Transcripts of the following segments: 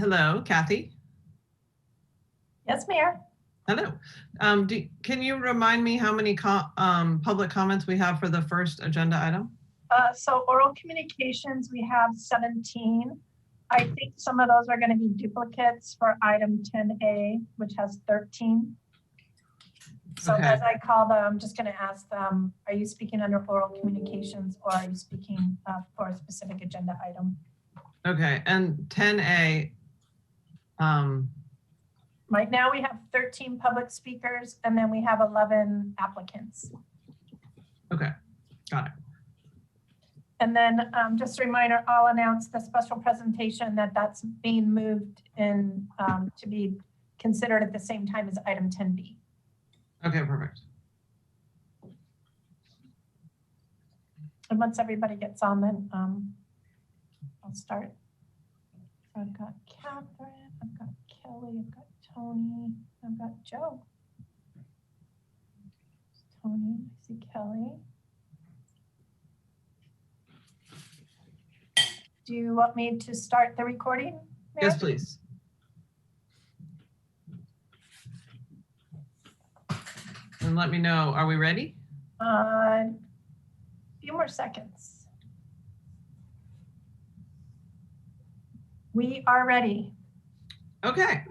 Hello, Kathy. Yes, Mayor. Hello. Can you remind me how many public comments we have for the first agenda item? So oral communications, we have 17. I think some of those are going to be duplicates for item 10A, which has 13. So Okay. as I call them, I'm just going to ask them, are you speaking under oral communications or are you speaking for a specific agenda item? Okay, and 10A. Right now we have 13 public speakers and then we have 11 applicants. Okay, got it. And then just a reminder, I'll announce the special presentation that's being moved in to be considered at the same time as item 10B. Okay, perfect. And once everybody gets on, then I'll start. So I've got Catherine, I've got Kelly, I've got Tony, I've got Joe. Tony, I see Kelly. Do you want me to start the recording, Mary? Yes, please. And let me know, are we ready? A few more seconds. We are ready. Okay,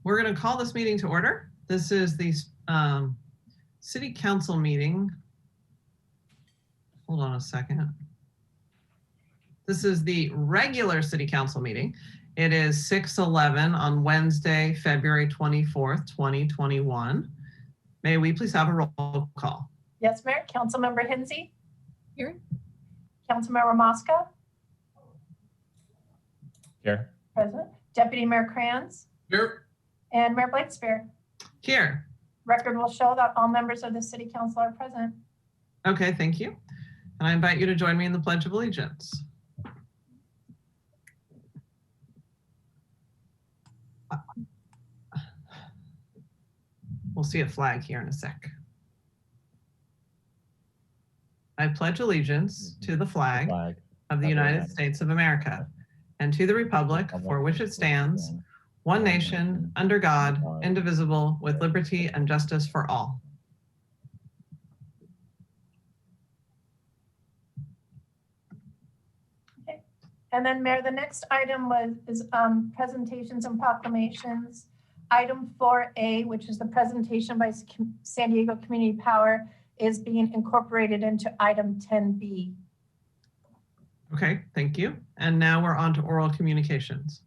we're going to call this meeting to order. This is the City Council meeting. Hold on a second. This is the regular City Council meeting. It is 6:11 on Wednesday, February 24th, 2021. May we please have a roll call? Yes, Mayor. Councilmember Hinsey? Here. Councilmember Mosca? Here. Present. Deputy Mayor Kranz? Here. And Mayor Blakespear? Here. Record will show that all members of the City Council are present. Okay, thank you. And I invite you to join me in the Pledge of Allegiance. We'll see a flag here in a sec. I pledge allegiance to the flag of the United States of America and to the republic for which it stands, one nation, under God, indivisible, with liberty and justice for all. Okay. And then Mayor, the next item is presentations and proclamations. Item 4A, which is the presentation by San Diego Community Power, is being incorporated into item 10B. Okay, thank you. And now we're on to oral communications.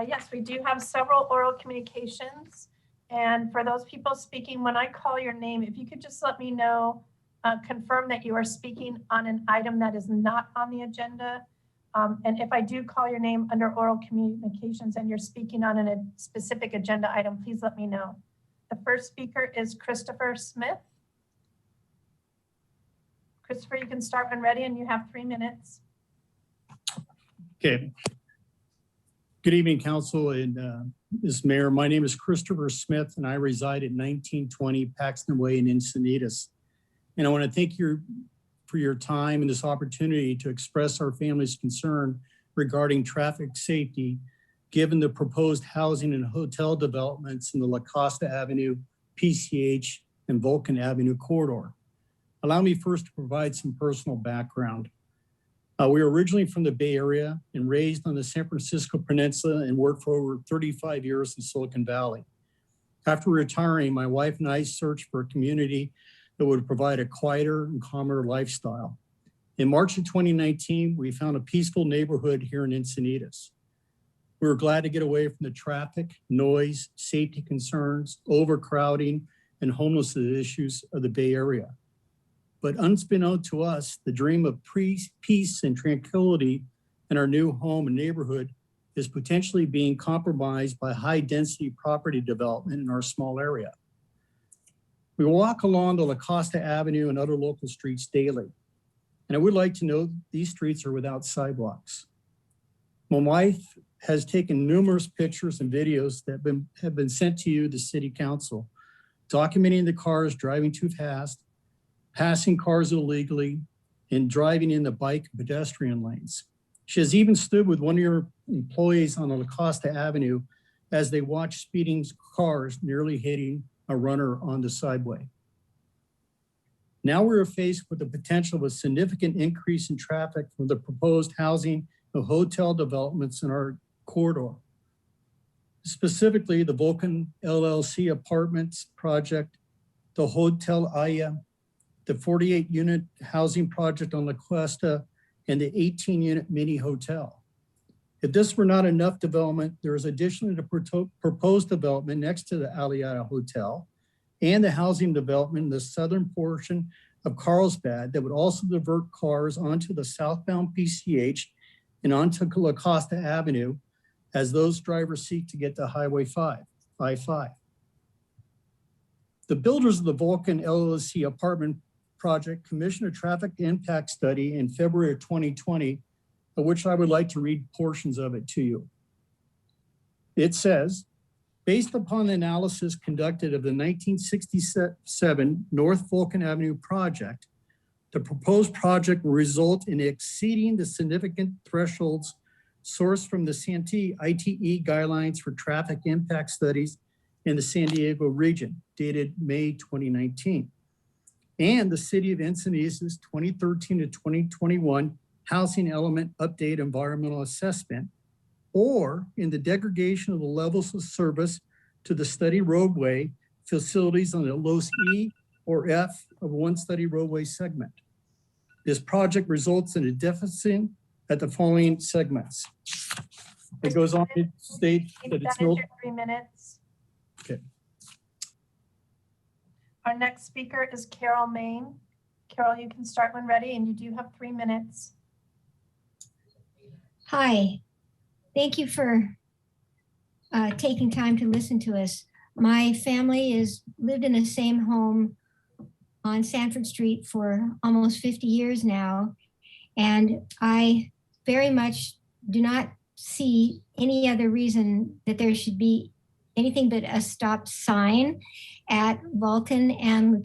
Yes, we do have several oral communications. And for those people speaking, when I call your name, if you could just let me know, confirm that you are speaking on an item that is not on the agenda. And if I do call your name under oral communications and you're speaking on a specific agenda item, please let me know. The first speaker is Christopher Smith. Christopher, you can start when ready and you have 3 minutes. Okay. Good evening, Council and Ms. Mayor. My name is Christopher Smith and I reside at 1920 Paxton Way in Encinitas. And I want to thank you for your time and this opportunity to express our family's concern regarding traffic safety, given the proposed housing and hotel developments in the La Costa Avenue, PCH, and Vulcan Avenue corridor. Allow me first to provide some personal background. We were originally from the Bay Area and raised on the San Francisco Peninsula and worked for over 35 years in Silicon Valley. After retiring, my wife and I searched for a community that would provide a quieter and calmer lifestyle. In March of 2019, we found a peaceful neighborhood here in Encinitas. We were glad to get away from the traffic, noise, safety concerns, overcrowding, and homelessness issues of the Bay Area. But unbeknownst to us, the dream of peace and tranquility in our new home and neighborhood is potentially being compromised by high-density property development in our small area. We walk along the La Costa Avenue and other local streets daily, and I would like to know these streets are without sidewalks. My wife has taken numerous pictures and videos that have been sent to you, the City Council, documenting the cars driving too fast, passing cars illegally, and driving in the bike and pedestrian lanes. She has even stood with one of your employees on La Costa Avenue as they watch speeding cars nearly hitting a runner on the sideway. Now we're faced with the potential of a significant increase in traffic from the proposed housing and hotel developments in our corridor. Specifically, the Vulcan LLC apartments project, the Hotel Aya, the 48-unit housing project on La Cuesta, and the 18-unit mini hotel. If this were not enough development, there is additionally the proposed development next to the Aliada Hotel and the housing development in the southern portion of Carlsbad that would also divert cars onto the southbound PCH and onto La Costa Avenue as those drivers seek to get to Highway 5, I-5. The builders of the Vulcan LLC apartment project commissioned a traffic impact study in February of 2020, of which I would like to read portions of it to you. It says, based upon the analysis conducted of the 1967 North Vulcan Avenue project, the proposed project will result in exceeding the significant thresholds sourced from the Santee ITE guidelines for traffic impact studies in the San Diego region, dated May 2019, and the City of Encinitas 2013 to 2021 Housing Element Update Environmental Assessment, or in the degradation of the levels of service to the study roadway facilities on the Los E or F of one study roadway segment. This project results in a deficit at the following segments. It goes on to state that it's your 3 minutes. Okay. Our next speaker is Carol Main. Carol, you can start when ready, and you do have 3 minutes. Hi, thank you for taking time to listen to us. My family has lived in the same home on Sanford Street for almost 50 years now, and I very much do not see any other reason that there should be anything but a stop sign at Vulcan and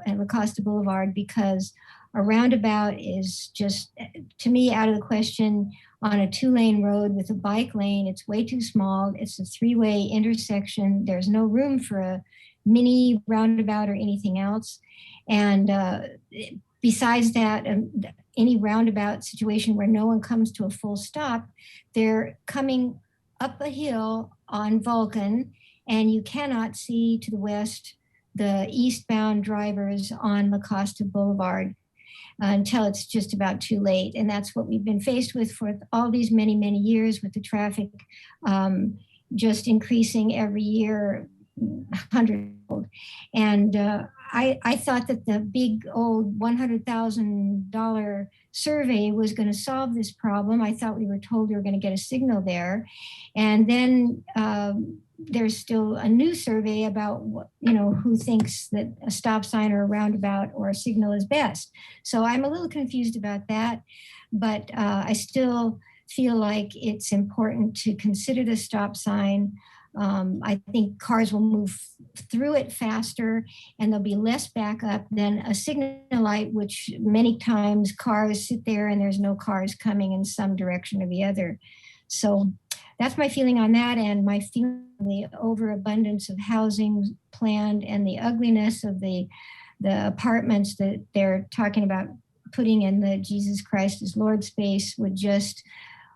La Costa Boulevard, because a roundabout is just, to me, out of the question on a 2-lane road with a bike lane. It's way too small. It's a 3-way intersection. There's no room for a mini roundabout or anything else. And besides that, any roundabout situation where no one comes to a full stop, they're coming up a hill on Vulcan, and you cannot see to the west the eastbound drivers on La Costa Boulevard until it's just about too late. And that's what we've been faced with for all these many, many years, with the traffic just increasing every year, 100-fold. And I thought that the big old $100,000 survey was going to solve this problem. I thought we were told we were going to get a signal there. And then there's still a new survey about what, who thinks that a stop sign or a roundabout or a signal is best. So I'm a little confused about that, but I still feel like it's important to consider the stop sign. I think cars will move through it faster, and there'll be less backup than a signal light, which many times cars sit there and there's no cars coming in some direction or the other. So that's my feeling on that, and my feeling on the overabundance of housing planned and the ugliness of the apartments that they're talking about putting in the Jesus Christ is Lord space would just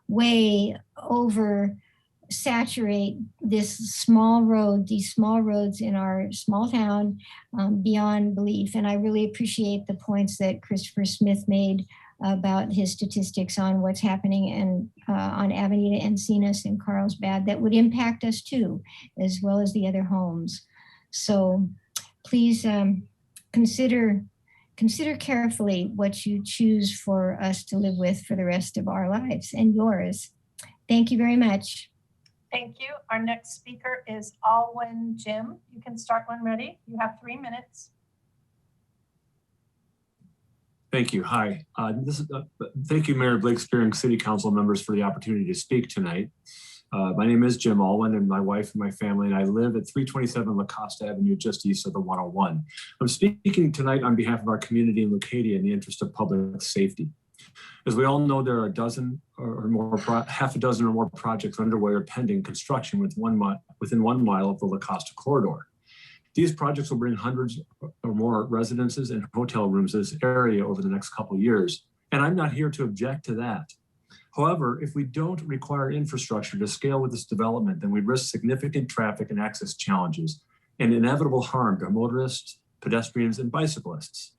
way over saturate this small road, these small roads in our small town beyond belief. And I really appreciate the points that Christopher Smith made about his statistics on what's happening on Avenida Encinitas and Carlsbad that would impact us too, as well as the other homes. So please consider carefully what you choose for us to live with for the rest of our lives and yours. Thank you very much. Thank you. Our next speaker is Alwyn Jim. You can start when ready. You have 3 minutes. Thank you. Hi. Thank you, Mayor Blakespeare and City Council members for the opportunity to speak tonight. My name is Jim Alwyn, and my wife and my family and I live at 327 La Costa Avenue, just east of the 101. I'm speaking tonight on behalf of our community in Leucadia in the interest of public safety. As we all know, there are half a dozen or more projects underway or pending construction within 1 mile of the La Costa corridor. These projects will bring hundreds or more residences and hotel rooms to this area over the next couple of years, and I'm not here to object to that. However, if we don't require infrastructure to scale with this development, then we risk significant traffic and access challenges and inevitable harm to motorists, pedestrians, and bicyclists.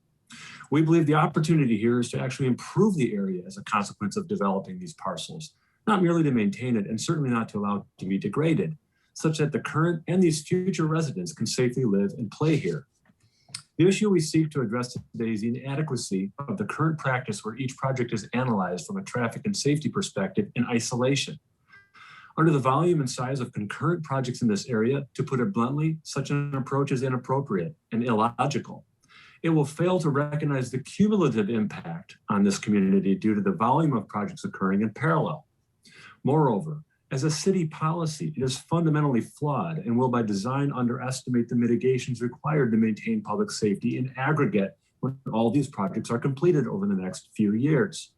We believe the opportunity here is to actually improve the area as a consequence of developing these parcels, not merely to maintain it and certainly not to allow it to be degraded, such that the current and these future residents can safely live and play here. The issue we seek to address today is the inadequacy of the current practice where each project is analyzed from a traffic and safety perspective in isolation. Under the volume and size of concurrent projects in this area, to put it bluntly, such an approach is inappropriate and illogical. It will fail to recognize the cumulative impact on this community due to the volume of projects occurring in parallel. Moreover, as a city policy, it is fundamentally flawed and will by design underestimate the mitigations required to maintain public safety in aggregate when all these projects are completed over the next few years.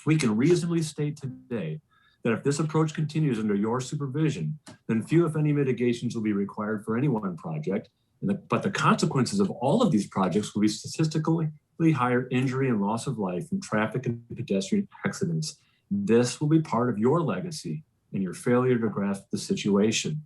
We can reasonably state today that if this approach continues under your supervision, then few, if any, mitigations will be required for any one project, but the consequences of all of these projects will be statistically higher injury and loss of life from traffic and pedestrian accidents. This will be part of your legacy and your failure to grasp the situation.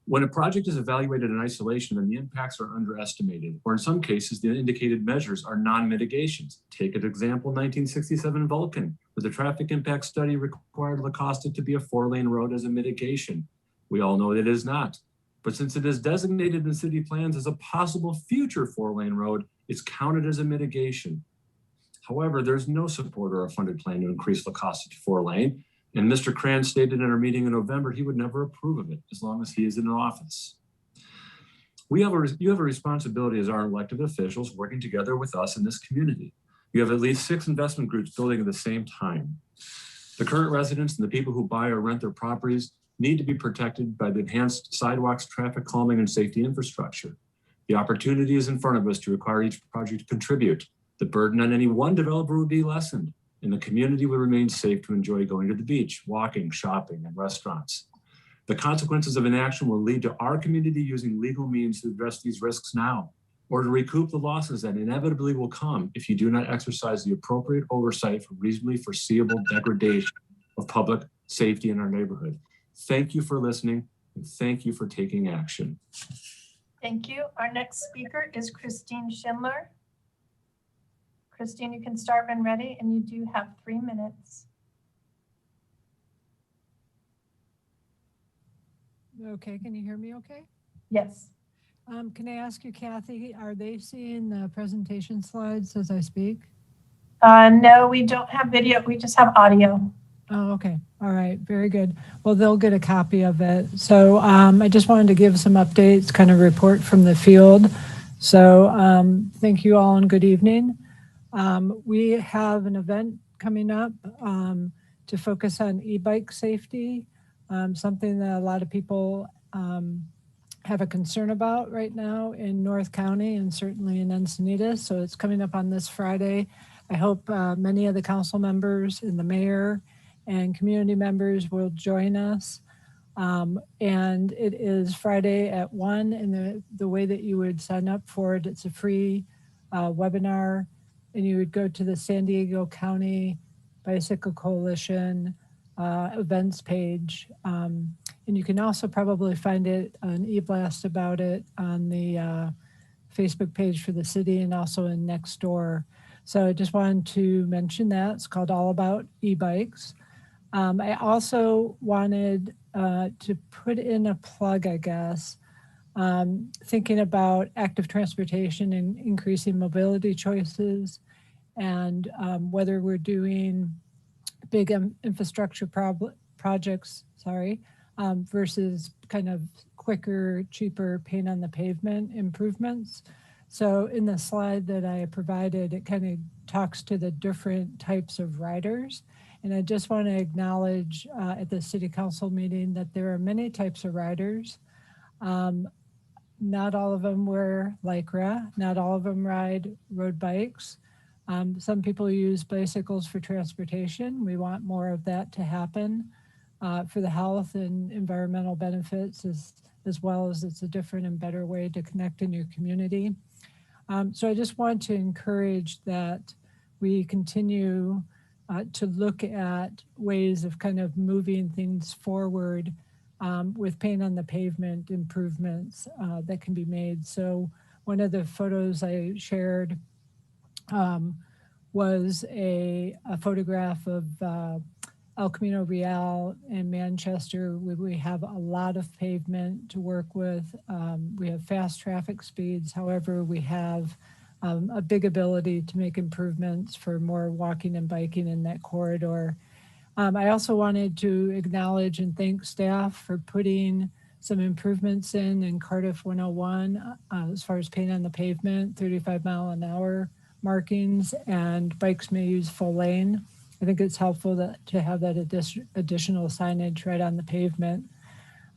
When a project is evaluated in isolation, then the impacts are underestimated, or in some cases, the indicated measures are non-mitigations. Take an example, 1967 Vulcan, where the traffic impact study required La Costa to be a 4-lane road as a mitigation. We all know it is not. But since it is designated in city plans as a possible future 4-lane road, it's counted as a mitigation. However, there's no support or a funded plan to increase La Costa to 4-lane. And Mr. Cran stated in our meeting in November, he would never approve of it as long as he is in office. You have a responsibility as our elected officials working together with us in this community. You have at least 6 investment groups building at the same time. The current residents and the people who buy or rent their properties need to be protected by the enhanced sidewalks, traffic calming, and safety infrastructure. The opportunity is in front of us to require each project to contribute. The burden on any one developer would be lessened, and the community will remain safe to enjoy going to the beach, walking, shopping, and restaurants. The consequences of inaction will lead to our community using legal means to address these risks now, or to recoup the losses that inevitably will come if you do not exercise the appropriate oversight for reasonably foreseeable degradation of public safety in our neighborhood. Thank you for listening, and thank you for taking action. Thank you. Our next speaker is Christine Schindler. Christine, you can start when ready, and you do have 3 minutes. Okay, can you hear me okay? Yes. Can I ask you, Kathy, are they seeing the presentation slides as I speak? No, we don't have video. We just have audio. Oh, okay. All right. Very good. Well, they'll get a copy of it. So I just wanted to give some updates, kind of report from the field. So thank you all and good evening. We have an event coming up to focus on e-bike safety, something that a lot of people have a concern about right now in North County and certainly in Encinitas. So it's coming up on this Friday. I hope many of the council members and the mayor and community members will join us. And it is Friday at 1, and the way that you would sign up for it, it's a free webinar, and you would go to the San Diego County Bicycle Coalition events page. And you can also probably find it an e-blast about it on the Facebook page for the city and also in Nextdoor. So I just wanted to mention that. It's called All About E-Bikes. I also wanted to put in a plug, I guess, thinking about active transportation and increasing mobility choices, and whether we're doing big infrastructure projects, versus kind of quicker, cheaper paint on the pavement improvements. So in the slide that I provided, it kind of talks to the different types of riders. And I just want to acknowledge at the city council meeting that there are many types of riders. Not all of them wear Lycra, not all of them ride road bikes. Some people use bicycles for transportation. We want more of that to happen for the health and environmental benefits, as well as it's a different and better way to connect in your community. So I just want to encourage that we continue to look at ways of kind of moving things forward with paint on the pavement improvements that can be made. So one of the photos I shared was a photograph of El Camino Real in Manchester, where we have a lot of pavement to work with. We have fast traffic speeds. However, we have a big ability to make improvements for more walking and biking in that corridor. I also wanted to acknowledge and thank staff for putting some improvements in Cardiff 101 as far as paint on the pavement, 35-mile-an-hour markings, and bikes may use full lane. I think it's helpful to have that additional signage right on the pavement.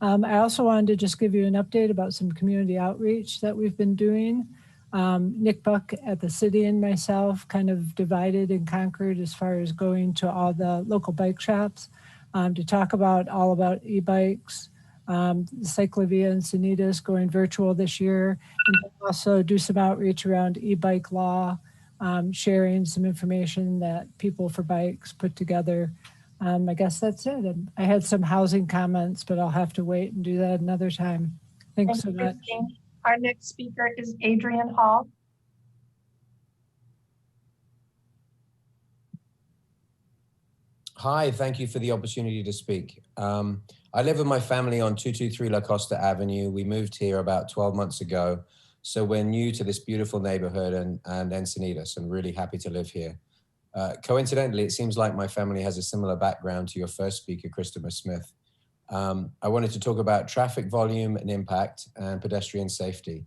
I also wanted to just give you an update about some community outreach that we've been doing. Nick Buck at the city and myself kind of divided and conquered as far as going to all the local bike shops to talk all about e-bikes, Cyclovia Encinitas going virtual this year, and also do some outreach around e-bike law, sharing some information that People for Bikes put together. I guess that's it. And I had some housing comments, but I'll have to wait and do that another time. Thanks so much. Christine. Our next speaker is Adrian Hall. Hi, thank you for the opportunity to speak. I live with my family on 223 La Costa Avenue. We moved here about 12 months ago. So we're new to this beautiful neighborhood and Encinitas, and really happy to live here. Coincidentally, it seems like my family has a similar background to your first speaker, Christopher Smith. I wanted to talk about traffic volume and impact and pedestrian safety.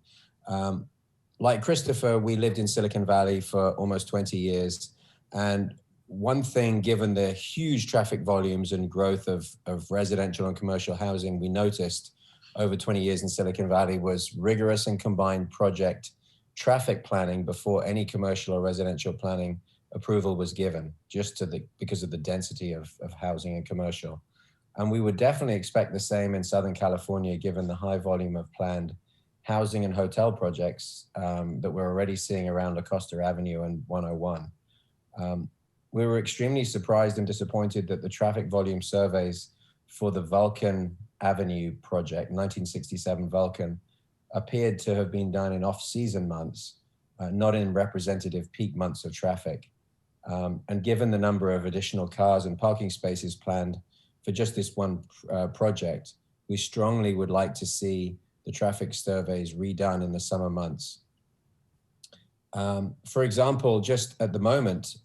Like Christopher, we lived in Silicon Valley for almost 20 years. And one thing, given the huge traffic volumes and growth of residential and commercial housing, we noticed over 20 years in Silicon Valley was rigorous and combined project traffic planning before any commercial or residential planning approval was given, just because of the density of housing and commercial. And we would definitely expect the same in Southern California, given the high volume of planned housing and hotel projects that we're already seeing around La Costa Avenue and 101. We were extremely surprised and disappointed that the traffic volume surveys for the Vulcan Avenue project, 1967 Vulcan, appeared to have been done in off-season months, not in representative peak months of traffic. And given the number of additional cars and parking spaces planned for just this one project, we strongly would like to see the traffic surveys redone in the summer months. For example, just at the moment,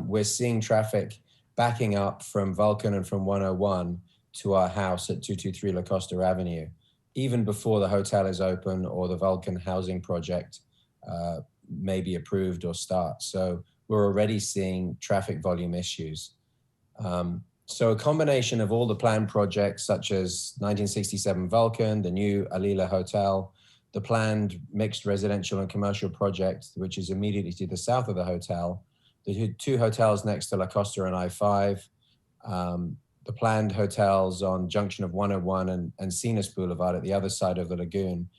we're seeing traffic backing up from Vulcan and from 101 to our house at 223 La Costa Avenue, even before the hotel is open or the Vulcan housing project may be approved or start. So we're already seeing traffic volume issues. So a combination of all the planned projects, such as 1967 Vulcan, the new Alila Hotel, the planned mixed residential and commercial project, which is immediately to the south of the hotel, the two hotels next to La Costa and I-5, the planned hotels on junction of 101 and Encinas Boulevard at the other side of the lagoon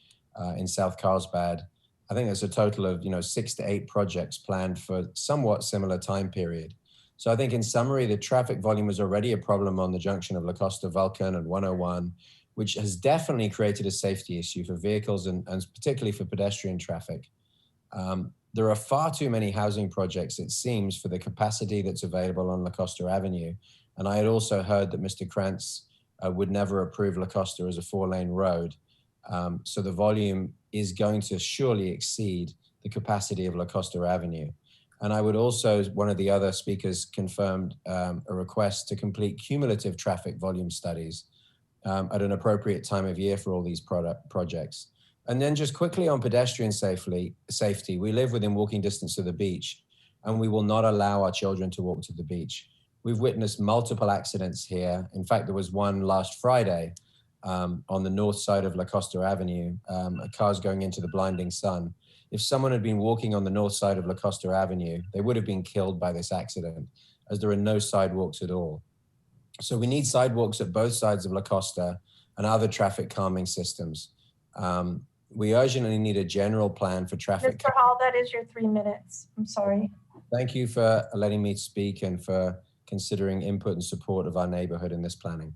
in South Carlsbad. I think there's a total of 6 to 8 projects planned for somewhat similar time period. So I think in summary, the traffic volume is already a problem on the junction of La Costa, Vulcan and 101, which has definitely created a safety issue for vehicles and particularly for pedestrian traffic. There are far too many housing projects, it seems, for the capacity that's available on La Costa Avenue. And I had also heard that Mr. Krantz would never approve La Costa as a 4-lane road. So the volume is going to surely exceed the capacity of La Costa Avenue. And I would also, one of the other speakers confirmed a request to complete cumulative traffic volume studies at an appropriate time of year for all these projects. And then just quickly on pedestrian safety, we live within walking distance of the beach, and we will not allow our children to walk to the beach. We've witnessed multiple accidents here. In fact, there was one last Friday on the north side of La Costa Avenue, cars going into the blinding sun. If someone had been walking on the north side of La Costa Avenue, they would have been killed by this accident, as there are no sidewalks at all. So we need sidewalks at both sides of La Costa and other traffic calming systems. We urgently need a general plan for traffic. Mr. Hall, that is your 3 minutes. I'm sorry. Thank you for letting me speak and for considering input and support of our neighborhood in this planning.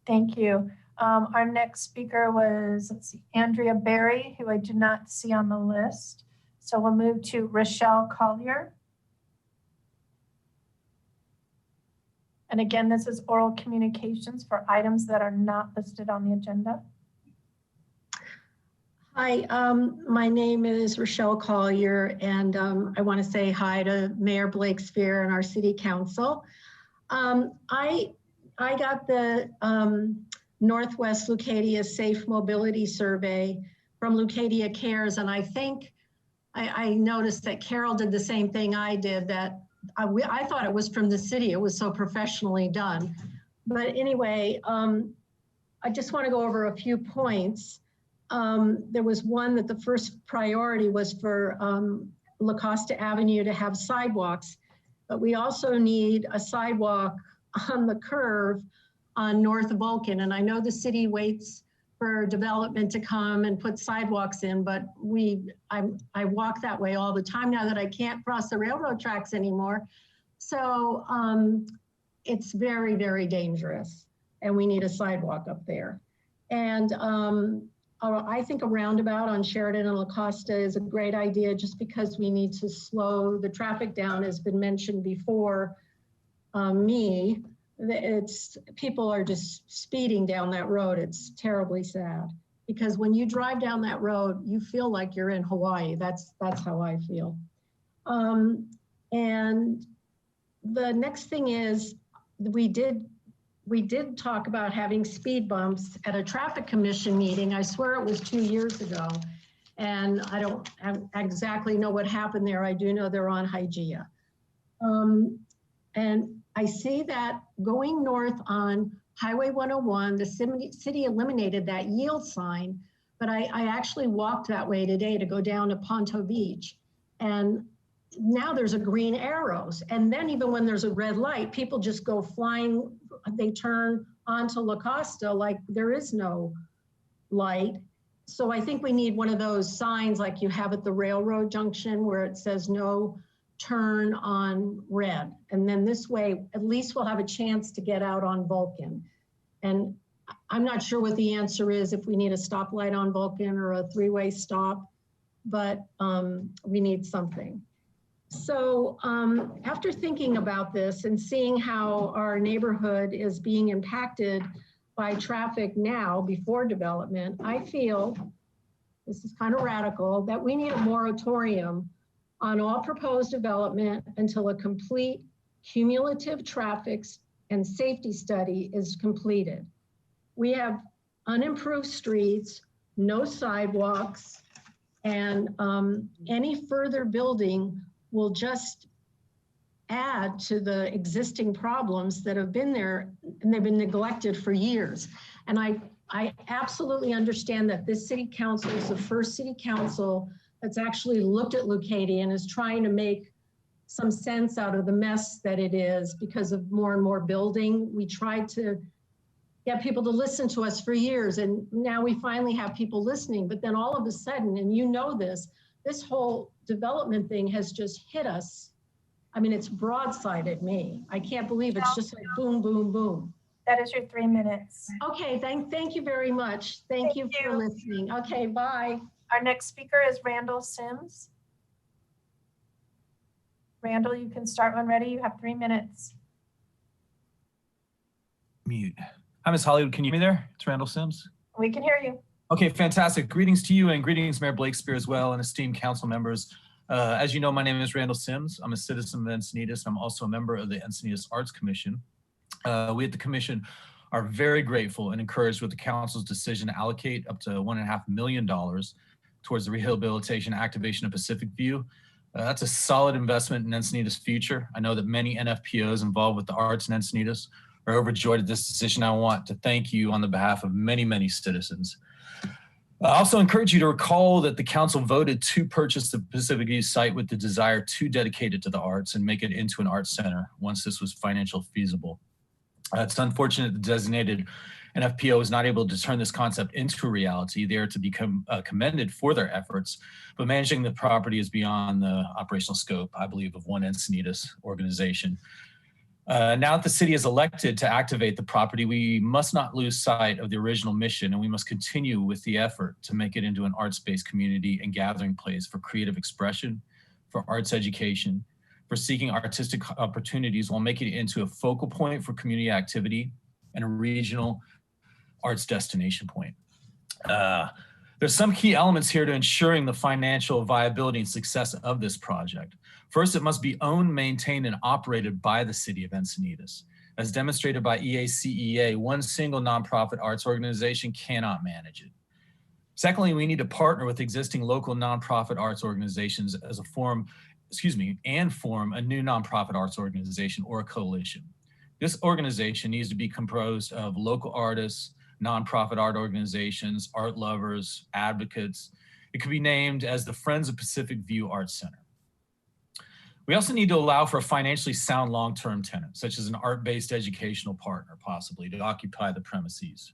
Thank you. Our next speaker was, let's see, Andrea Berry, who I do not see on the list. So we'll move to Rochelle Collier. And again, this is oral communications for items that are not listed on the agenda. Hi, my name is Rochelle Collier, and I want to say hi to Mayor Blakespear and our City Council. I got the Northwest Leucadia Safe Mobility Survey from Leucadia Cares, and I think I noticed that Carol did the same thing I did, that I thought it was from the city. It was so professionally done. But anyway, I just want to go over a few points. There was one that the first priority was for La Costa Avenue to have sidewalks, but we also need a sidewalk on the curve on North Vulcan. And I know the city waits for development to come and put sidewalks in, but I walk that way all the time now that I can't cross the railroad tracks anymore. So it's very, very dangerous, and we need a sidewalk up there. And I think a roundabout on Sheridan and La Costa is a great idea, just because we need to slow the traffic down, has been mentioned before me. People are just speeding down that road. It's terribly sad, because when you drive down that road, you feel like you're in Hawaii. That's how I feel. And the next thing is, we did talk about having speed bumps at a traffic commission meeting. I swear it was 2 years ago. And I don't exactly know what happened there. I do know they're on Hygeia. And I see that going north on Highway 101, the city eliminated that yield sign, but I actually walked that way today to go down to Ponto Beach. And now there's a green arrows. And then even when there's a red light, people just go flying. They turn onto La Costa like there is no light. So I think we need one of those signs like you have at the railroad junction, where it says no turn on red. And then this way, at least we'll have a chance to get out on Vulcan. And I'm not sure what the answer is, if we need a stoplight on Vulcan or a three-way stop, but we need something. So after thinking about this and seeing how our neighborhood is being impacted by traffic now before development, I feel, this is kind of radical, that we need a moratorium on all proposed development until a complete cumulative traffic and safety study is completed. We have unimproved streets, no sidewalks, and any further building will just add to the existing problems that have been there, and they've been neglected for years. And I absolutely understand that this city council is the first city council that's actually looked at Leucadia and is trying to make some sense out of the mess that it is because of more and more building. We tried to get people to listen to us for years, and now we finally have people listening. But then all of a sudden, and you know this whole development thing has just hit us. I mean, it's broadsided me. I can't believe it's just like boom, boom, boom. That is your 3 minutes. Okay, thank you very much. Thank you for listening. Okay, bye. Our next speaker is Randall Sims. Randall, you can start when ready. You have 3 minutes. Mute. Hi, Ms. Hollywood. Can you hear me there? It's Randall Sims. We can hear you. Okay, fantastic. Greetings to you, and greetings Mayor Blakespear as well, and esteemed council members. As you know, my name is Randall Sims. I'm a citizen of Encinitas. I'm also a member of the Encinitas Arts Commission. We at the commission are very grateful and encouraged with the council's decision to allocate up to $1.5 million towards the rehabilitation activation of Pacific View. That's a solid investment in Encinitas' future. I know that many NFPOs involved with the arts in Encinitas are overjoyed at this decision. I want to thank you on the behalf of many, many citizens. I also encourage you to recall that the council voted to purchase the Pacific View site with the desire to dedicate it to the arts and make it into an arts center once this was financially feasible. It's unfortunate the designated NFPO is not able to turn this concept into a reality. They are to be commended for their efforts, but managing the property is beyond the operational scope, I believe, of one Encinitas organization. Now that the city is elected to activate the property, we must not lose sight of the original mission, and we must continue with the effort to make it into an arts-based community and gathering place for creative expression, for arts education, for seeking artistic opportunities while making it into a focal point for community activity and a regional arts destination point. There's some key elements here to ensuring the financial viability and success of this project. First, it must be owned, maintained, and operated by the city of Encinitas. As demonstrated by EACEA, one single nonprofit arts organization cannot manage it. Secondly, we need to partner with existing local nonprofit arts organizations as a form a new nonprofit arts organization or a coalition. This organization needs to be composed of local artists, nonprofit art organizations, art lovers, advocates. It could be named as the Friends of Pacific View Arts Center. We also need to allow for a financially sound long-term tenant, such as an art-based educational partner, possibly, to occupy the premises.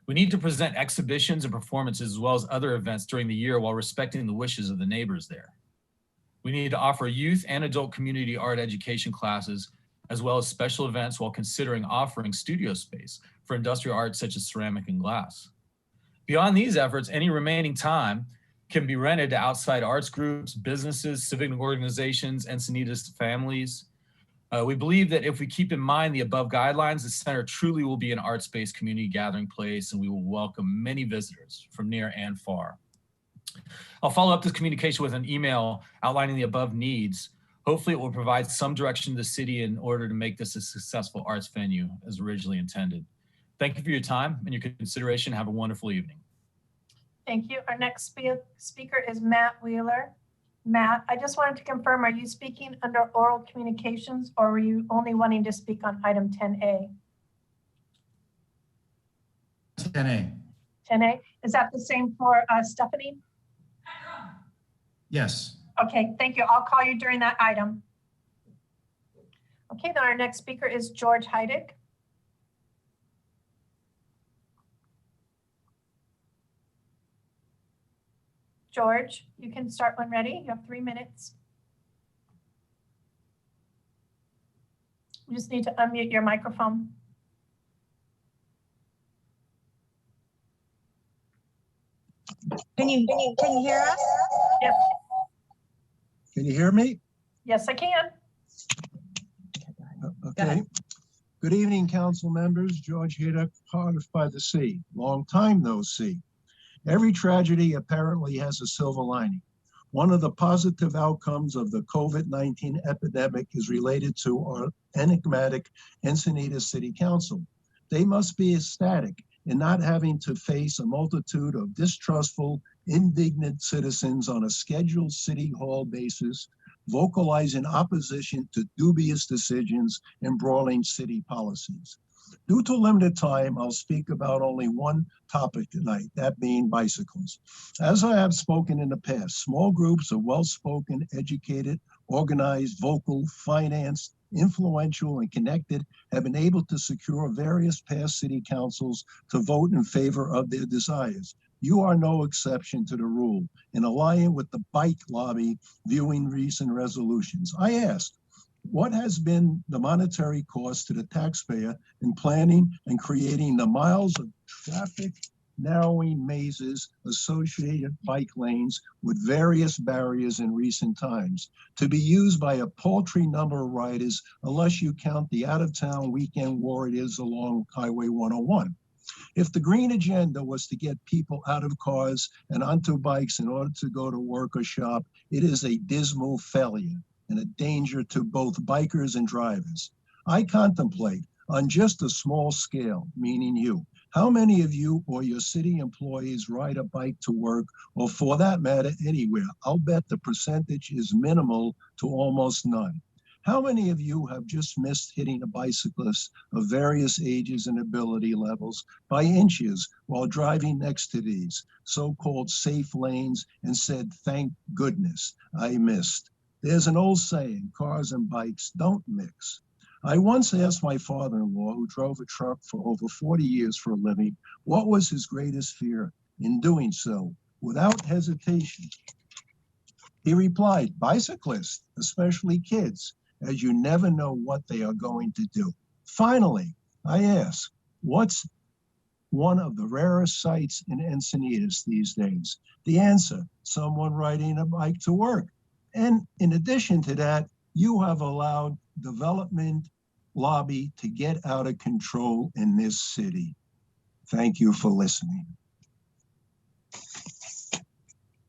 We need to present exhibitions and performances as well as other events during the year while respecting the wishes of the neighbors there. We need to offer youth and adult community art education classes, as well as special events while considering offering studio space for industrial arts such as ceramic and glass. Beyond these efforts, any remaining time can be rented to outside arts groups, businesses, civic organizations, Encinitas families. We believe that if we keep in mind the above guidelines, the center truly will be an arts-based community gathering place, and we will welcome many visitors from near and far. I'll follow up this communication with an email outlining the above needs. Hopefully it will provide some direction to the city in order to make this a successful arts venue as originally intended. Thank you for your time and your consideration. Have a wonderful evening. Thank you. Our next speaker is Matt Wheeler. Matt, I just wanted to confirm, are you speaking under oral communications or were you only wanting to speak on item 10A? 10A. 10A. Is that the same for Stephanie? Yes. Okay, thank you. I'll call you during that item. Okay, then our next speaker is George Heidig. George, you can start when ready. You have 3 minutes. You just need to unmute your microphone. Can you hear us? Yep. Can you hear me? Yes, I can. Okay. Good evening, council members. George Heidig, Cardiff by the Sea. Long time no see. Every tragedy apparently has a silver lining. One of the positive outcomes of the COVID-19 epidemic is related to our enigmatic Encinitas City Council. They must be ecstatic in not having to face a multitude of distrustful, indignant citizens on a scheduled city hall basis, vocalizing opposition to dubious decisions and brawling city policies. Due to limited time, I'll speak about only one topic tonight, that being bicycles. As I have spoken in the past, small groups of well-spoken, educated, organized, vocal, financed, influential, and connected have been able to secure various past city councils to vote in favor of their desires. You are no exception to the rule. In alliance with the bike lobby viewing recent resolutions, I asked, what has been the monetary cost to the taxpayer in planning and creating the miles of traffic narrowing mazes, associated bike lanes with various barriers in recent times, to be used by a paltry number of riders unless you count the out-of-town weekend warriors along Highway 101? If the green agenda was to get people out of cars and onto bikes in order to go to work or shop, it is a dismal failure and a danger to both bikers and drivers. I contemplate on just a small scale, meaning you, how many of you or your city employees ride a bike to work, or for that matter, anywhere? I'll bet the percentage is minimal to almost none. How many of you have just missed hitting a bicyclist of various ages and ability levels by inches while driving next to these so-called safe lanes and said, thank goodness I missed? There's an old saying, cars and bikes don't mix. I once asked my father-in-law, who drove a truck for over 40 years for a living, what was his greatest fear in doing so. Without hesitation, he replied, bicyclists, especially kids, as you never know what they are going to do. Finally, I ask, what's one of the rarest sights in Encinitas these days? The answer, someone riding a bike to work. And in addition to that, you have allowed development lobby to get out of control in this city. Thank you for listening.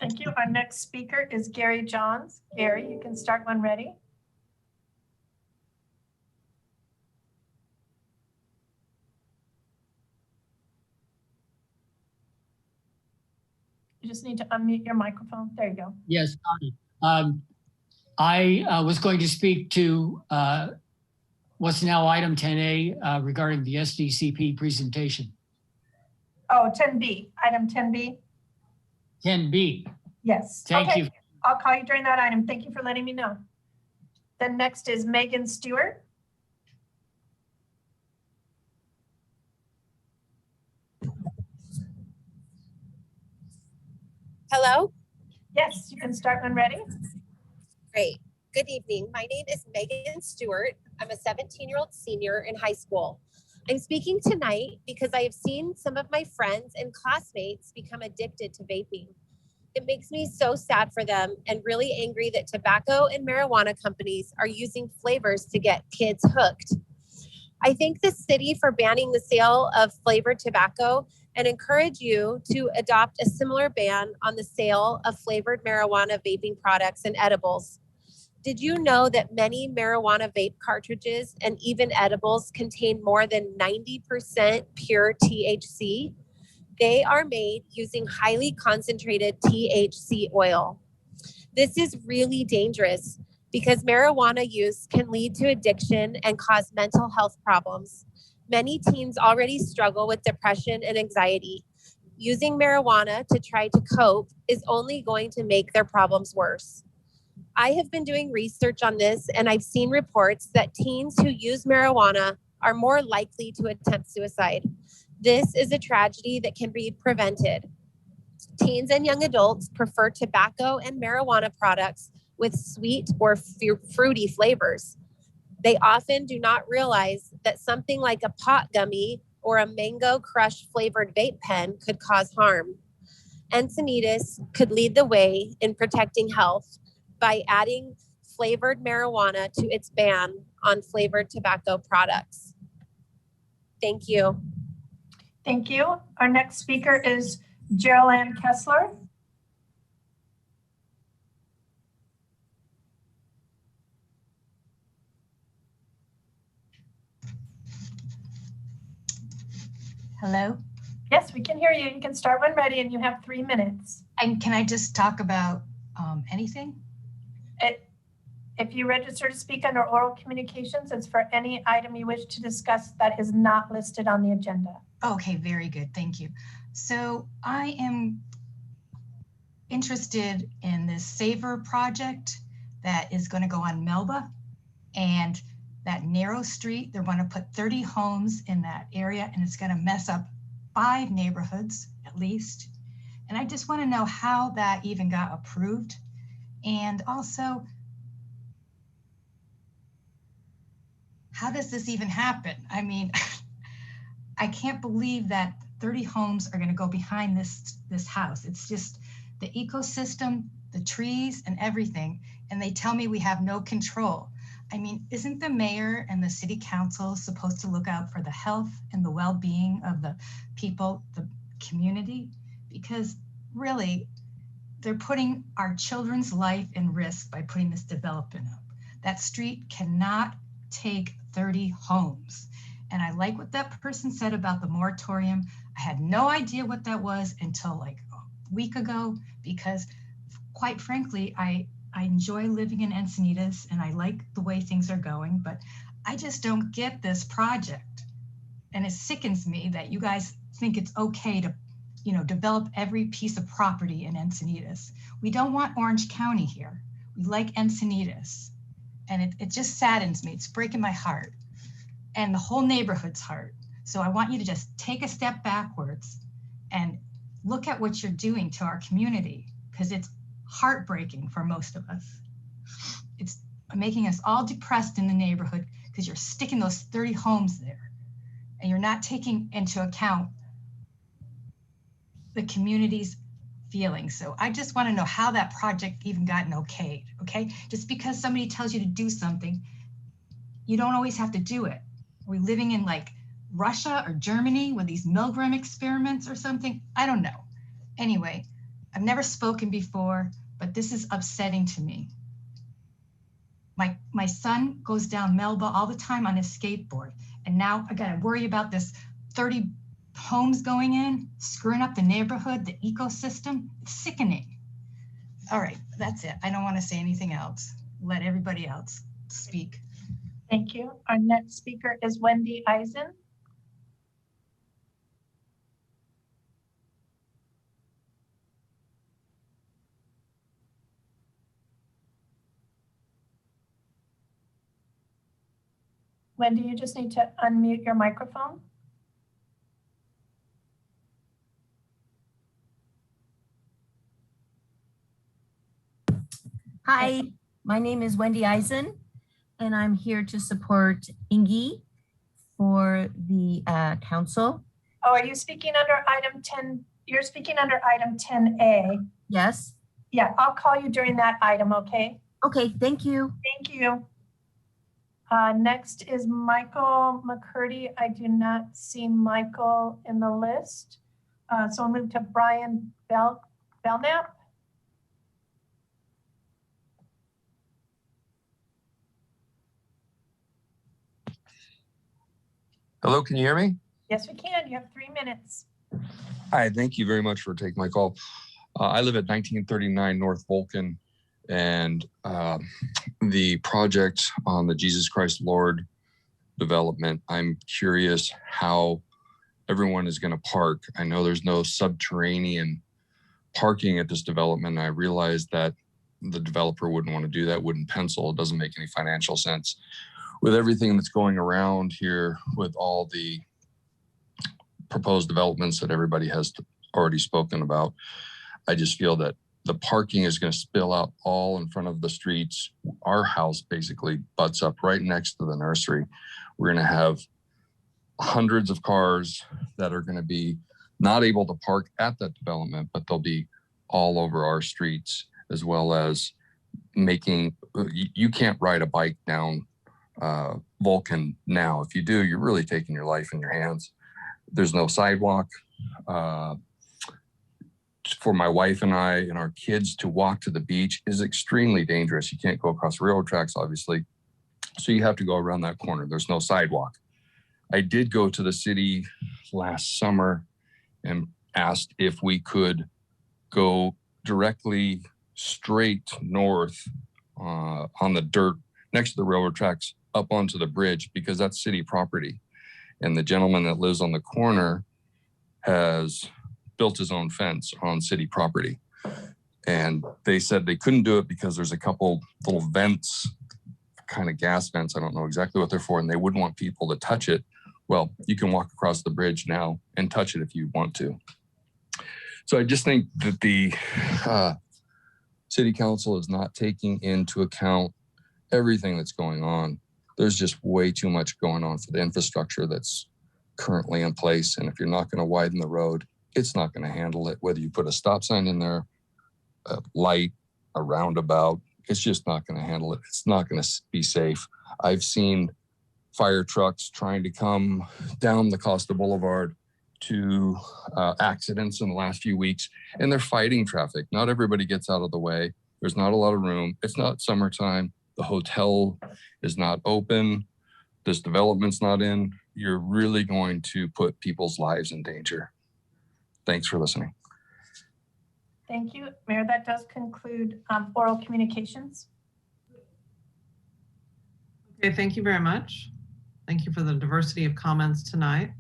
Thank you. Our next speaker is Gary Johns. Gary, you can start when ready. You just need to unmute your microphone. There you go. Yes, I was going to speak to what's now item 10A regarding the SDCP presentation. Oh, 10B, item 10B. 10B. Yes. Thank okay. you. I'll call you during that item. Thank you for letting me know. Then next is Megan Stewart. Hello? Yes, you can start when ready. Great. Good evening. My name is Megan Stewart. I'm a 17-year-old senior in high school. I'm speaking tonight because I have seen some of my friends and classmates become addicted to vaping. It makes me so sad for them and really angry that tobacco and marijuana companies are using flavors to get kids hooked. I thank the city for banning the sale of flavored tobacco and encourage you to adopt a similar ban on the sale of flavored marijuana vaping products and edibles. Did you know that many marijuana vape cartridges and even edibles contain more than 90% pure THC? They are made using highly concentrated THC oil. This is really dangerous because marijuana use can lead to addiction and cause mental health problems. Many teens already struggle with depression and anxiety. Using marijuana to try to cope is only going to make their problems worse. I have been doing research on this, and I've seen reports that teens who use marijuana are more likely to attempt suicide. This is a tragedy that can be prevented. Teens and young adults prefer tobacco and marijuana products with sweet or fruity flavors. They often do not realize that something like a pot gummy or a mango crush flavored vape pen could cause harm. Encinitas could lead the way in protecting health by adding flavored marijuana to its ban on flavored tobacco products. Thank you. Thank you. Our next speaker is Geraldine Kessler. Hello? Yes, we can hear you. You can start when ready and you have 3 minutes. And can I just talk about anything? If you register to speak under oral communications, it's for any item you wish to discuss that is not listed on the agenda. Okay, very good. Thank you. So I am interested in this Savor project that is going to go on Melba, and that narrow street. They're going to put 30 homes in that area, and it's going to mess up 5 neighborhoods at least. And I just want to know how that even got approved. And also, how does this even happen? I mean, I can't believe that 30 homes are going to go behind this house. It's just the ecosystem, the trees and everything. And they tell me we have no control. I mean, isn't the mayor and the city council supposed to look out for the health and the well-being of the people, the community? Because really, they're putting our children's life in risk by putting this development up. That street cannot take 30 homes. And I like what that person said about the moratorium. I had no idea what that was until like a week ago, because quite frankly, I I enjoy living in Encinitas and I like the way things are going, but I just don't get this project. And it sickens me that you guys think it's okay to, you know, develop every piece of property in Encinitas. We don't want Orange County here. We like Encinitas. And it just saddens me. It's breaking my heart and the whole neighborhood's heart. So I want you to just take a step backwards and look at what you're doing to our community, because it's heartbreaking for most of us. It's making us all depressed in the neighborhood because you're sticking those 30 homes there and you're not taking into account the community's feelings. So I just want to know how that project even gotten okayed, okay? Just because somebody tells you to do something, you don't always have to do it. Are we living in like Russia or Germany with these Milgram experiments or something? I don't know. Anyway, I've never spoken before, but this is upsetting to me. My son goes down Melba all the time on his skateboard. And now I gotta worry about this 30 homes going in, screwing up the neighborhood, the ecosystem. It's sickening. All right, that's it. I don't want to say anything else. Let everybody else speak. Thank you. Our next speaker is Wendy Eisen. Wendy, you just need to unmute your microphone. Hi, my name is Wendy Eisen, and I'm here to support Indy for the council. Oh, are you speaking under item 10? You're speaking under item 10A. Yes. Yeah, I'll call you during that item, okay? Okay, thank you. Thank you. Next is Michael McCurdy. I do not see Michael in the list. So I'll move to Brian Belknap. Hello, can you hear me? Yes, we can. You have 3 minutes. Hi, thank you very much for taking my call. I live at 1939 North Vulcan, and the project on the Jesus Christ Lord development, I'm curious how everyone is going to park. I know there's no subterranean parking at this development. I realize that the developer wouldn't want to do that, wouldn't pencil. It doesn't make any financial sense. With everything that's going around here, with all the proposed developments that everybody has already spoken about, I just feel that the parking is going to spill out all in front of the streets. Our house basically butts up right next to the nursery. We're going to have hundreds of cars that are going to be not able to park at that development, but they'll be all over our streets, as well as making, you can't ride a bike down Vulcan now. If you do, you're really taking your life in your hands. There's no sidewalk. For my wife and I and our kids to walk to the beach is extremely dangerous. You can't go across railroad tracks, obviously. So you have to go around that corner. There's no sidewalk. I did go to the city last summer and asked if we could go directly straight north on the dirt next to the railroad tracks up onto the bridge, because that's city property. And the gentleman that lives on the corner has built his own fence on city property. And they said they couldn't do it because there's a couple little vents, kind of gas vents. I don't know exactly what they're for, and they wouldn't want people to touch it. Well, you can walk across the bridge now and touch it if you want to. So I just think that the city council is not taking into account everything that's going on. There's just way too much going on for the infrastructure that's currently in place. And if you're not going to widen the road, it's not going to handle it. Whether you put a stop sign in there, a light, a roundabout, it's just not going to handle it. It's not going to be safe. I've seen fire trucks trying to come down the Costa Boulevard to accidents in the last few weeks, and they're fighting traffic. Not everybody gets out of the way. There's not a lot of room. It's not summertime. The hotel is not open. This development's not in. You're really going to put people's lives in danger. Thanks for listening. Thank you, Mayor. That does conclude oral communications. Okay, thank you very much. Thank you for the diversity of comments tonight.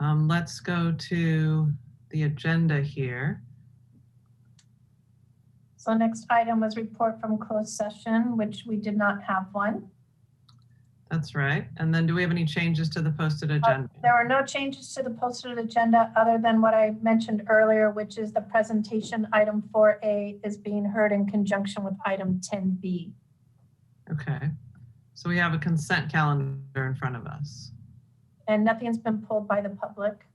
Let's go to the agenda here. So next item was report from closed session, which we did not have one. That's right. And then do we have any changes to the posted agenda? There are no changes to the posted agenda other than what I mentioned earlier, which is the presentation item 4A is being heard in conjunction with item 10B. Okay. So we have a consent calendar in front of us. And nothing's been pulled by the public.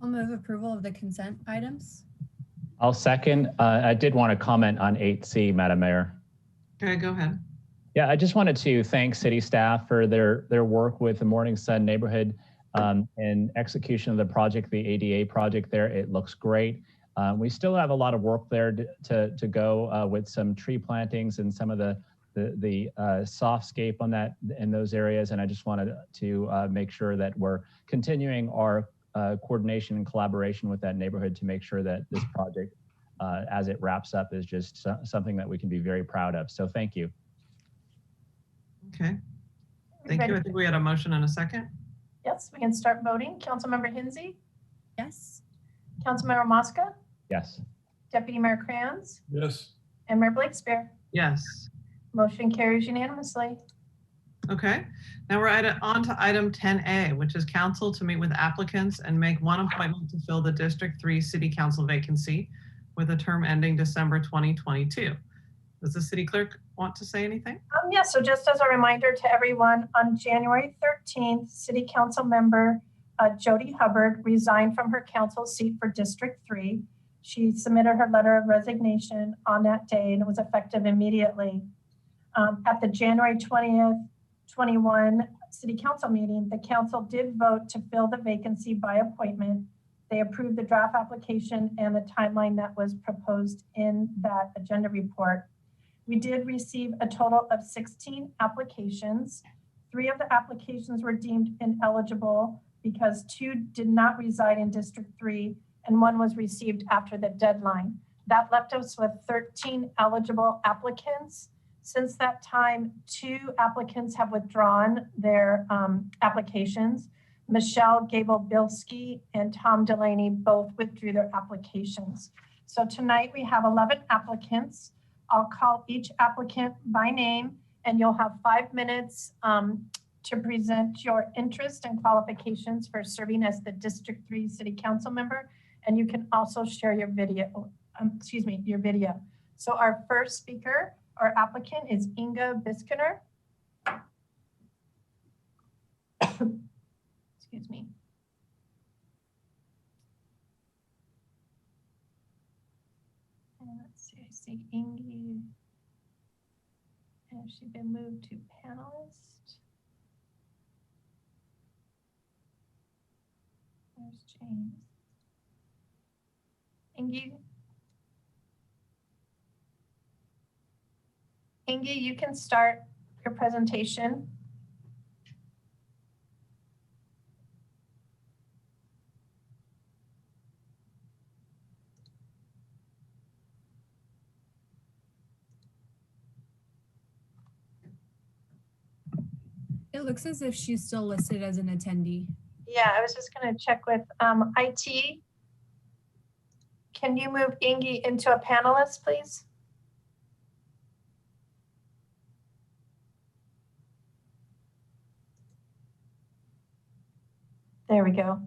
I'll move approval of the consent items. I'll second. I did want to comment on 8C, Madam Mayor. Okay, go ahead. Yeah, I just wanted to thank city staff for their work with the Morning Sun neighborhood and execution of the project, the ADA project there. It looks great. We still have a lot of work there to go with some tree plantings and some of the softscape on that in those areas. And I just wanted to make sure that we're continuing our coordination and collaboration with that neighborhood to make sure that this project, as it wraps up, is just something that we can be very proud of. So thank you. Okay. Thank you. I think we had a motion and a second. Yes, we can start voting. Councilmember Hinsey? Yes. Councilmember Mosca? Yes. Deputy Mayor Kranz? Yes. And Mayor Blakespear? Yes. Motion carries unanimously. Okay. Now we're on to item 10A, which is council to meet with applicants and make one appointment to fill the District 3 City Council vacancy with a term ending December 2022. Does the city clerk want to say anything? Yes, so just as a reminder to everyone, on January 13th, City Council member Jody Hubbard resigned from her council seat for District 3. She submitted her letter of resignation on that day and it was effective immediately. At the January 20th, 21 City Council meeting, the council did vote to fill the vacancy by appointment. They approved the draft application and the timeline that was proposed in that agenda report. We did receive a total of 16 applications. 3 of the applications were deemed ineligible because 2 did not reside in District 3 and 1 was received after the deadline. That left us with 13 eligible applicants. Since that time, 2 applicants have withdrawn their applications. Michelle Gable-Bilski and Tom Delaney both withdrew their applications. So tonight we have 11 applicants. I'll call each applicant by name and you'll have 5 minutes to present your interest and qualifications for serving as the District 3 City Council member. And you can also share your video, your video. So our first speaker or applicant is Indy Bisconti. Excuse me. And let's see, I see Indy. Has she been moved to panelist? There's James. Indy, you can start your presentation. It looks as if she's still listed as an attendee. Yeah, I was just going to check with IT. Can you move Indy into a panelist, please? There we go.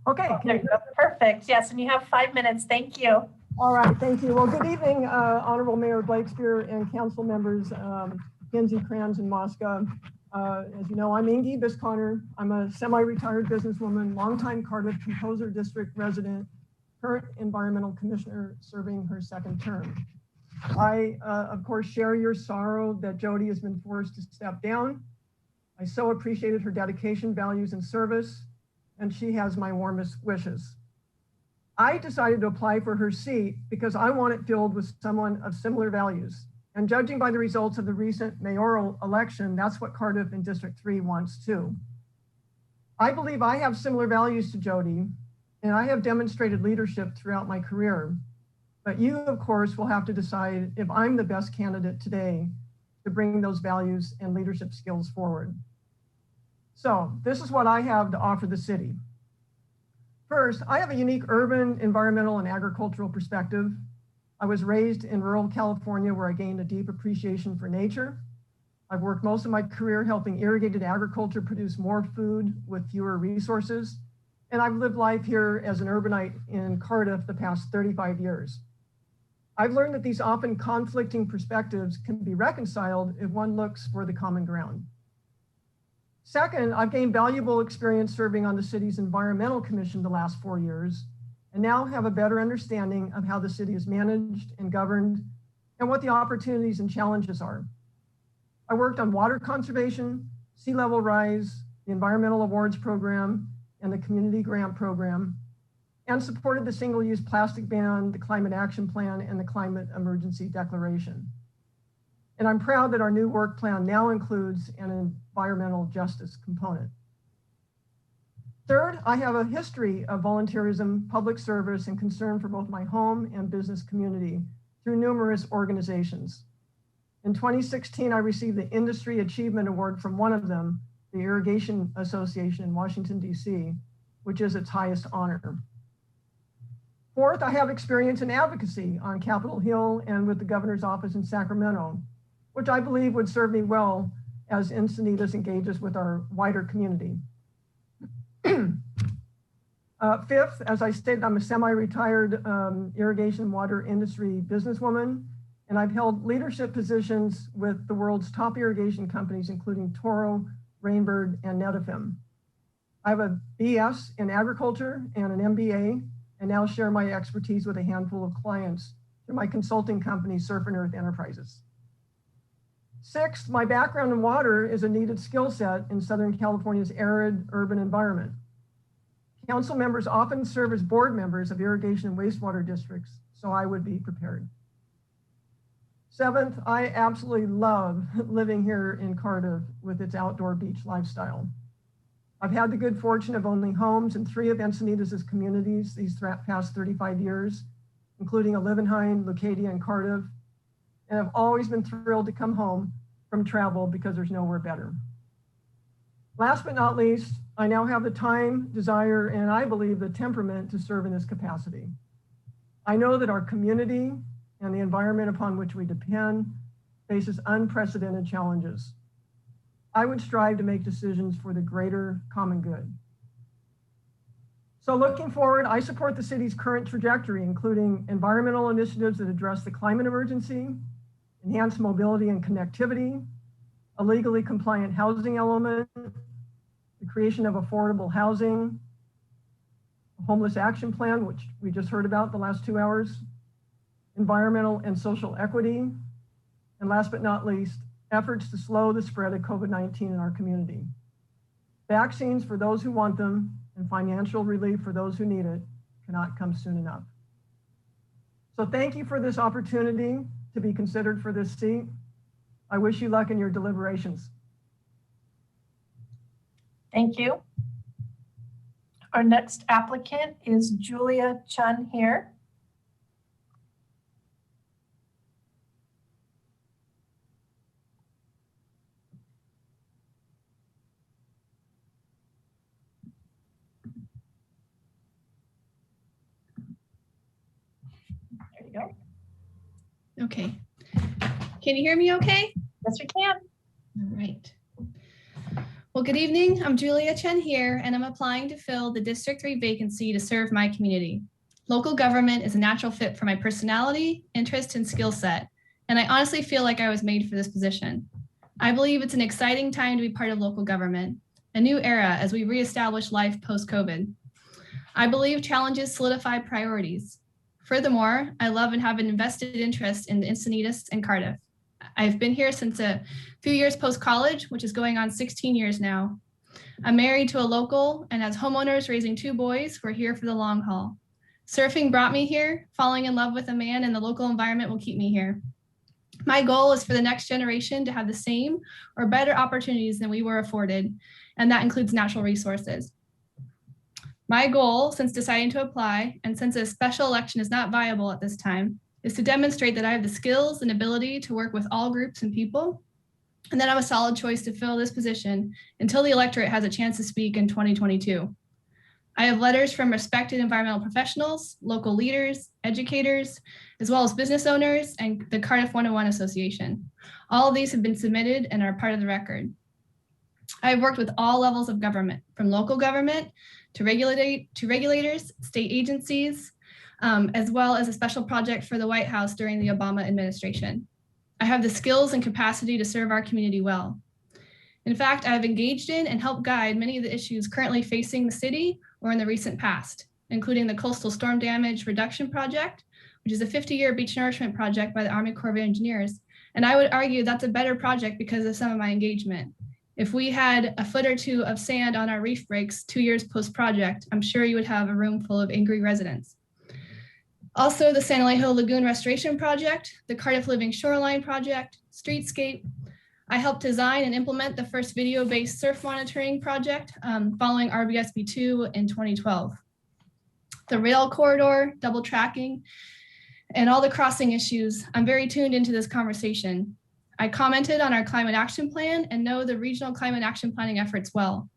Okay. There you go. Perfect. Yes, and you have 5 minutes. Thank you. All right, thank you. Well, good evening, Honorable Mayor Blakespear and council members, Hinsey, Kranz, and Mosca. As you know, I'm Indy Bisconti. I'm a semi-retired businesswoman, longtime Cardiff Composer District resident, current environmental commissioner serving her 2nd term. I, of course, share your sorrow that Jody has been forced to step down. I so appreciated her dedication, values, and service, and she has my warmest wishes. I decided to apply for her seat because I want it filled with someone of similar values. And judging by the results of the recent mayoral election, that's what Cardiff and District 3 wants too. I believe I have similar values to Jody, and I have demonstrated leadership throughout my career. But you, of course, will have to decide if I'm the best candidate today to bring those values and leadership skills forward. So this is what I have to offer the city. First, I have a unique urban, environmental, and agricultural perspective. I was raised in rural California where I gained a deep appreciation for nature. I've worked most of my career helping irrigated agriculture produce more food with fewer resources. And I've lived life here as an urbanite in Cardiff the past 35 years. I've learned that these often conflicting perspectives can be reconciled if one looks for the common ground. Second, I've gained valuable experience serving on the city's Environmental Commission the last 4 years, and now have a better understanding of how the city is managed and governed and what the opportunities and challenges are. I worked on water conservation, sea level rise, the Environmental Awards Program, and the Community Grant Program, and supported the single-use plastic ban, the Climate Action Plan, and the Climate Emergency Declaration. And I'm proud that our new work plan now includes an environmental justice component. Third, I have a history of volunteerism, public service, and concern for both my home and business community through numerous organizations. In 2016, I received the Industry Achievement Award from one of them, the Irrigation Association in Washington, D.C., which is its highest honor. Fourth, I have experience in advocacy on Capitol Hill and with the governor's office in Sacramento, which I believe would serve me well as Encinitas engages with our wider community. Fifth, as I stated, I'm a semi-retired irrigation water industry businesswoman, and I've held leadership positions with the world's top irrigation companies, including Toro, Rainbird, and Netafim. I have a BS in agriculture and an MBA, and now share my expertise with a handful of clients through my consulting company, Surf and Earth Enterprises. Sixth, my background in water is a needed skill set in Southern California's arid urban environment. Council members often serve as board members of irrigation and wastewater districts, so I would be prepared. Seventh, I absolutely love living here in Cardiff with its outdoor beach lifestyle. I've had the good fortune of owning homes in 3 of Encinitas' communities these past 35 years, including Olivenhain, Leucadia, and Cardiff, and I've always been thrilled to come home from travel because there's nowhere better. Last but not least, I now have the time, desire, and I believe the temperament to serve in this capacity. I know that our community and the environment upon which we depend faces unprecedented challenges. I would strive to make decisions for the greater common good. So looking forward, I support the city's current trajectory, including environmental initiatives that address the climate emergency, enhance mobility and connectivity, a legally compliant housing element, the creation of affordable housing, a homeless action plan, which we just heard about the last 2 hours, environmental and social equity, and last but not least, efforts to slow the spread of COVID-19 in our community. Vaccines for those who want them and financial relief for those who need it cannot come soon enough. So thank you for this opportunity to be considered for this seat. I wish you luck in your deliberations. Thank you. Our next applicant is Julia Chen here. There you go. Okay. Can you hear me okay? Yes, we can. All right. Well, good evening. I'm Julia Chen here, and I'm applying to fill the District 3 vacancy to serve my community. Local government is a natural fit for my personality, interest, and skill set, and I honestly feel like I was made for this position. I believe it's an exciting time to be part of local government, a new era as we reestablish life post-COVID. I believe challenges solidify priorities. Furthermore, I love and have an invested interest in the Encinitas and Cardiff. I've been here since a few years post-college, which is going on 16 years now. I'm married to a local, and as homeowners raising 2 boys, we're here for the long haul. Surfing brought me here. Falling in love with a man in the local environment will keep me here. My goal is for the next generation to have the same or better opportunities than we were afforded, and that includes natural resources. My goal, since deciding to apply, and since a special election is not viable at this time, is to demonstrate that I have the skills and ability to work with all groups and people, and that I'm a solid choice to fill this position until the electorate has a chance to speak in 2022. I have letters from respected environmental professionals, local leaders, educators, as well as business owners and the Cardiff 101 Association. All of these have been submitted and are part of the record. I've worked with all levels of government, from local government to regulators, state agencies, as well as a special project for the White House during the Obama administration. I have the skills and capacity to serve our community well. In fact, I have engaged in and helped guide many of the issues currently facing the city or in the recent past, including the Coastal Storm Damage Reduction Project, which is a 50-year beach nourishment project by the Army Corps of Engineers. And I would argue that's a better project because of some of my engagement. If we had a foot or two of sand on our reef breaks 2 years post-project, I'm sure you would have a room full of angry residents. Also, the San Alejo Lagoon Restoration Project, the Cardiff Living Shoreline Project, Streetscape. I helped design and implement the first video-based surf monitoring project following RBSB 2 in 2012. The rail corridor, double tracking, and all the crossing issues, I'm very tuned into this conversation. I commented on our climate action plan and know the regional climate action planning efforts well.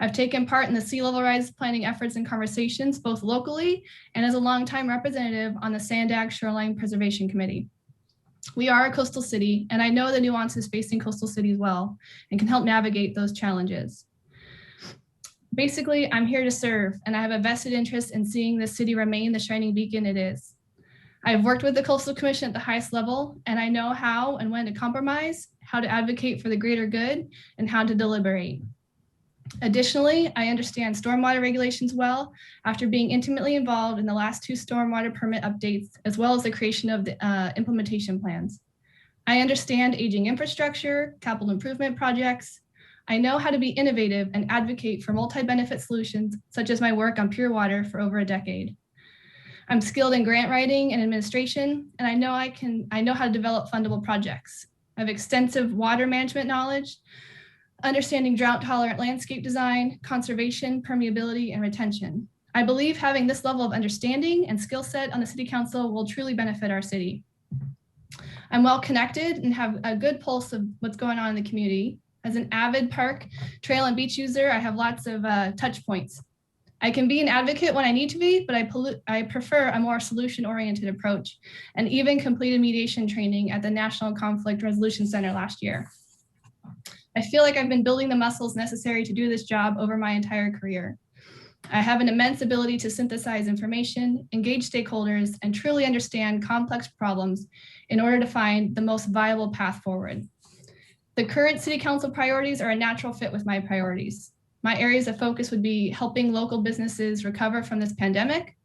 I've taken part in the sea level rise planning efforts and conversations, both locally and as a longtime representative on the Sandag Shoreline Preservation Committee. We are a coastal city, and I know the nuances facing coastal cities well and can help navigate those challenges. Basically, I'm here to serve, and I have a vested interest in seeing this city remain the shining beacon it is. I've worked with the Coastal Commission at the highest level, and I know how and when to compromise, how to advocate for the greater good, and how to deliberate. Additionally, I understand stormwater regulations well after being intimately involved in the last 2 stormwater permit updates, as well as the creation of the implementation plans. I understand aging infrastructure, capital improvement projects. I know how to be innovative and advocate for multi-benefit solutions, such as my work on pure water for over a decade. I'm skilled in grant writing and administration, and I know how to develop fundable projects. I have extensive water management knowledge, understanding drought-tolerant landscape design, conservation, permeability, and retention. I believe having this level of understanding and skill set on the City Council will truly benefit our city. I'm well connected and have a good pulse of what's going on in the community. As an avid park, trail, and beach user, I have lots of touch points. I can be an advocate when I need to be, but I prefer a more solution-oriented approach, and even completed mediation training at the National Conflict Resolution Center last year. I feel like I've been building the muscles necessary to do this job over my entire career. I have an immense ability to synthesize information, engage stakeholders, and truly understand complex problems in order to find the most viable path forward. The current City Council priorities are a natural fit with my priorities. My areas of focus would be helping local businesses recover from this pandemic,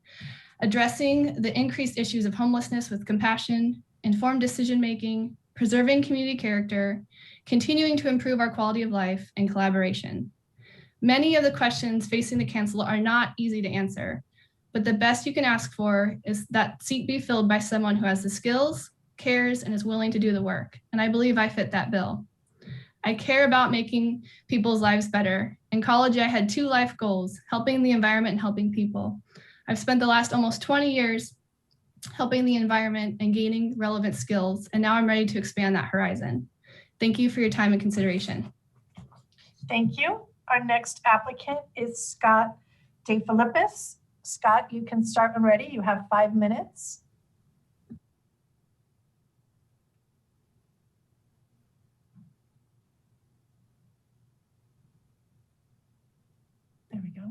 addressing the increased issues of homelessness with compassion, informed decision-making, preserving community character, continuing to improve our quality of life, and collaboration. Many of the questions facing the council are not easy to answer, but the best you can ask for is that seat be filled by someone who has the skills, cares, and is willing to do the work. And I believe I fit that bill. I care about making people's lives better. In college, I had 2 life goals: helping the environment and helping people. I've spent the last almost 20 years helping the environment and gaining relevant skills, and now I'm ready to expand that horizon. Thank you for your time and consideration. Thank you. Our next applicant is Scott DeFilippis. Scott, you can start when ready. You have 5 minutes. There we go.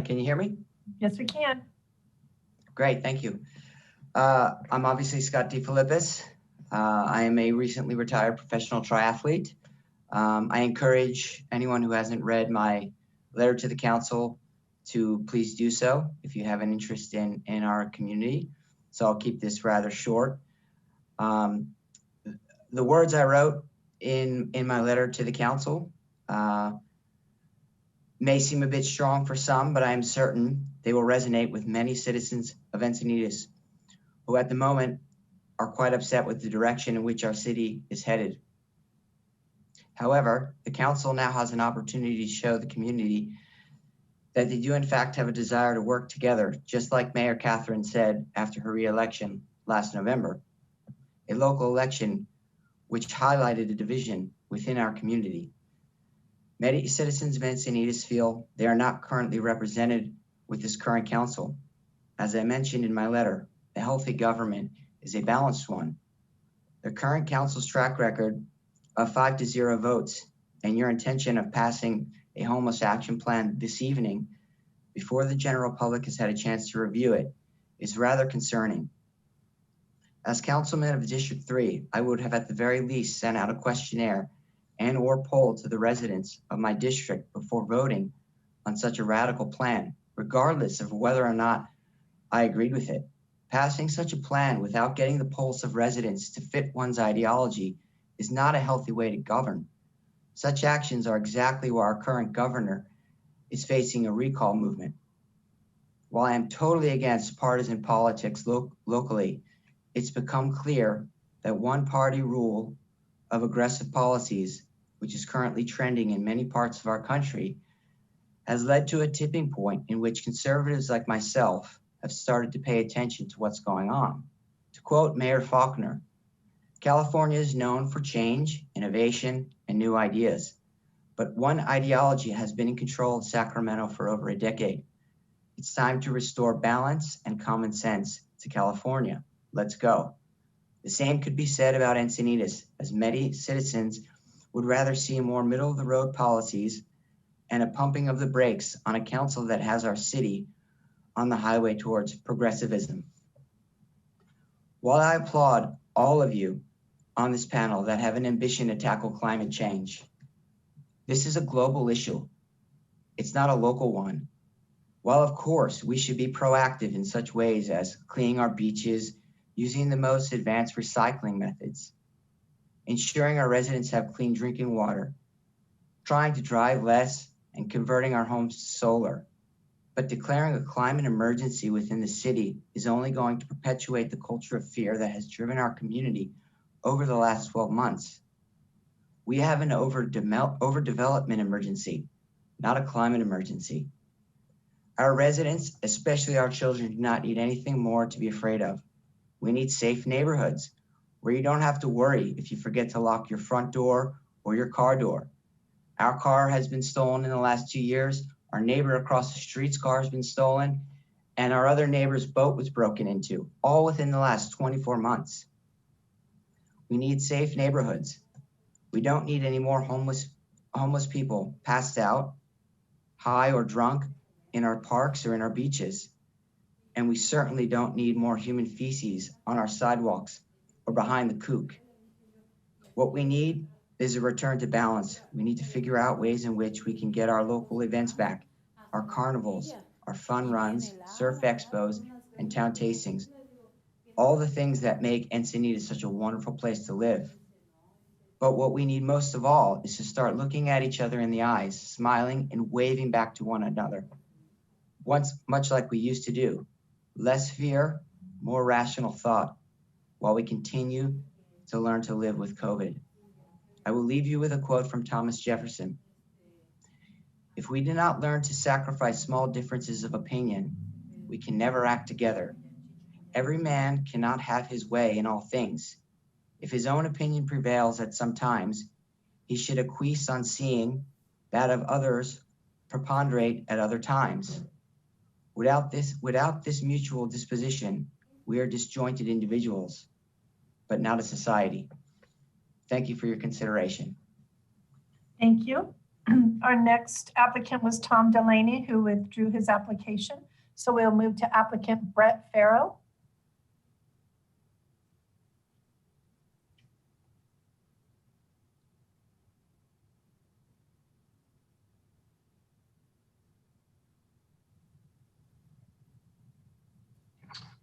Can you hear me? Yes, we can. Great, thank you. I'm obviously Scott DeFilippis. I am a recently retired professional triathlete. I encourage anyone who hasn't read my letter to the council to please do so if you have an interest in our community. So I'll keep this rather short. The words I wrote in my letter to the council may seem a bit strong for some, but I am certain they will resonate with many citizens of Encinitas who at the moment are quite upset with the direction in which our city is headed. However, the council now has an opportunity to show the community that they do in fact have a desire to work together, just like Mayor Catherine said after her re-election last November, a local election which highlighted a division within our community. Many citizens of Encinitas feel they are not currently represented with this current council. As I mentioned in my letter, a healthy government is a balanced one. The current council's track record of 5-0 votes and your intention of passing a homeless action plan this evening before the general public has had a chance to review it is rather concerning. As councilman of District 3, I would have at the very least sent out a questionnaire and or poll to the residents of my district before voting on such a radical plan, regardless of whether or not I agreed with it. Passing such a plan without getting the pulse of residents to fit one's ideology is not a healthy way to govern. Such actions are exactly why our current governor is facing a recall movement. While I am totally against partisan politics locally, it's become clear that one-party rule of aggressive policies, which is currently trending in many parts of our country, has led to a tipping point in which conservatives like myself have started to pay attention to what's going on. To quote Mayor Faulkner, California is known for change, innovation, and new ideas. But one ideology has been in control of Sacramento for over a decade. It's time to restore balance and common sense to California. Let's go. The same could be said about Encinitas, as many citizens would rather see more middle-of-the-road policies and a pumping of the brakes on a council that has our city on the highway towards progressivism. While I applaud all of you on this panel that have an ambition to tackle climate change, this is a global issue. It's not a local one. While of course we should be proactive in such ways as cleaning our beaches, using the most advanced recycling methods, ensuring our residents have clean drinking water, trying to drive less and converting our homes to solar. But declaring a climate emergency within the city is only going to perpetuate the culture of fear that has driven our community over the last 12 months. We have an overdevelopment emergency, not a climate emergency. Our residents, especially our children, do not need anything more to be afraid of. We need safe neighborhoods where you don't have to worry if you forget to lock your front door or your car door. Our car has been stolen in the last 2 years. Our neighbor across the street's car has been stolen, and our other neighbor's boat was broken into, all within the last 24 months. We need safe neighborhoods. We don't need any more homeless people passed out, high or drunk in our parks or in our beaches. And we certainly don't need more human feces on our sidewalks or behind the kook. What we need is a return to balance. We need to figure out ways in which we can get our local events back, our carnivals, our fun runs, surf expos, and town tastings. All the things that make Encinitas such a wonderful place to live. But what we need most of all is to start looking at each other in the eyes, smiling and waving back to one another. Much like we used to do. Less fear, more rational thought, while we continue to learn to live with COVID. I will leave you with a quote from Thomas Jefferson. If we do not learn to sacrifice small differences of opinion, we can never act together. Every man cannot have his way in all things. If his own opinion prevails at some times, he should acquiesce on seeing that of others preponderate at other times. Without this mutual disposition, we are disjointed individuals, but not a society. Thank you for your consideration. Thank you. Our next applicant was Tom Delaney, who withdrew his application. So we'll move to applicant Brett Farrow.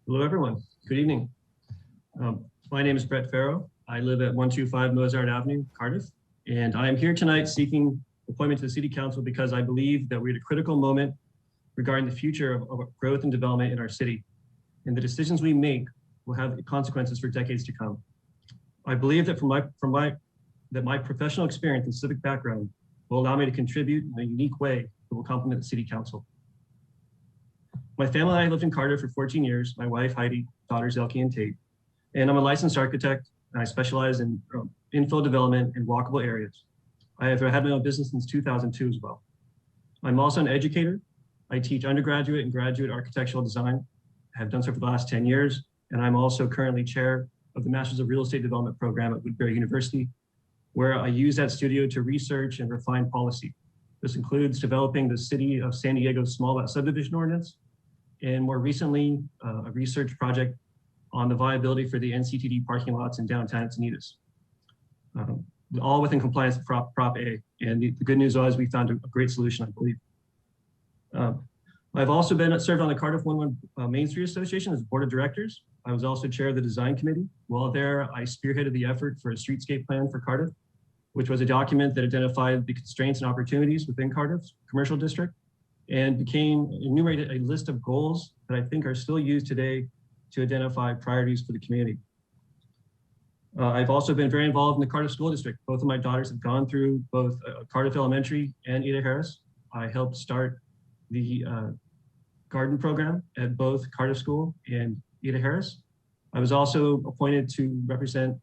Hello, everyone. Good evening. My name is Brett Farrow. I live at 125 Mozart Avenue, Cardiff, and I am here tonight seeking appointment to the City Council because I believe that we're at a critical moment regarding the future of growth and development in our city, and the decisions we make will have consequences for decades to come. I believe that that my professional experience and civic background will allow me to contribute in a unique way that will complement the City Council. My family and I lived in Cardiff for 14 years, my wife, Heidi, daughters, Elkie and Tate, and I'm a licensed architect, and I specialize in infill development in walkable areas. I have had my own business since 2002 as well. I'm also an educator. I teach undergraduate and graduate architectural design. I have done so for the last 10 years, and I'm also currently chair of the Masters of Real Estate Development program at Woodbury University, where I use that studio to research and refine policy. This includes developing the City of San Diego's small lot subdivision ordinance, and more recently, a research project on the viability for the NCTD parking lots in downtown Encinitas. All within compliance with Prop A. And the good news was we found a great solution, I believe. I've also served on the Cardiff 1-1 Main Street Association as board of directors. I was also chair of the design committee. While there, I spearheaded the effort for a streetscape plan for Cardiff, which was a document that identified the constraints and opportunities within Cardiff's commercial district and enumerated a list of goals that I think are still used today to identify priorities for the community. I've also been very involved in the Cardiff School District. Both of my daughters have gone through both Cardiff Elementary and Ada Harris. I helped start the garden program at both Cardiff School and Ada Harris. I was also appointed to represent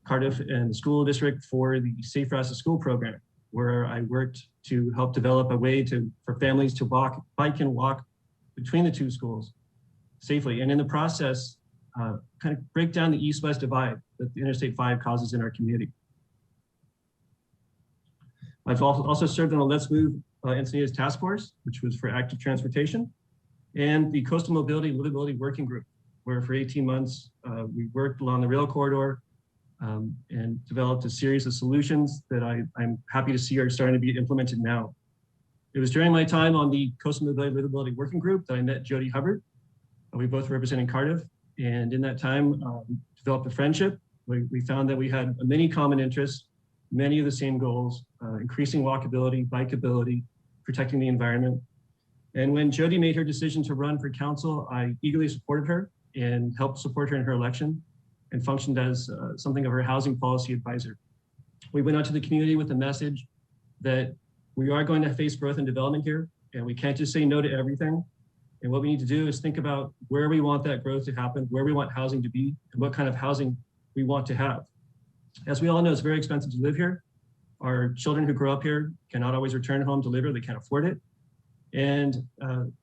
Cardiff and the school district for the Safe Routes to School program, where I worked to help develop a way for families to bike and walk between the two schools safely. And in the process, kind of break down the east-west divide that the Interstate 5 causes in our community. I've also served on the Let's Move Encinitas Task Force, which was for active transportation, and the Coastal Mobility and Livability Working Group, where for 18 months, we worked along the rail corridor and developed a series of solutions that I'm happy to see are starting to be implemented now. It was during my time on the Coastal Mobility and Livability Working Group that I met Jody Hubbard. We both representing Cardiff, and in that time, developed a friendship. We found that we had many common interests, many of the same goals, increasing walkability, bikeability, protecting the environment. And when Jody made her decision to run for council, I eagerly supported her and helped support her in her election and functioned as something of her housing policy advisor. We went out to the community with the message that we are going to face growth and development here, and we can't just say no to everything. And what we need to do is think about where we want that growth to happen, where we want housing to be, and what kind of housing we want to have. As we all know, it's very expensive to live here. Our children who grow up here cannot always return home to live here, they can't afford it. And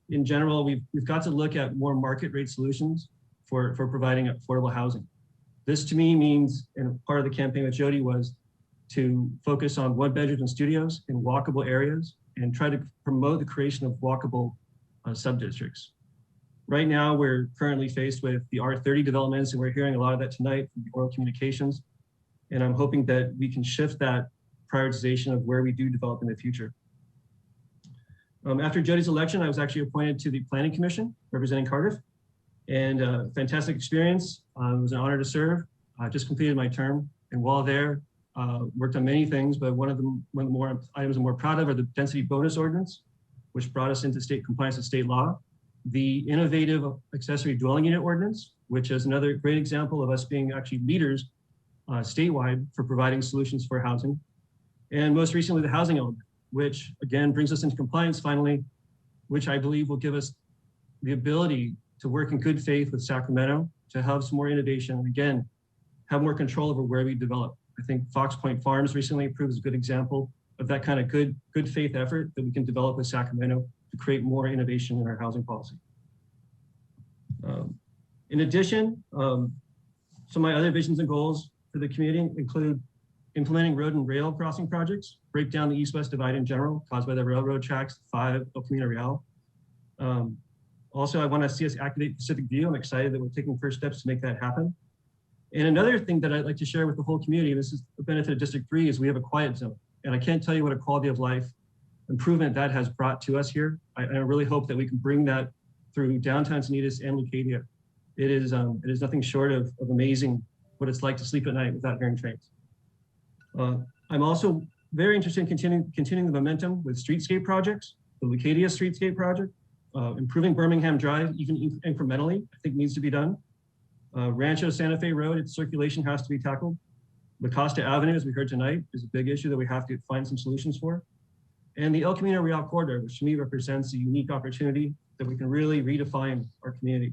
in general, we've got to look at more market rate solutions for providing affordable housing. This to me means, and part of the campaign with Jody was to focus on 1-bedrooms and studios in walkable areas and try to promote the creation of walkable sub-districts. Right now, we're currently faced with the R30 developments, and we're hearing a lot of that tonight from the oral communications. And I'm hoping that we can shift that prioritization of where we do develop in the future. After Jody's election, I was actually appointed to the Planning Commission representing Cardiff, and fantastic experience. It was an honor to serve. I just completed my term, and while there, worked on many things, but one of the more items I'm more proud of are the density bonus ordinance, which brought us into state compliance with state law. The innovative accessory dwelling unit ordinance, which is another great example of us being actually leaders statewide for providing solutions for housing. And most recently, the housing element, which again brings us into compliance finally, which I believe will give us the ability to work in good faith with Sacramento to have some more innovation and again, have more control over where we develop. I think Fox Point Farms recently approved as a good example of that kind of good faith effort that we can develop with Sacramento to create more innovation in our housing policy. In addition, some of my other visions and goals for the community include implementing road and rail crossing projects, break down the east-west divide in general caused by the railroad tracks, 5 El Camino Real. Also, I want to see us activate Pacific View. I'm excited that we're taking first steps to make that happen. And another thing that I'd like to share with the whole community, and this is the benefit of District 3, is we have a quiet zone. And I can't tell you what a quality of life improvement that has brought to us here. I really hope that we can bring that through downtown Encinitas and Leucadia. It is nothing short of amazing what it's like to sleep at night without hearing trains. I'm also very interested in continuing the momentum with streetscape projects. The Leucadia Streetscape Project, improving Birmingham Drive even incrementally, I think needs to be done. Rancho Santa Fe Road, its circulation has to be tackled. La Costa Avenue, as we heard tonight, is a big issue that we have to find some solutions for. And the El Camino Real Corridor, which to me represents a unique opportunity that we can really redefine our community.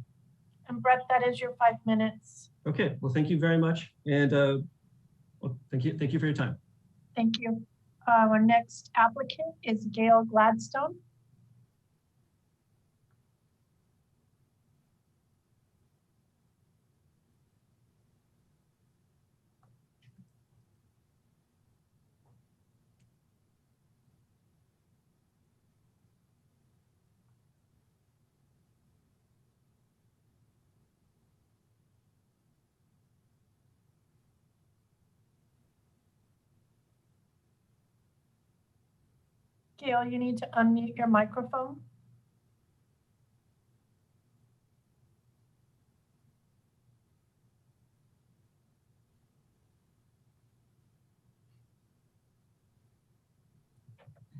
And Brett, that is your 5 minutes. Okay, well, thank you very much. And well, thank you for your time. Thank you. Our next applicant is Gail Gladstone. Gail, you need to unmute your microphone.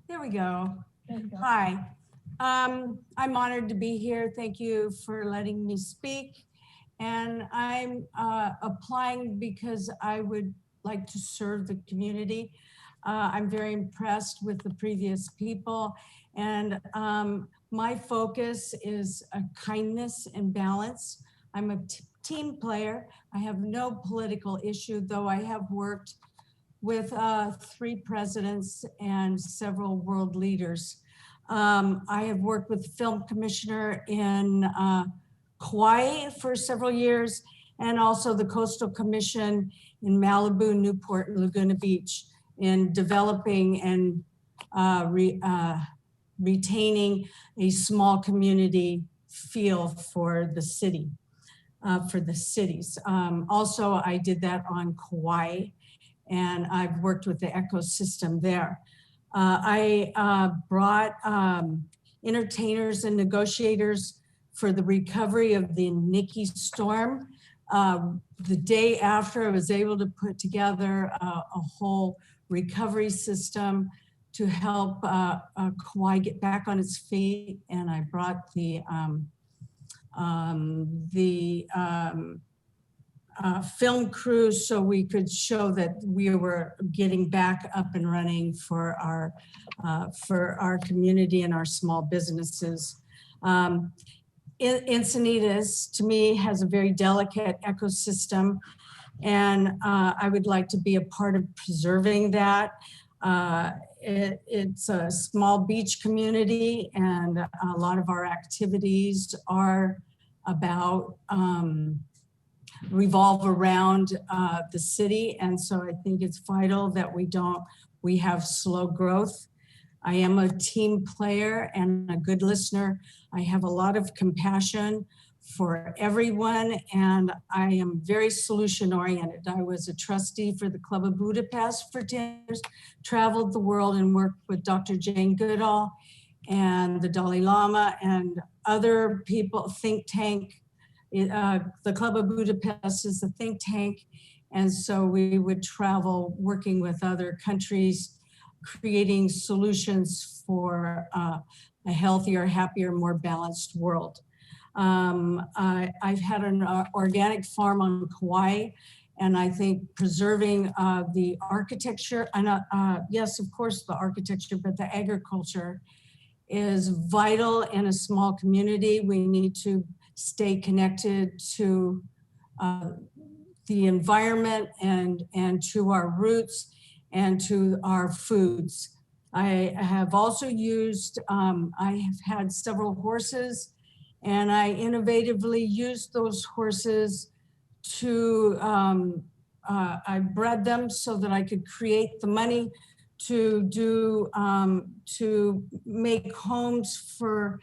There we go. There you go. Hi, I'm honored to be here. Thank you for letting me speak. And I'm applying because I would like to serve the community. I'm very impressed with the previous people. And my focus is kindness and balance. I'm a team player. I have no political issue, though I have worked with 3 presidents and several world leaders. I have worked with film commissioner in Kauai for several years, and also the Coastal Commission in Malibu, Newport, and Laguna Beach in developing and retaining a small community feel for the city, for the cities. Also, I did that on Kauai, and I've worked with the ecosystem there. I brought entertainers and negotiators for the recovery of the Nikki storm. The day after, I was able to put together a whole recovery system to help Kauai get back on its feet. And I brought the film crew so we could show that we were getting back up and running for our community and our small businesses. Encinitas, to me, has a very delicate ecosystem, and I would like to be a part of preserving that. It's a small beach community, and a lot of our activities are about revolve around the city. And so I think it's vital that we have slow growth. I am a team player and a good listener. I have a lot of compassion for everyone, and I am very solution oriented. I was a trustee for the Club of Budapest for 10 years, traveled the world and worked with Dr. Jane Goodall and the Dalai Lama and other people, think tank. The Club of Budapest is a think tank. And so we would travel working with other countries, creating solutions for a healthier, happier, more balanced world. I've had an organic farm on Kauai, and I think preserving the architecture, and yes, of course, the architecture, but the agriculture is vital in a small community. We need to stay connected to the environment and to our roots and to our foods. I have also used, I have had several horses, and I innovatively used those horses to, I bred them so that I could create the money to do, to make homes for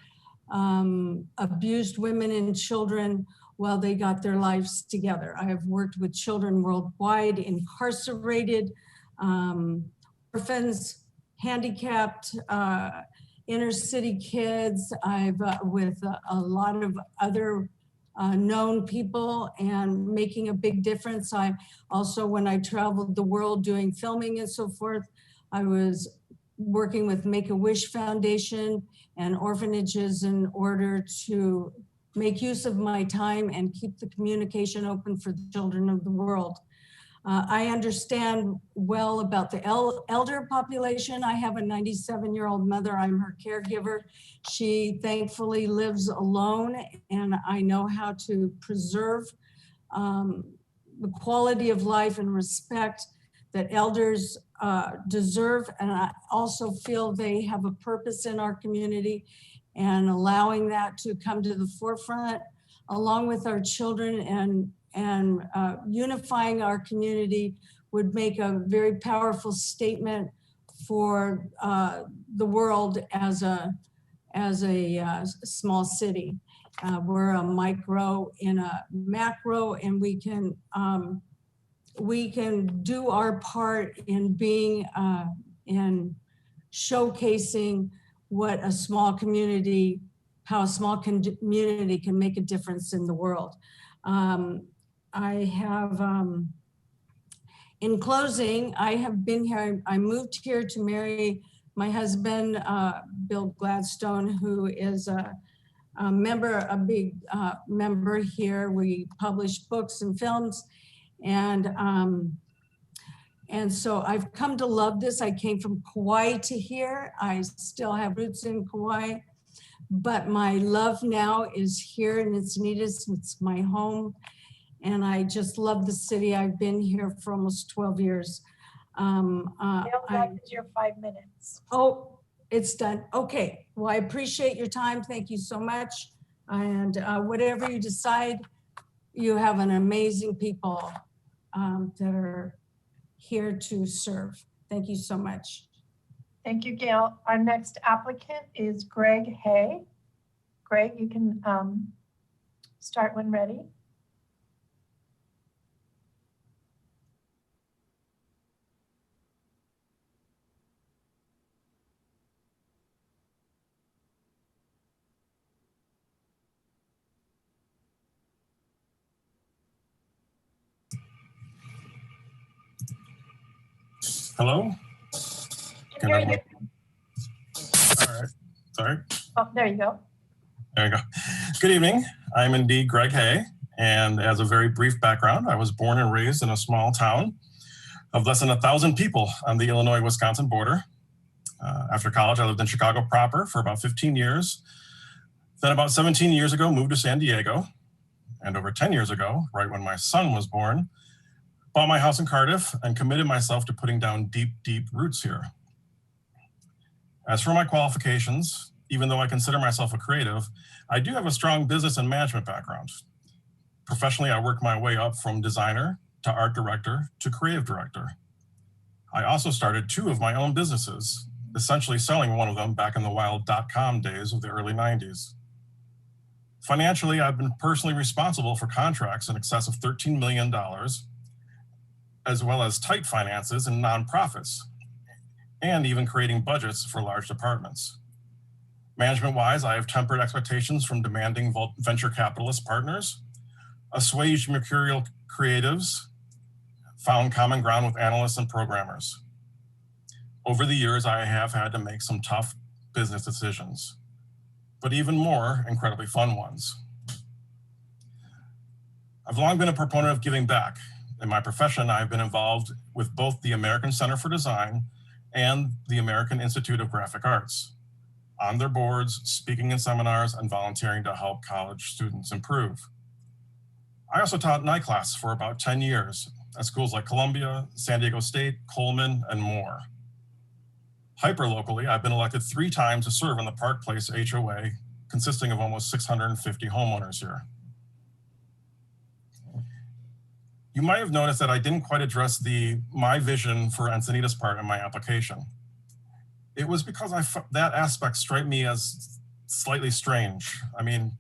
abused women and children while they got their lives together. I have worked with children worldwide, incarcerated, orphans, handicapped, inner city kids. I've with a lot of other known people and making a big difference. I also, when I traveled the world doing filming and so forth, I was working with Make-A-Wish Foundation and orphanages in order to make use of my time and keep the communication open for the children of the world. I understand well about the elder population. I have a 97-year-old mother. I'm her caregiver. She thankfully lives alone, and I know how to preserve the quality of life and respect that elders deserve. And I also feel they have a purpose in our community, and allowing that to come to the forefront along with our children and unifying our community would make a very powerful statement for the world as a small city. We're a micro in a macro, and we can do our part in being in showcasing what a small community, how a small community can make a difference in the world. I have, in closing, I have been here, I moved here to marry my husband, Bill Gladstone, who is a member, a big member here. We publish books and films, and so I've come to love this. I came from Kauai to here. I still have roots in Kauai, but my love now is here in Encinitas. It's my home, and I just love the city. I've been here for almost 12 years. That is your 5 minutes. Oh, it's done. Okay. Well, I appreciate your time. Thank you so much. And whatever you decide, you have an amazing people that are here to serve. Thank you so much. Thank you, Gail. Our next applicant is Greg Hay. Greg, you can start when ready. Hello? Can hear you. All right, sorry. Oh, there you go. There you go. Good evening. I'm indeed Greg Hay, and as a very brief background, I was born and raised in a small town of less than 1,000 people on the Illinois-Wisconsin border. After college, I lived in Chicago proper for about 15 years. Then about 17 years ago, moved to San Diego. And over 10 years ago, right when my son was born, bought my house in Cardiff and committed myself to putting down deep, deep roots here. As for my qualifications, even though I consider myself a creative, I do have a strong business and management background. Professionally, I worked my way up from designer to art director to creative director. I also started 2 of my own businesses, essentially selling one of them back in the wild .com days of the early 90s. Financially, I've been personally responsible for contracts in excess of $13 million, as well as tight finances and nonprofits, and even creating budgets for large departments. Management-wise, I have tempered expectations from demanding venture capitalist partners, assuaged mercurial creatives, found common ground with analysts and programmers. Over the years, I have had to make some tough business decisions, but even more incredibly fun ones. I've long been a proponent of giving back. In my profession, I've been involved with both the American Center for Design and the American Institute of Graphic Arts, on their boards, speaking in seminars, and volunteering to help college students improve. I also taught night class for about 10 years at schools like Columbia, San Diego State, Coleman, and more. Hyper-locally, I've been elected 3 times to serve on the Park Place HOA, consisting of almost 650 homeowners here. You might have noticed that I didn't quite address my vision for Encinitas part in my application. It was because that aspect struck me as slightly strange. I mean,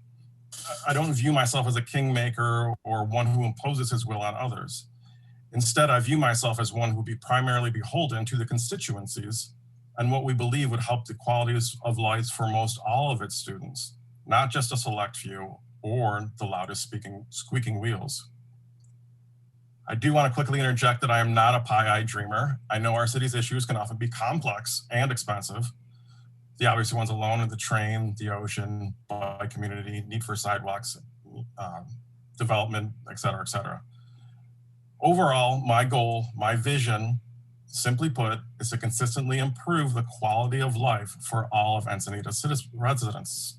I don't view myself as a kingmaker or one who imposes his will on others. Instead, I view myself as one who would be primarily beholden to the constituencies and what we believe would help the qualities of life for most all of its students, not just a select few or the loudest squeaking wheels. I do want to quickly interject that I am not a pie-eyed dreamer. I know our city's issues can often be complex and expensive. The obvious ones alone are the train, the ocean, bike community, need for sidewalks, development, et cetera, et cetera. Overall, my goal, my vision, simply put, is to consistently improve the quality of life for all of Encinitas residents.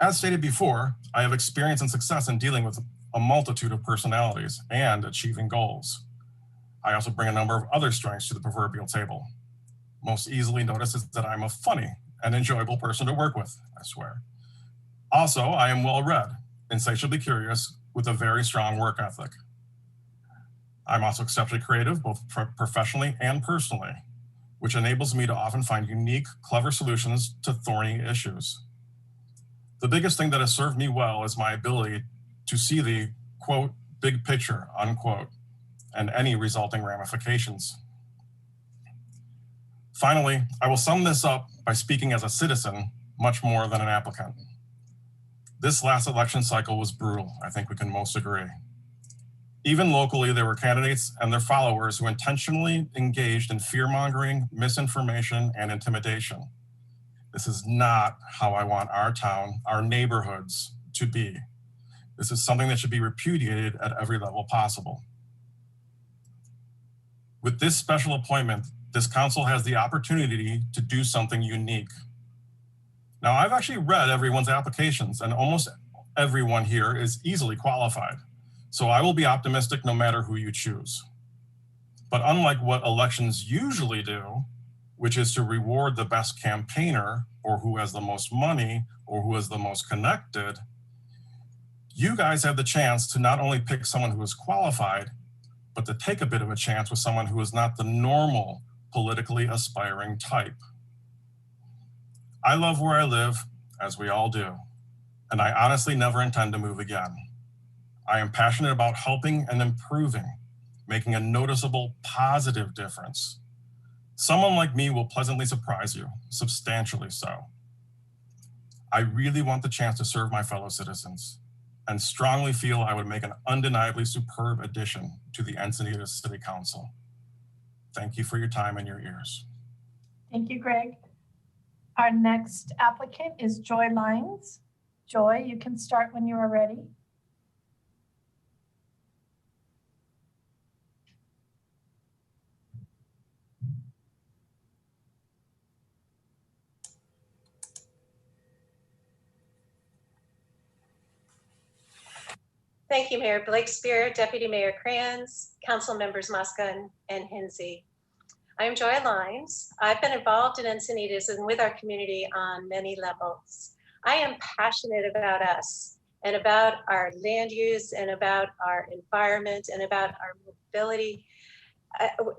As stated before, I have experience and success in dealing with a multitude of personalities and achieving goals. I also bring a number of other strengths to the proverbial table. Most easily noticed is that I'm a funny and enjoyable person to work with, I swear. Also, I am well-read, insatiably curious, with a very strong work ethic. I'm also exceptionally creative, both professionally and personally, which enables me to often find unique, clever solutions to thorny issues. The biggest thing that has served me well is my ability to see the, quote, big picture, unquote, and any resulting ramifications. Finally, I will sum this up by speaking as a citizen much more than an applicant. This last election cycle was brutal, I think we can most agree. Even locally, there were candidates and their followers who intentionally engaged in fear-mongering, misinformation, and intimidation. This is not how I want our town, our neighborhoods to be. This is something that should be repudiated at every level possible. With this special appointment, this council has the opportunity to do something unique. Now, I've actually read everyone's applications, and almost everyone here is easily qualified. So I will be optimistic no matter who you choose. But unlike what elections usually do, which is to reward the best campaigner or who has the most money or who is the most connected, you guys have the chance to not only pick someone who is qualified, but to take a bit of a chance with someone who is not the normal politically aspiring type. I love where I live, as we all do, and I honestly never intend to move again. I am passionate about helping and improving, making a noticeable positive difference. Someone like me will pleasantly surprise you, substantially so. I really want the chance to serve my fellow citizens and strongly feel I would make an undeniably superb addition to the Encinitas City Council. Thank you for your time and your ears. Thank you, Greg. Our next applicant is Joy Lines. Joy, you can start when you are ready. Thank you, Mayor Blakespear, Deputy Mayor Kranz, Council Members Mosca and Hinsey. I am Joy Lines. I've been involved in Encinitas and with our community on many levels. I am passionate about us and about our land use and about our environment and about our mobility.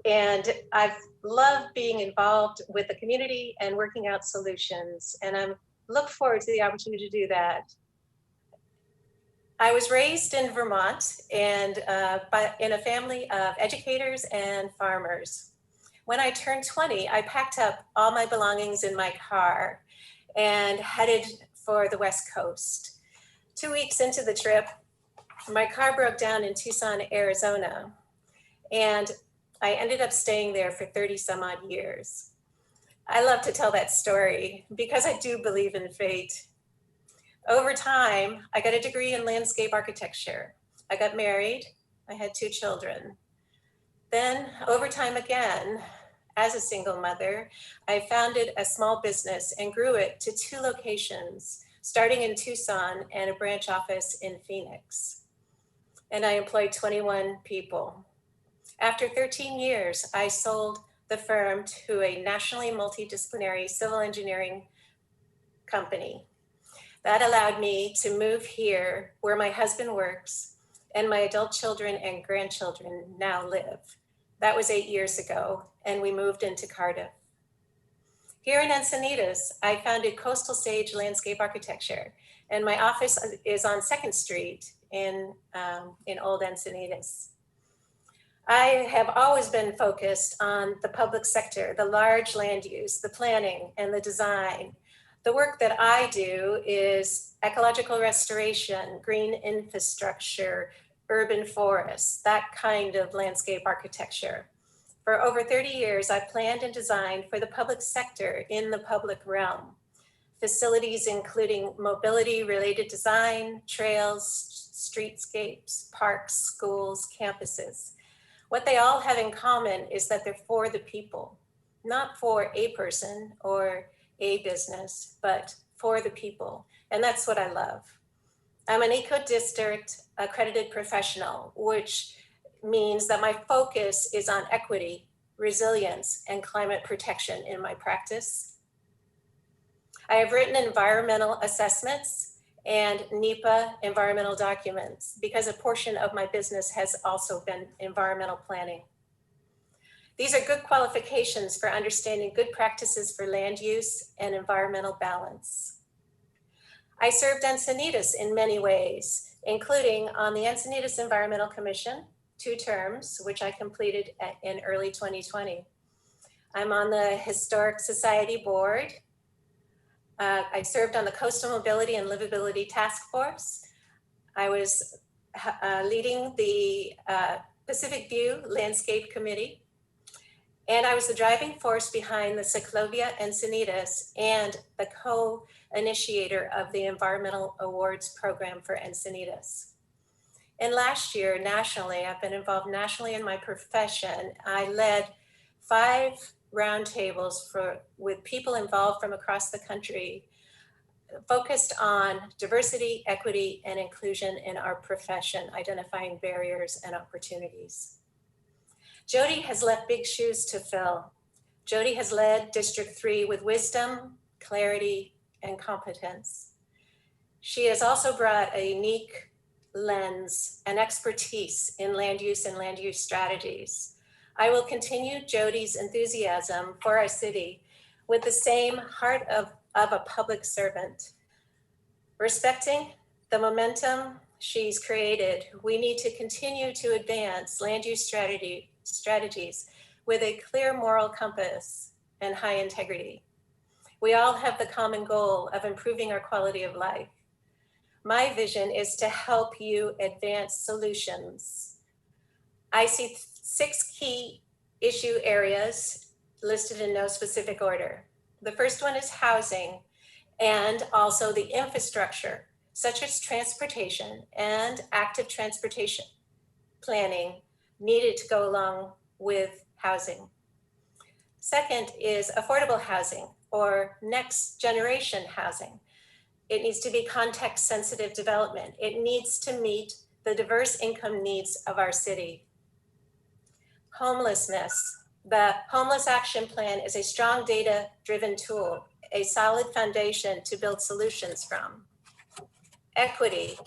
And I've loved being involved with the community and working out solutions. And I look forward to the opportunity to do that. I was raised in Vermont and in a family of educators and farmers. When I turned 20, I packed up all my belongings in my car and headed for the West Coast. 2 weeks into the trip, my car broke down in Tucson, Arizona, and I ended up staying there for 30 some odd years. I love to tell that story because I do believe in fate. Over time, I got a degree in landscape architecture. I got married, I had 2 children. Then over time again, as a single mother, I founded a small business and grew it to 2 locations, starting in Tucson and a branch office in Phoenix. And I employed 21 people. After 13 years, I sold the firm to a nationally multidisciplinary civil engineering company. That allowed me to move here where my husband works and my adult children and grandchildren now live. That was 8 years ago, and we moved into Cardiff. Here in Encinitas, I founded Coastal Sage Landscape Architecture, and my office is on 2nd Street in Old Encinitas. I have always been focused on the public sector, the large land use, the planning and the design, The work that I do is ecological restoration, green infrastructure, urban forests, that kind of landscape architecture. For over 30 years, I've planned and designed for the public sector in the public realm. Facilities including mobility-related design, trails, streetscapes, parks, schools, campuses. What they all have in common is that they're for the people, not for a person or a business, but for the people. And that's what I love. I'm an eco-district accredited professional, which means that my focus is on equity, resilience, and climate protection in my practice. I have written environmental assessments and NEPA environmental documents because a portion of my business has also been environmental planning. These are good qualifications for understanding good practices for land use and environmental balance. I served Encinitas in many ways, including on the Encinitas Environmental Commission, 2 terms, which I completed in early 2020. I'm on the Historic Society Board. I served on the Coastal Mobility and Livability Task Force. I was leading the Pacific View Landscape Committee. And I was the driving force behind the Ciclovia Encinitas and the co-initiator of the Environmental Awards Program for Encinitas. And last year, nationally, I've been involved nationally in my profession. I led 5 roundtables with people involved from across the country, focused on diversity, equity, and inclusion in our profession, identifying barriers and opportunities. Jody has left big shoes to fill. Jody has led District 3 with wisdom, clarity, and competence. She has also brought a unique lens and expertise in land use and land use strategies. I will continue Jody's enthusiasm for our city with the same heart of a public servant. Respecting the momentum she's created, we need to continue to advance land use strategies with a clear moral compass and high integrity. We all have the common goal of improving our quality of life. My vision is to help you advance solutions. I see 6 key issue areas listed in no specific order. The first one is housing and also the infrastructure, such as transportation and active transportation planning needed to go along with housing. Second is affordable housing or next generation housing. It needs to be context sensitive development. It needs to meet the diverse income needs of our city. Homelessness. The Homeless Action Plan is a strong data-driven tool, a solid foundation to build solutions from. Equity.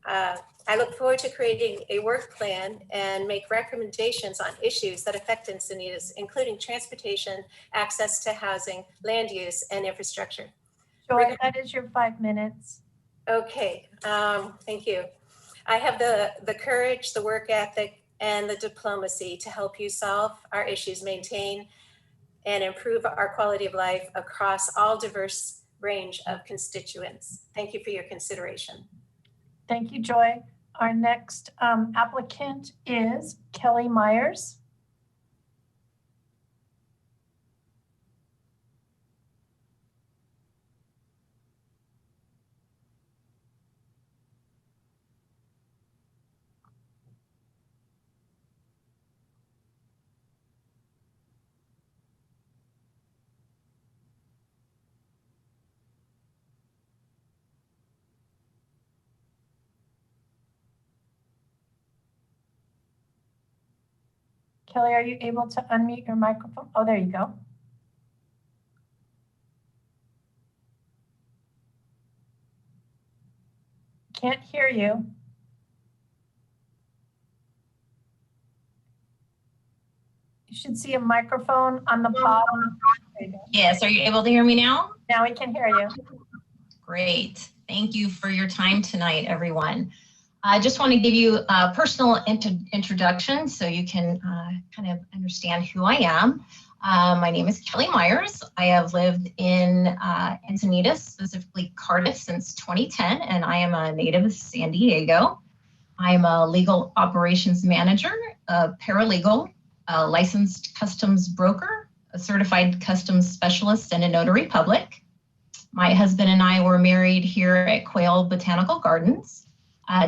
I look forward to creating a work plan and make recommendations on issues that affect Encinitas, including transportation, access to housing, land use, and infrastructure. Joy, that is your 5 minutes. Okay, thank you. I have the courage, the work ethic, and the diplomacy to help you solve our issues, maintain and improve our quality of life across all diverse range of constituents. Thank you for your consideration. Thank you, Joy. Our next applicant is Kelly Myers. Kelly, are you able to unmute your microphone? Oh, there you go. Can't hear you. You should see a microphone on the bottom. Yes, are you able to hear me now? Now we can hear you. Great. Thank you for your time tonight, everyone. I just want to give you a personal introduction so you can kind of understand who I am. My name is Kelly Myers. I have lived in Encinitas, specifically Cardiff, since 2010, and I am a native of San Diego. I am a legal operations manager, a paralegal, a licensed customs broker, a certified customs specialist, and a notary public. My husband and I were married here at Quail Botanical Gardens.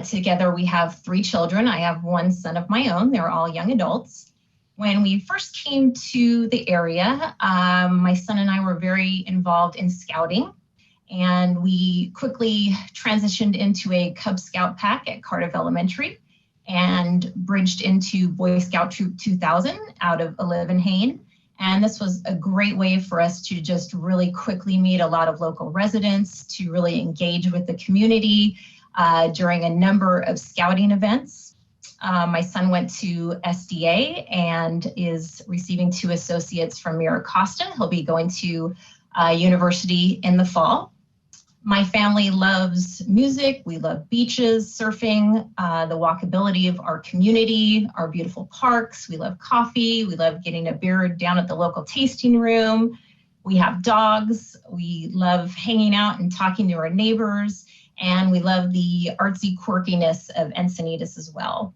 Together we have 3 children. I have 1 son of my own. They're all young adults. When we first came to the area, my son and I were very involved in scouting, and we quickly transitioned into a Cub Scout pack at Cardiff Elementary and bridged into Boy Scout Troop 2000 out of Alevinhain. And this was a great way for us to just really quickly meet a lot of local residents, to really engage with the community during a number of scouting events. My son went to SDA and is receiving 2 associates from Mira Costa. He'll be going to university in the fall. My family loves music. We love beaches, surfing, the walkability of our community, our beautiful parks. We love coffee. We love getting a beer down at the local tasting room. We have dogs. We love hanging out and talking to our neighbors. And we love the artsy quirkiness of Encinitas as well.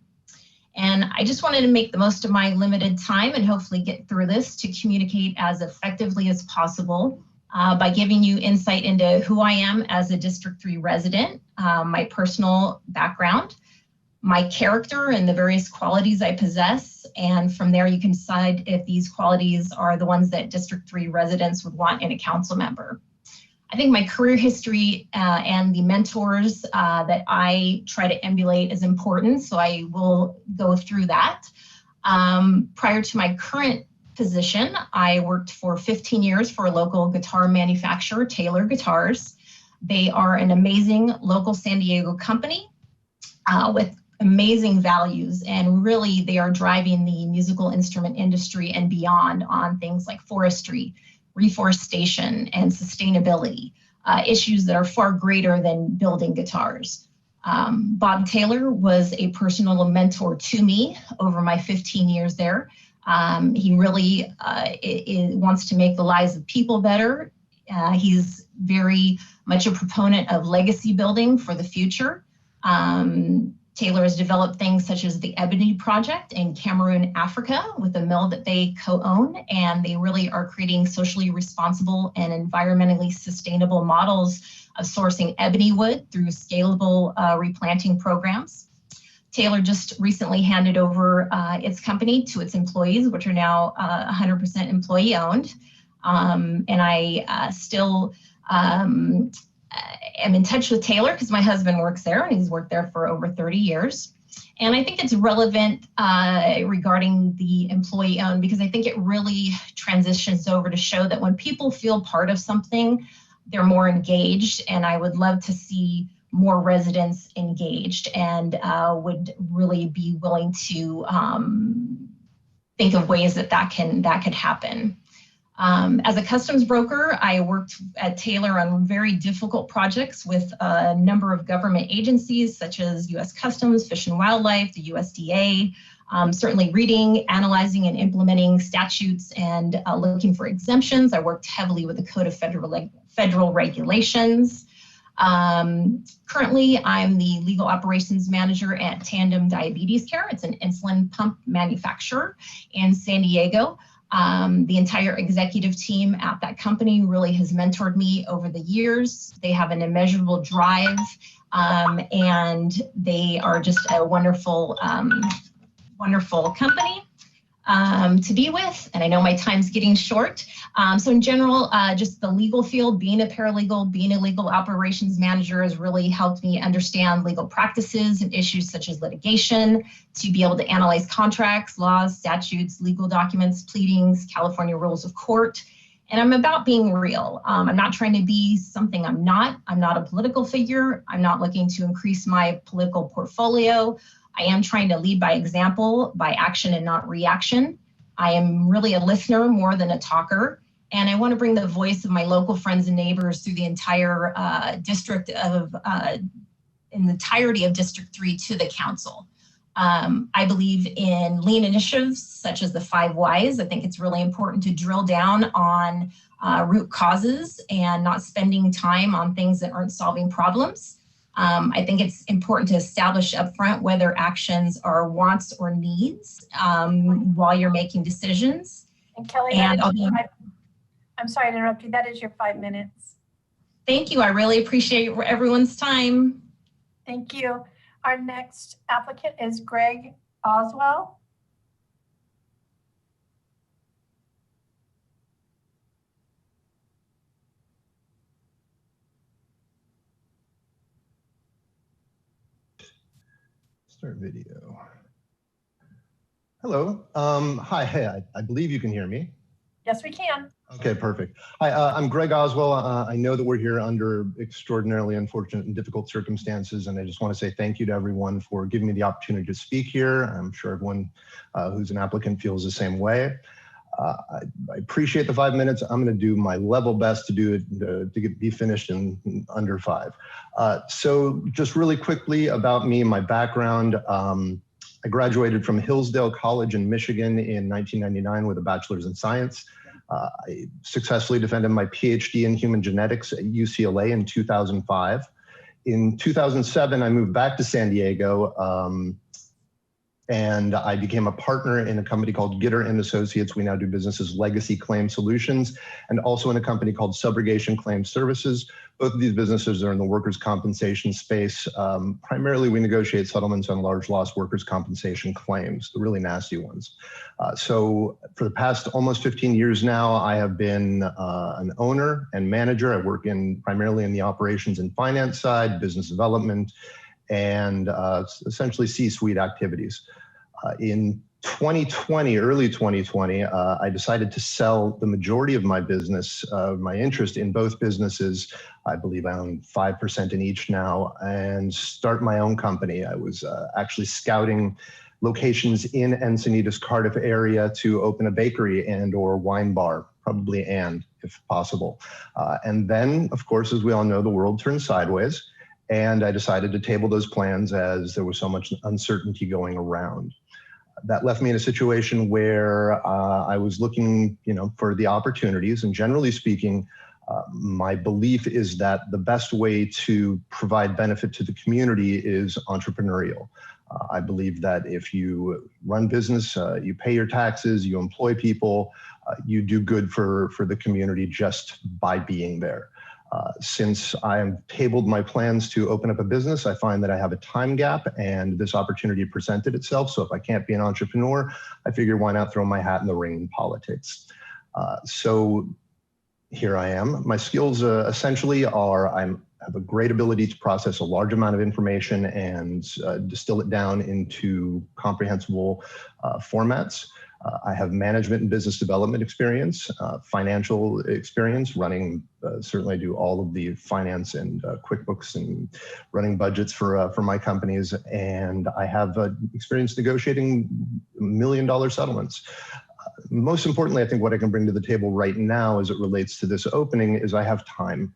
And I just wanted to make the most of my limited time and hopefully get through this to communicate as effectively as possible by giving you insight into who I am as a District 3 resident, my personal background, my character and the various qualities I possess. And from there, you can decide if these qualities are the ones that District 3 residents would want in a council member. I think my career history and the mentors that I try to emulate is important, so I will go through that. Prior to my current position, I worked for 15 years for a local guitar manufacturer, Taylor Guitars. They are an amazing local San Diego company with amazing values, and really they are driving the musical instrument industry and beyond on things like forestry, reforestation, and sustainability, issues that are far greater than building guitars. Bob Taylor was a personal mentor to me over my 15 years there. He really wants to make the lives of people better. He's very much a proponent of legacy building for the future. Taylor has developed things such as the Ebony Project in Cameroon, Africa, with a mill that they co-own, and they really are creating socially responsible and environmentally sustainable models of sourcing ebony wood through scalable replanting programs. Taylor just recently handed over its company to its employees, which are now 100% employee owned. And I still am in touch with Taylor because my husband works there and he's worked there for over 30 years. And I think it's relevant regarding the employee owned because I think it really transitions over to show that when people feel part of something, they're more engaged, and I would love to see more residents engaged and would really be willing to think of ways that could happen. As a customs broker, I worked at Taylor on very difficult projects with a number of government agencies such as U.S. Customs, Fish and Wildlife, the USDA, certainly reading, analyzing, and implementing statutes and looking for exemptions. I worked heavily with the Code of Federal Regulations. Currently, I'm the legal operations manager at Tandem Diabetes Care. It's an insulin pump manufacturer in San Diego. The entire executive team at that company really has mentored me over the years. They have an immeasurable drive, and they are just a wonderful, wonderful company to be with. And I know my time's getting short. So in general, just the legal field, being a paralegal, being a legal operations manager has really helped me understand legal practices and issues such as litigation, to be able to analyze contracts, laws, statutes, legal documents, pleadings, California rules of court. And I'm about being real. I'm not trying to be something I'm not. I'm not a political figure. I'm not looking to increase my political portfolio. I am trying to lead by example, by action and not reaction. I am really a listener more than a talker. And I want to bring the voice of my local friends and neighbors through the entire in the entirety of District 3 to the council. I believe in lean initiatives such as the 5 Whys. I think it's really important to drill down on root causes and not spending time on things that aren't solving problems. I think it's important to establish upfront whether actions are wants or needs while you're making decisions. And Kelly, I'm sorry to interrupt you. That is your 5 minutes. Thank you. I really appreciate everyone's time. Thank you. Our next applicant is Greg Oswell. Start video. Hello. Hi. I believe you can hear me. Yes, we can. Okay, perfect. Hi, I'm Greg Oswell. I know that we're here under extraordinarily unfortunate and difficult circumstances, and I just want to say thank you to everyone for giving me the opportunity to speak here. I'm sure everyone who's an applicant feels the same way. I appreciate the 5 minutes. I'm going to do my level best to do it to be finished in under 5. So just really quickly about me and my background. I graduated from Hillsdale College in Michigan in 1999 with a bachelor's in science. I successfully defended my PhD in human genetics at UCLA in 2005. In 2007, I moved back to San Diego and I became a partner in a company called Gitter & Associates. We now do business as Legacy Claim Solutions, and also in a company called Subrogation Claim Services. Both of these businesses are in the workers' compensation space. Primarily, we negotiate settlements on large loss workers' compensation claims, the really nasty ones. So for the past almost 15 years now, I have been an owner and manager. I work primarily in the operations and finance side, business development, and essentially C-suite activities. In 2020, early 2020, I decided to sell the majority of my business, my interest in both businesses. I believe I own 5% in each now, and start my own company. I was actually scouting locations in Encinitas, Cardiff area to open a bakery and/or wine bar, probably if possible. And then, of course, as we all know, the world turned sideways. And I decided to table those plans as there was so much uncertainty going around. That left me in a situation where I was looking, for the opportunities. And generally speaking, my belief is that the best way to provide benefit to the community is entrepreneurial. I believe that if you run business, you pay your taxes, you employ people, you do good for the community just by being there. Since I have tabled my plans to open up a business, I find that I have a time gap and this opportunity presented itself. So if I can't be an entrepreneur, I figure why not throw my hat in the ring in politics. So here I am. My skills essentially are I have a great ability to process a large amount of information and distill it down into comprehensible formats. I have management and business development experience, financial experience, running, certainly I do all of the finance and QuickBooks and running budgets for my companies. And I have experience negotiating $1 million settlements. Most importantly, I think what I can bring to the table right now as it relates to this opening is I have time.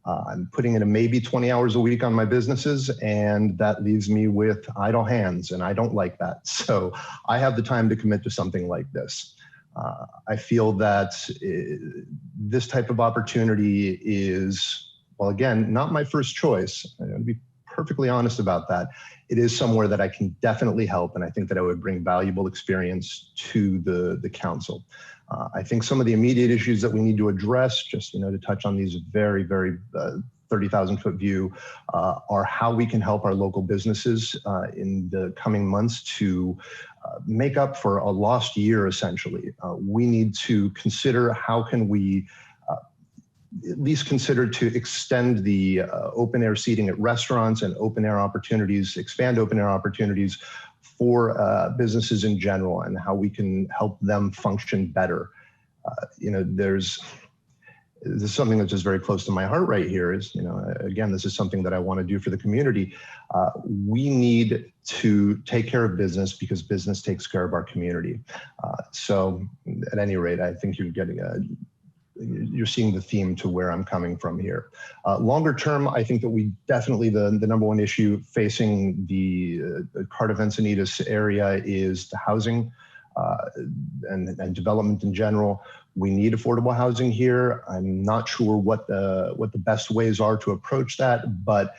I'm putting in maybe 20 hours a week on my businesses, and that leaves me with idle hands, and I don't like that. So I have the time to commit to something like this. I feel that this type of opportunity is, well, again, not my first choice. I'm going to be perfectly honest about that. It is somewhere that I can definitely help, and I think that I would bring valuable experience to the council. I think some of the immediate issues that we need to address, just to touch on these very, very 30,000-foot view, are how we can help our local businesses in the coming months to make up for a lost year, essentially. We need to consider how can we at least consider to extend the open air seating at restaurants and open air opportunities, expand open air opportunities for businesses in general, and how we can help them function better. There's something that's just very close to my heart right here is, again, this is something that I want to do for the community. We need to take care of business because business takes care of our community. So at any rate, I think you're getting you're seeing the theme to where I'm coming from here. Longer term, I think that we definitely, the number one issue facing the Cardiff Encinitas area is the housing and development in general. We need affordable housing here. I'm not sure what the best ways are to approach that, but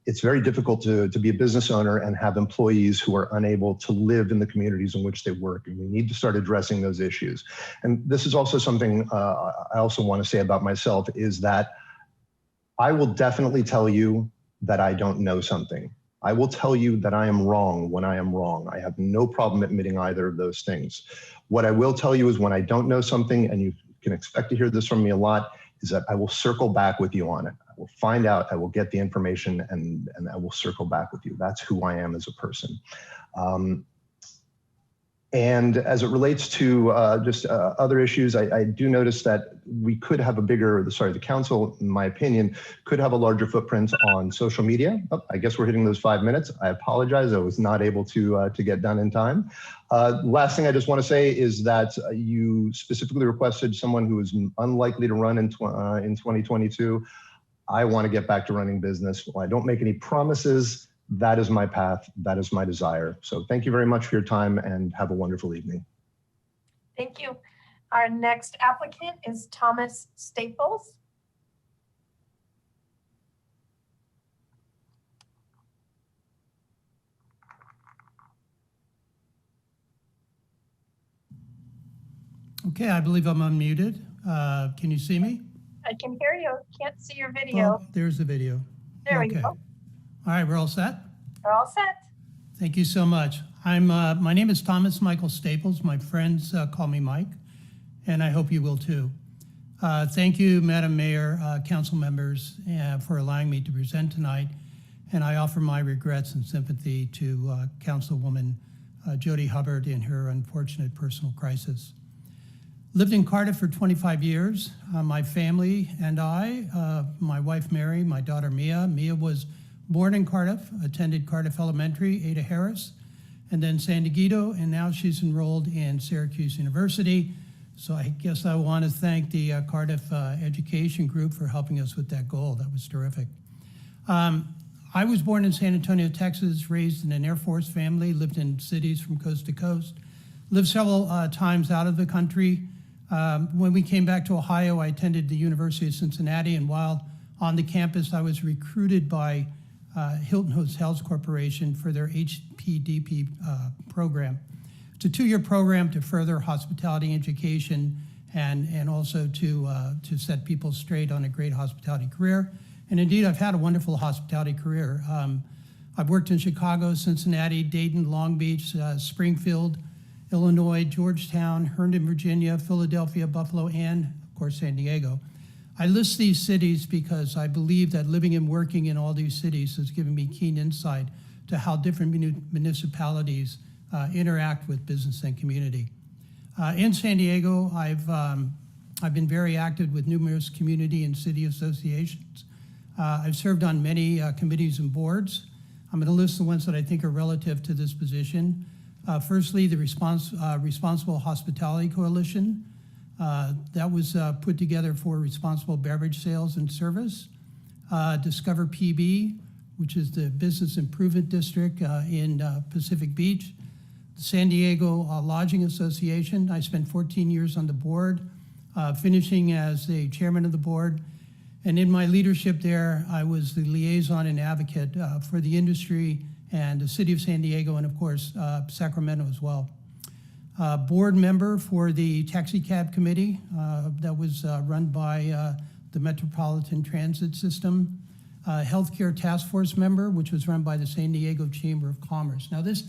it's very difficult to be a business owner and have employees who are unable to live in the communities in which they work. And we need to start addressing those issues. And this is also something I also want to say about myself, is that I will definitely tell you that I don't know something. I will tell you that I am wrong when I am wrong. I have no problem admitting either of those things. What I will tell you is when I don't know something, and you can expect to hear this from me a lot, is that I will circle back with you on it. I will find out, I will get the information, and I will circle back with you. That's who I am as a person. And as it relates to other issues, I do notice that we could have the council, in my opinion, could have a larger footprint on social media. Oh, I guess we're hitting those 5 minutes. I apologize, I was not able to get done in time. Last thing I just want to say is that you specifically requested someone who is unlikely to run in 2022. I want to get back to running business. While I don't make any promises, that is my path. That is my desire. So thank you very much for your time and have a wonderful evening. Thank you. Our next applicant is Thomas Staples. Okay, I believe I'm unmuted. Can you see me? I can hear you. Can't see your video. Oh, there's the video. There we Okay. go. All right, we're all set? We're all set. Thank you so much. My name is Thomas Michael Staples. My friends call me Mike, and I hope you will too. Thank you, Madam Mayor, council members, for allowing me to present tonight. And I offer my regrets and sympathy to Councilwoman Jody Hubbard in her unfortunate personal crisis. Lived in Cardiff for 25 years. My family and I, my wife Mary, my daughter Mia. Mia was born in Cardiff, attended Cardiff Elementary, Ada Harris, and then San Diego, and now she's enrolled in Syracuse University. So I guess I want to thank the Cardiff Education Group for helping us with that goal. That was terrific. I was born in San Antonio, Texas, raised in an Air Force family, lived in cities from coast to coast, lived several times out of the country. When we came back to Ohio, I attended the University of Cincinnati, and while on the campus, I was recruited by Hilton Hotels Corporation for their HPDP program. It's a 2-year program to further hospitality education and also to set people straight on a great hospitality career. And indeed, I've had a wonderful hospitality career. I've worked in Chicago, Cincinnati, Dayton, Long Beach, Springfield, Illinois, Georgetown, Herndon, Virginia, Philadelphia, Buffalo, and of course, San Diego. I list these cities because I believe that living and working in all these cities has given me keen insight to how different municipalities interact with business and community. In San Diego, I've been very active with numerous community and city associations. I've served on many committees and boards. I'm going to list the ones that I think are relative to this position. Firstly, the Responsible Hospitality Coalition. That was put together for responsible beverage sales and service. Discover PB, which is the Business Improvement District in Pacific Beach. The San Diego Lodging Association. I spent 14 years on the board, finishing as the chairman of the board. And in my leadership there, I was the liaison and advocate for the industry and the city of San Diego, and of course, Sacramento as well. Board member for the Taxi Cab Committee that was run by the Metropolitan Transit System. Healthcare Task Force member, which was run by the San Diego Chamber of Commerce. Now this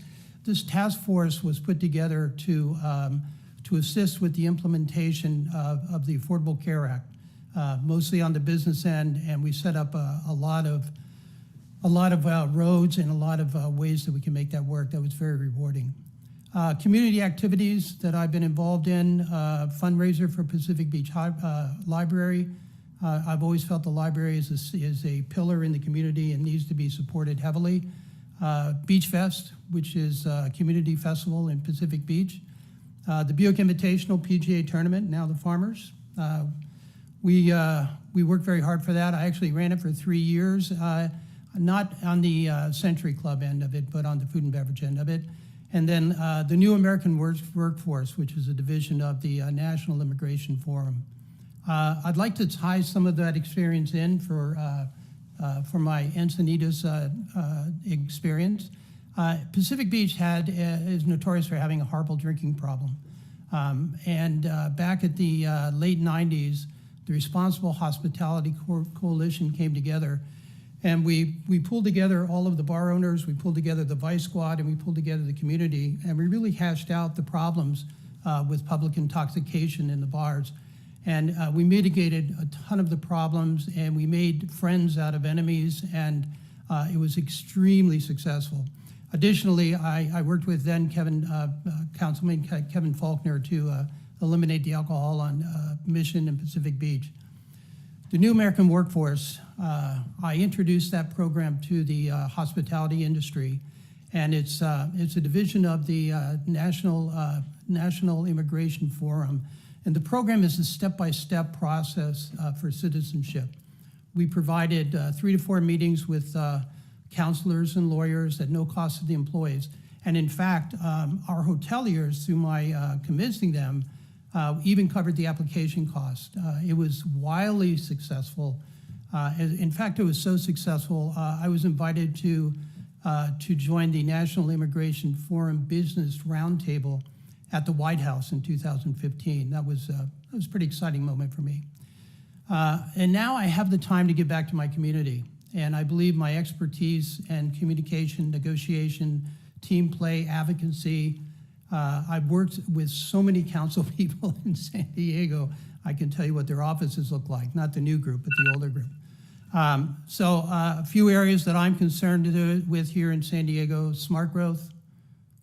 task force was put together to assist with the implementation of the Affordable Care Act, mostly on the business end, and we set up a lot of roads and a lot of ways that we can make that work. That was very rewarding. Community activities that I've been involved in, fundraiser for Pacific Beach Library. I've always felt the library is a pillar in the community and needs to be supported heavily. Beach Fest, which is a community festival in Pacific Beach. The Buick Invitational PGA Tournament, now the Farmers. We worked very hard for that. I actually ran it for 3 years, not on the Century Club end of it, but on the food and beverage end of it. And then the New American Workforce, which is a division of the National Immigration Forum. I'd like to tie some of that experience in for my Encinitas experience. Pacific Beach is notorious for having a horrible drinking problem. Back at the late 90s, the Responsible Hospitality Coalition came together, and we pulled together all of the bar owners, we pulled together the Vice Squad, and we pulled together the community, and we really hashed out the problems with public intoxication in the bars. And we mitigated a ton of the problems, and we made friends out of enemies, and it was extremely successful. Additionally, I worked with then Councilman Kevin Faulkner to eliminate the alcohol on Mission and Pacific Beach. The New American Workforce, I introduced that program to the hospitality industry, and it's a division of the National Immigration Forum. And the program is a step-by-step process for citizenship. We provided 3 to 4 meetings with counselors and lawyers at no cost to the employees. And in fact, our hoteliers, through my convincing them, even covered the application cost. It was wildly successful. In fact, it was so successful, I was invited to join the National Immigration Forum Business Roundtable at the White House in 2015. That was a pretty exciting moment for me. And now I have the time to give back to my community. And I believe my expertise and communication, negotiation, team play, advocacy, I've worked with so many council people in San Diego, I can tell you what their offices look like, not the new group, but the older group. So a few areas that I'm concerned with here in San Diego: smart growth,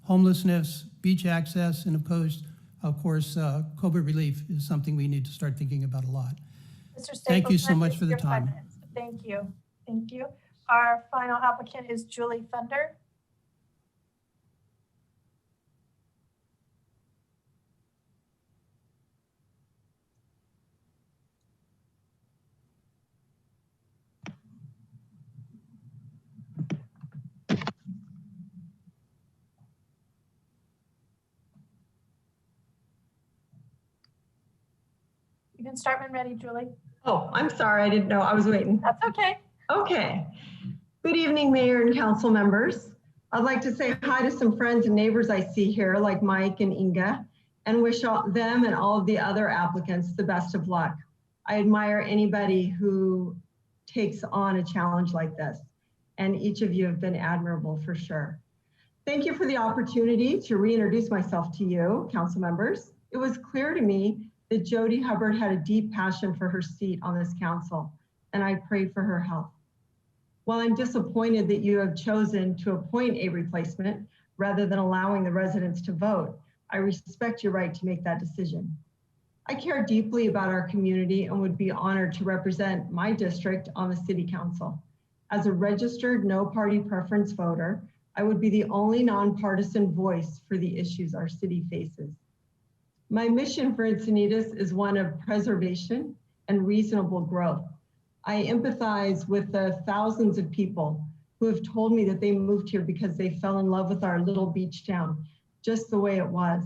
homelessness, beach access, and of course, COVID relief is something we need to start thinking about a lot. Mr. Staples, thank you so much for the time. Thank you. Thank you. Our final applicant is Julie Thunder. You can start when ready, Julie. Oh, I'm sorry. I didn't know. I was waiting. That's okay. Okay. Good evening, Mayor and council members. I'd like to say hi to some friends and neighbors I see here, like Mike and Inga, and wish them and all of the other applicants the best of luck. I admire anybody who takes on a challenge like this, and each of you have been admirable for sure. Thank you for the opportunity to reintroduce myself to you, council members. It was clear to me that Jody Hubbard had a deep passion for her seat on this council, and I pray for her health. While I'm disappointed that you have chosen to appoint a replacement rather than allowing the residents to vote, I respect your right to make that decision. I care deeply about our community and would be honored to represent my district on the city council. As a registered no party preference voter, I would be the only nonpartisan voice for the issues our city faces. My mission for Encinitas is one of preservation and reasonable growth. I empathize with the thousands of people who have told me that they moved here because they fell in love with our little beach town, just the way it was.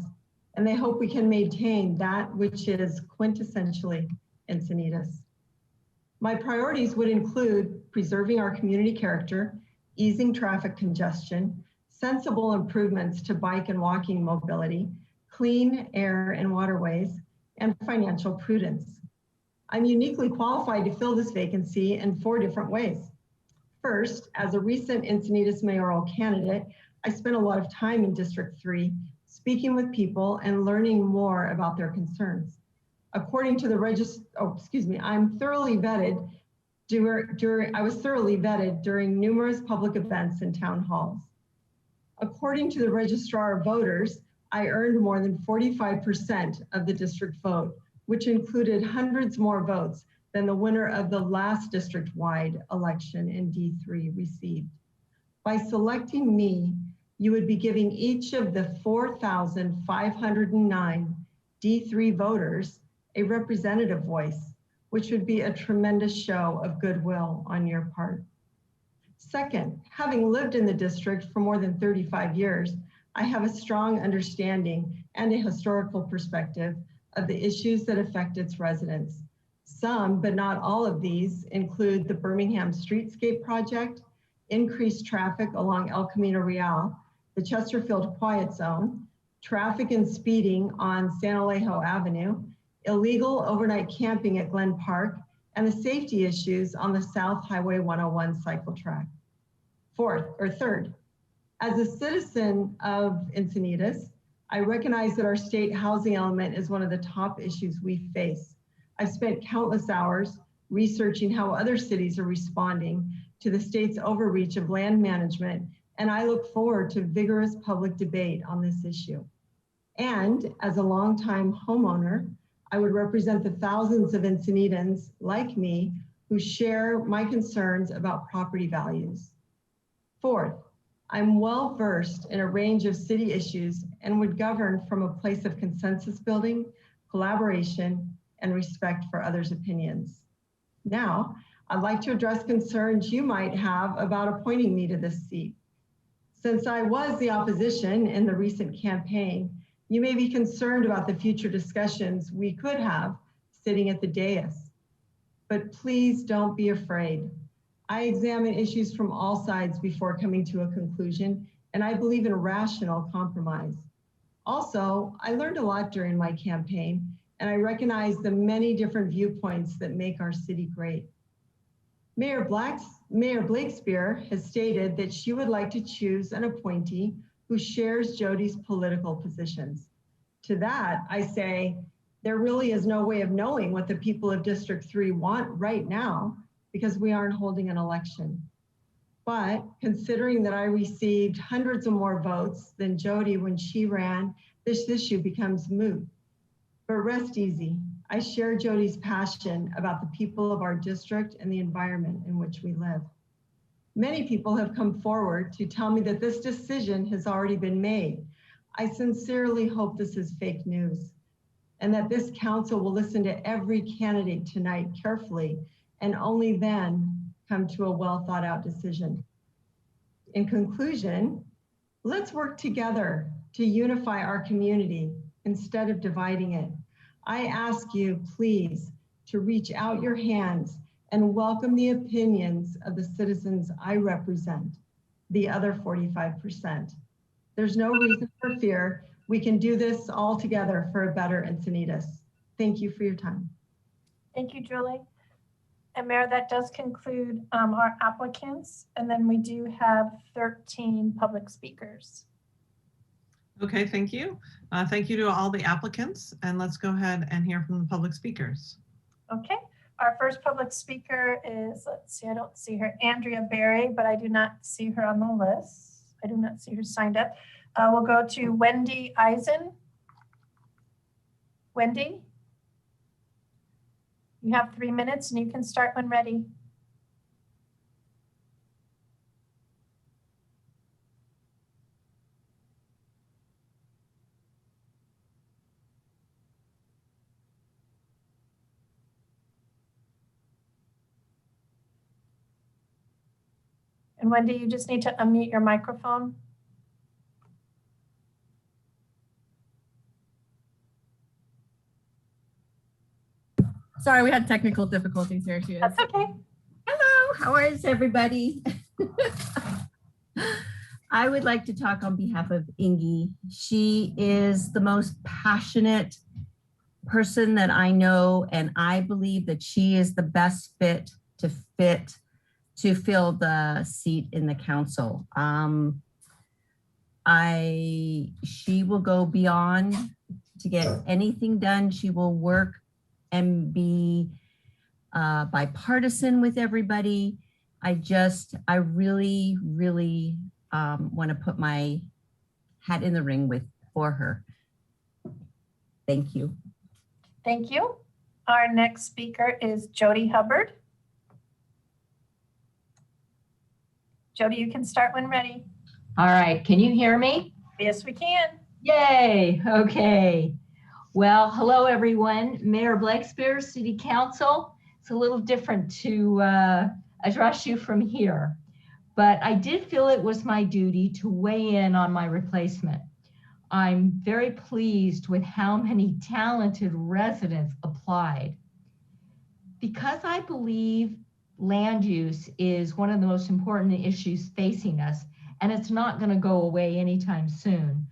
And they hope we can maintain that which is quintessentially Encinitas. My priorities would include preserving our community character, easing traffic congestion, sensible improvements to bike and walking mobility, clean air and waterways, and financial prudence. I'm uniquely qualified to fill this vacancy in 4 different ways. First, as a recent Encinitas mayoral candidate, I spent a lot of time in District 3, speaking with people and learning more about their concerns. According to the I'm thoroughly vetted I was thoroughly vetted during numerous public events and town halls. According to the Registrar of Voters, I earned more than 45% of the district vote, which included hundreds more votes than the winner of the last district-wide election in D3 received. By selecting me, you would be giving each of the 4,509 D3 voters a representative voice, which would be a tremendous show of goodwill on your part. Second, having lived in the district for more than 35 years, I have a strong understanding and a historical perspective of the issues that affect its residents. Some, but not all of these, include the Birmingham Streetscape Project, increased traffic along El Camino Real, the Chesterfield Quiet Zone, traffic and speeding on San Alejo Avenue, illegal overnight camping at Glen Park, and the safety issues on the South Highway 101 cycle track. Third, as a citizen of Encinitas, I recognize that our state housing element is one of the top issues we face. I've spent countless hours researching how other cities are responding to the state's overreach of land management, and I look forward to vigorous public debate on this issue. And as a longtime homeowner, I would represent the thousands of Encinitans like me who share my concerns about property values. Fourth, I'm well versed in a range of city issues and would govern from a place of consensus building, collaboration, and respect for others' opinions. Now, I'd like to address concerns you might have about appointing me to this seat. Since I was the opposition in the recent campaign, you may be concerned about the future discussions we could have sitting at the dais. But please don't be afraid. I examine issues from all sides before coming to a conclusion, and I believe in rational compromise. Also, I learned a lot during my campaign, and I recognize the many different viewpoints that make our city great. Mayor Blakespear has stated that she would like to choose an appointee who shares Jody's political positions. To that, I say, there really is no way of knowing what the people of District 3 want right now because we aren't holding an election. But considering that I received hundreds of more votes than Jody when she ran, this issue becomes moot. But rest easy, I share Jody's passion about the people of our district and the environment in which we live. Many people have come forward to tell me that this decision has already been made. I sincerely hope this is fake news and that this council will listen to every candidate tonight carefully and only then come to a well thought out decision. In conclusion, let's work together to unify our community instead of dividing it. I ask you, please, to reach out your hands and welcome the opinions of the citizens I represent, the other 45%. There's no reason for fear. We can do this all together for a better Encinitas. Thank you for your time. Thank you, Julie. And Mayor, that does conclude our applicants. And then we do have 13 public speakers. Okay, thank you. Thank you to all the applicants. And let's go ahead and hear from the public speakers. Okay, our first public speaker is, let's see, I don't see her, Andrea Berry, but I do not see her on the list. I do not see her signed up. We'll go to Wendy Eisen. Wendy? You have 3 minutes and you can start when ready. And Wendy, you just need to unmute your microphone. Sorry, we had technical difficulties here. She is. That's okay. Hello, how is everybody? I would like to talk on behalf of Indy. She is the most passionate person that I know, and I believe that she is the best fit to fill the seat in the council. She will go beyond to get anything done. She will work and be bipartisan with everybody. I really want to put my hat in the ring for her. Thank you. Thank you. Our next speaker is Jody Hubbard. Jody, you can start when ready. All right, can you hear me? Yes, we can. Yay, okay. Well, hello everyone. Mayor Blakespear, City Council. it's a little different to address you from here, but I did feel it was my duty to weigh in on my replacement. I'm very pleased with how many talented residents applied. Because I believe land use is one of the most important issues facing us, and it's not going to go away anytime soon.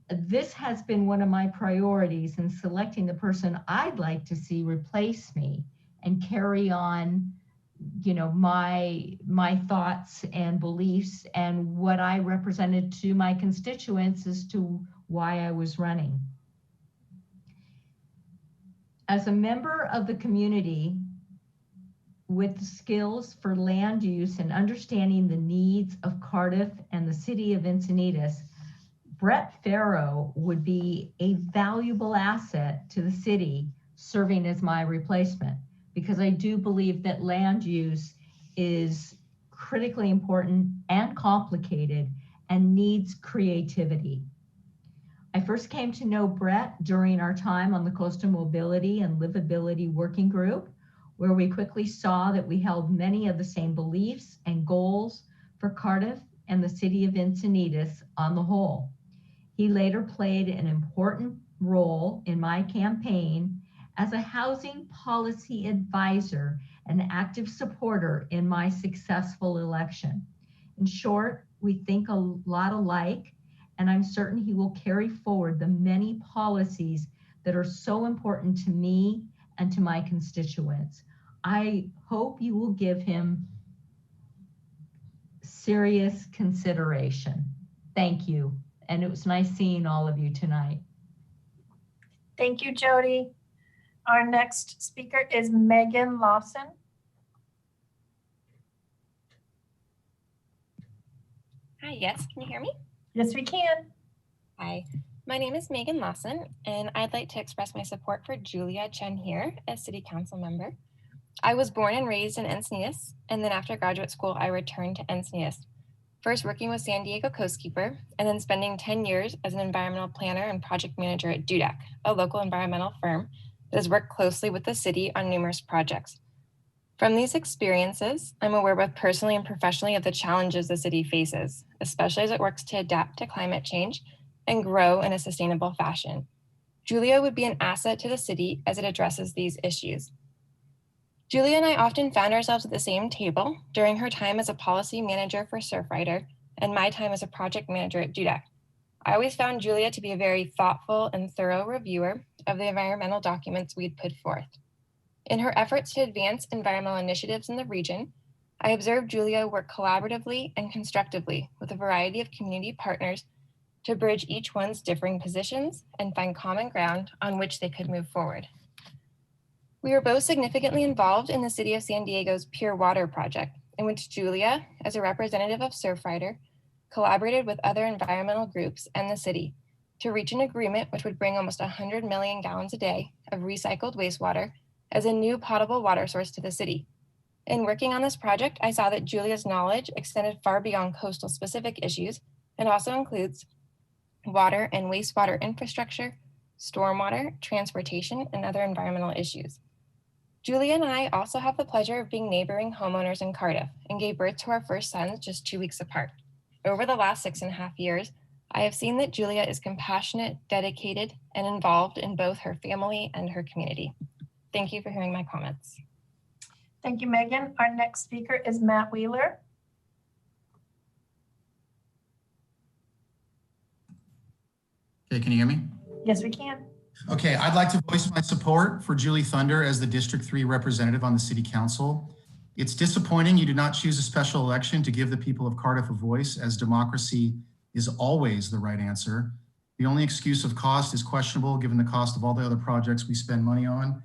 This has been one of my priorities in selecting the person I'd like to see replace me and carry on, you know, my thoughts and beliefs and what I represented to my constituents as to why I was running. As a member of the community with the skills for land use and understanding the needs of Cardiff and the city of Encinitas, Brett Farrow would be a valuable asset to the city serving as my replacement, because I do believe that land use is critically important and complicated and needs creativity. I first came to know Brett during our time on the Coastal Mobility and Livability Working Group, where we quickly saw that we held many of the same beliefs and goals for Cardiff and the city of Encinitas on the whole. He later played an important role in my campaign as a housing policy advisor and active supporter in my successful election. In short, we think a lot alike, and I'm certain he will carry forward the many policies that are so important to me and to my constituents. I hope you will give him serious consideration. Thank you. And it was nice seeing all of you tonight. Thank you, Jody. Our next speaker is Megan Lawson. Hi, yes, can you hear me? Yes, we can. Hi, my name is Megan Lawson, and I'd like to express my support for Julia Chen here as City Council member. I was born and raised in Encinitas, and then after graduate school, I returned to Encinitas, first working with San Diego Coastkeeper, and then spending 10 years as an environmental planner and project manager at DUDAC, a local environmental firm that has worked closely with the city on numerous projects. From these experiences, I'm aware both personally and professionally of the challenges the city faces, especially as it works to adapt to climate change and grow in a sustainable fashion. Julia would be an asset to the city as it addresses these issues. Julia and I often found ourselves at the same table during her time as a policy manager for Surfrider and my time as a project manager at DUDAC. I always found Julia to be a very thoughtful and thorough reviewer of the environmental documents we'd put forth. In her efforts to advance environmental initiatives in the region, I observed Julia work collaboratively and constructively with a variety of community partners to bridge each one's differing positions and find common ground on which they could move forward. We were both significantly involved in the City of San Diego's Pure Water project, in which Julia, as a representative of Surfrider, collaborated with other environmental groups and the city to reach an agreement which would bring almost 100 million gallons a day of recycled wastewater as a new potable water source to the city. In working on this project, I saw that Julia's knowledge extended far beyond coastal specific issues and also includes water and wastewater infrastructure, stormwater, transportation, and other environmental issues. Julia and I also have the pleasure of being neighboring homeowners in Cardiff and gave birth to our first sons just 2 weeks apart. Over the last 6.5 years, I have seen that Julia is compassionate, dedicated, and involved in both her family and her community. Thank you for hearing my comments. Thank you, Megan. Our next speaker is Matt Wheeler. Okay, can you hear me? Yes, we can. Okay, I'd like to voice my support for Julie Thunder as the District 3 representative on the City Council. It's disappointing you did not choose a special election to give the people of Cardiff a voice, as democracy is always the right answer. The only excuse of cost is questionable given the cost of all the other projects we spend money on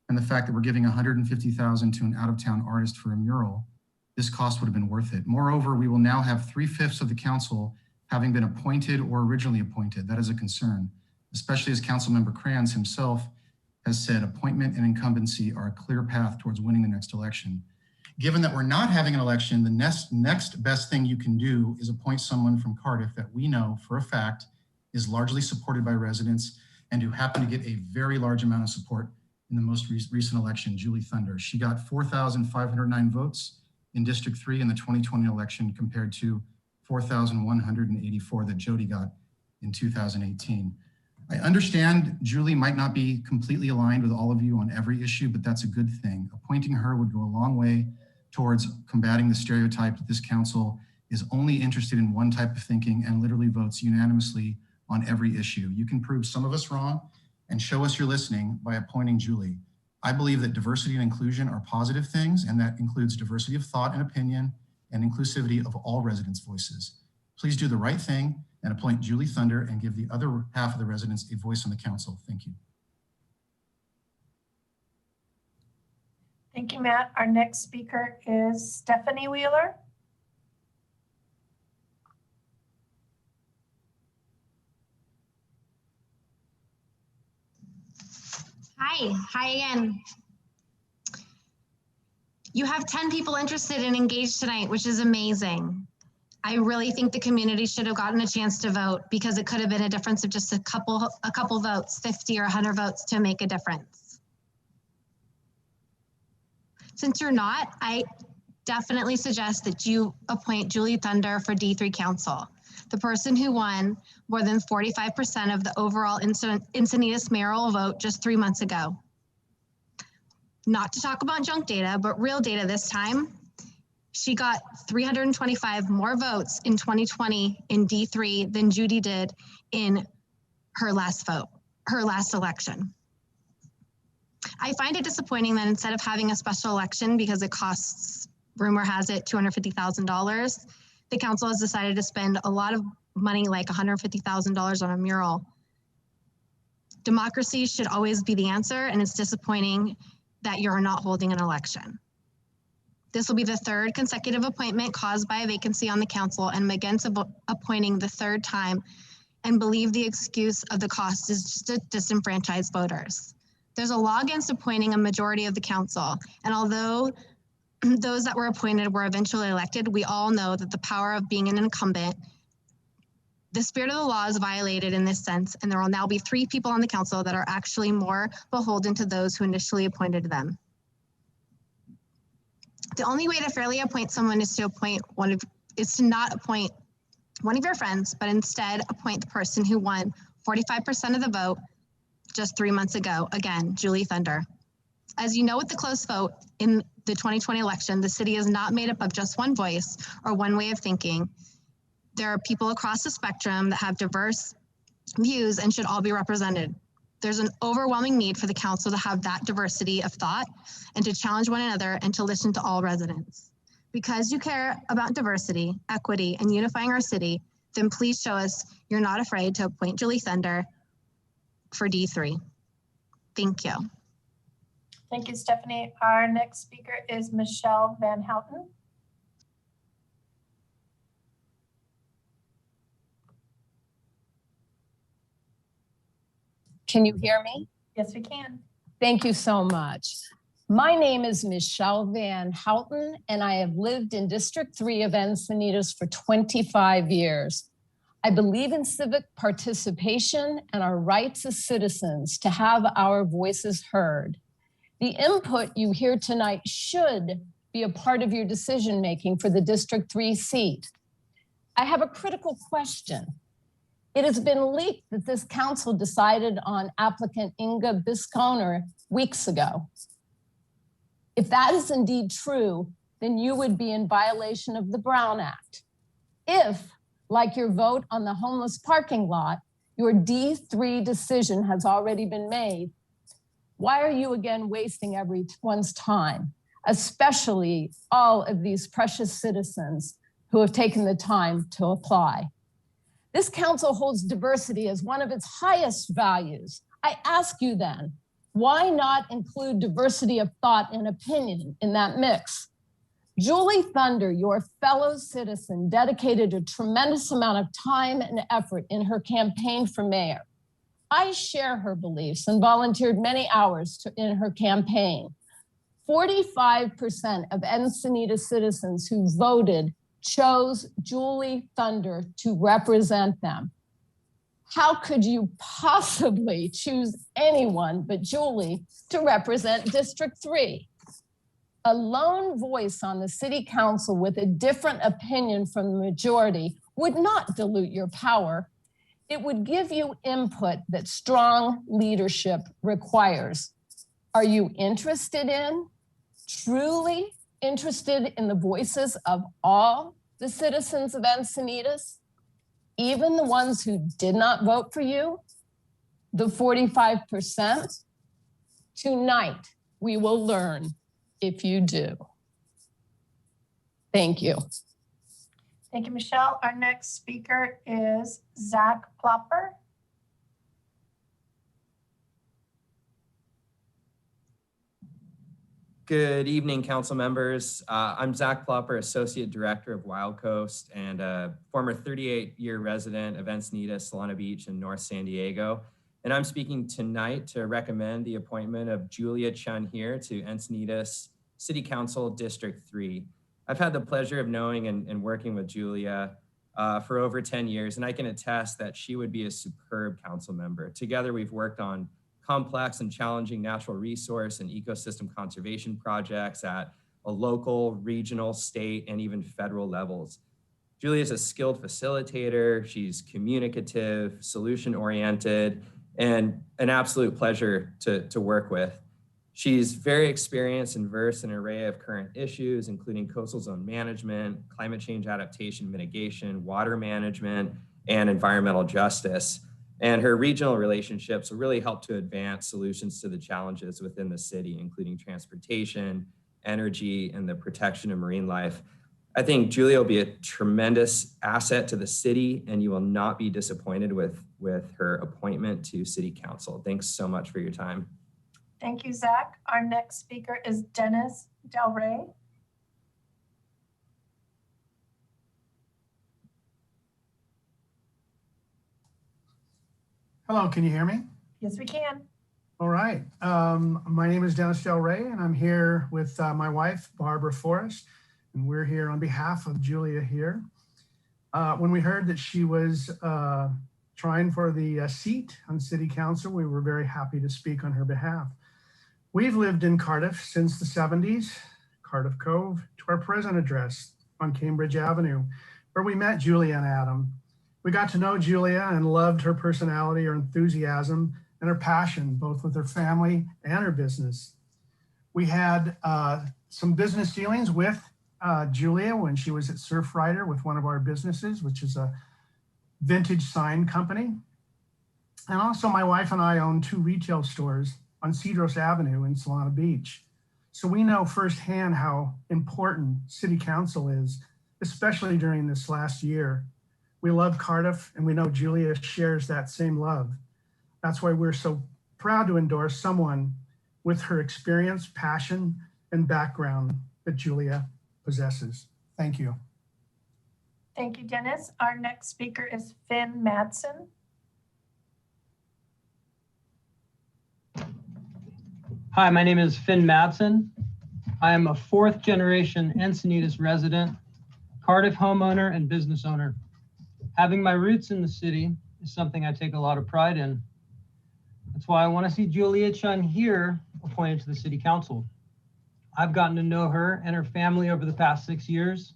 and the fact that we're giving $150,000 to an out-of-town artist for a mural. This cost would have been worth it. Moreover, we will now have 3/5 of the council having been appointed or originally appointed. That is a concern, especially as Councilmember Kranz himself has said appointment and incumbency are a clear path towards winning the next election. Given that we're not having an election, the next best thing you can do is appoint someone from Cardiff that we know for a fact is largely supported by residents and who happen to get a very large amount of support in the most recent election, Julie Thunder. She got 4,509 votes in District 3 in the 2020 election compared to 4,184 that Jody got in 2018. I understand Julie might not be completely aligned with all of you on every issue, but that's a good thing. Appointing her would go a long way towards combating the stereotype that this council is only interested in one type of thinking and literally votes unanimously on every issue. You can prove some of us wrong and show us you're listening by appointing Julie. I believe that diversity and inclusion are positive things, and that includes diversity of thought and opinion and inclusivity of all residents' voices. Please do the right thing and appoint Julie Thunder and give the other half of the residents a voice on the council. Thank you. Thank you, Matt. Our next speaker is Stephanie Wheeler. Hi again. You have 10 people interested and engaged tonight, which is amazing. I really think the community should have gotten a chance to vote because it could have been a difference of just a couple votes, 50 or 100 votes to make a difference. Since you're not, I definitely suggest that you appoint Julie Thunder for D3 Council, the person who won more than 45% of the overall Encinitas mayoral vote just 3 months ago. Not to talk about junk data, but real data this time. She got 325 more votes in 2020 in D3 than Judy did in her last election. I find it disappointing that instead of having a special election because it costs, rumor has it, $250,000, the council has decided to spend a lot of money, like $150,000 on a mural. Democracy should always be the answer, and it's disappointing that you're not holding an election. This will be the third consecutive appointment caused by a vacancy on the council, and I'm against appointing the third time and believe the excuse of the cost is just to disenfranchise voters. There's a law against appointing a majority of the council, and although those that were appointed were eventually elected, we all know that the power of being an incumbent, the spirit of the law is violated in this sense, and there will now be 3 people on the council that are actually more beholden to those who initially appointed them. The only way to fairly appoint someone is to not appoint one of your friends, but instead appoint the person who won 45% of the vote just 3 months ago. Again, Julie Thunder. As you know, with the close vote in the 2020 election, the city is not made up of just one voice or one way of thinking. There are people across the spectrum that have diverse views and should all be represented. There's an overwhelming need for the council to have that diversity of thought and to challenge one another and to listen to all residents. Because you care about diversity, equity, and unifying our city, then please show us you're not afraid to appoint Julie Thunder for D3. Thank you. Thank you, Stephanie. Our next speaker is Michelle Van Houten. Can you hear me? Yes, we can. Thank you so much. My name is Michelle Van Houten, and I have lived in District 3 of Encinitas for 25 years. I believe in civic participation and our rights as citizens to have our voices heard. The input you hear tonight should be a part of your decision-making for the District 3 seat. I have a critical question. It has been leaked that this council decided on applicant Indy Bisconti weeks ago. If that is indeed true, then you would be in violation of the Brown Act. If, like your vote on the homeless parking lot, your D3 decision has already been made, why are you again wasting everyone's time, especially all of these precious citizens who have taken the time to apply? This council holds diversity as one of its highest values. I ask you then, why not include diversity of thought and opinion in that mix? Julie Thunder, your fellow citizen, dedicated a tremendous amount of time and effort in her campaign for mayor. I share her beliefs and volunteered many hours in her campaign. 45% of Encinitas citizens who voted chose Julie Thunder to represent them. How could you possibly choose anyone but Julie to represent District 3? A lone voice on the city council with a different opinion from the majority would not dilute your power. It would give you input that strong leadership requires. Are you interested in, truly interested in the voices of all the citizens of Encinitas? Even the ones who did not vote for you, the 45%? Tonight, we will learn if you do. Thank you. Thank you, Michelle. Our next speaker is Zach Plopper. Good evening, council members. I'm Zach Plopper, Associate Director of Wild Coast and a former 38-year resident of Encinitas, Solana Beach, and North San Diego. And I'm speaking tonight to recommend the appointment of Julia Chen here to Encinitas City Council District 3. I've had the pleasure of knowing and working with Julia for over 10 years, and I can attest that she would be a superb council member. Together, we've worked on complex and challenging natural resource and ecosystem conservation projects at a local, regional, state, and even federal levels. Julia is a skilled facilitator. She's communicative, solution-oriented, and an absolute pleasure to work with. She's very experienced and versed in an array of current issues, including coastal zone management, climate change adaptation mitigation, water management, and environmental justice. And her regional relationships will really help to advance solutions to the challenges within the city, including transportation, energy, and the protection of marine life. I think Julia will be a tremendous asset to the city, and you will not be disappointed with her appointment to City Council. Thanks so much for your time. Thank you, Zach. Our next speaker is Dennis Del Rey. Hello, can you hear me? Yes, we can. All right. My name is Dennis Del Rey, and I'm here with my wife, Barbara Forrest, and we're here on behalf of Julia here. When we heard that she was trying for the seat on City Council, we were very happy to speak on her behalf. We've lived in Cardiff since the 70s, Cardiff Cove, to our present address on Cambridge Avenue, where we met Julia and Adam. We got to know Julia and loved her personality, her enthusiasm, and her passion, both with her family and her business. We had some business dealings with Julia when she was at Surfrider with one of our businesses, which is a vintage sign company. And also my wife and I own 2 retail stores on Cedros Avenue in Solana Beach. So we know firsthand how important City Council is, especially during this last year. We love Cardiff, and we know Julia shares that same love. That's why we're so proud to endorse someone with her experience, passion, and background that Julia possesses. Thank you. Thank you, Dennis. Our next speaker is Finn Madsen. Hi, my name is Finn Madsen. I am a 4th generation Encinitas resident, Cardiff homeowner, and business owner. Having my roots in the city is something I take a lot of pride in. That's why I want to see Julia Chen here appointed to the City Council. I've gotten to know her and her family over the past 6 years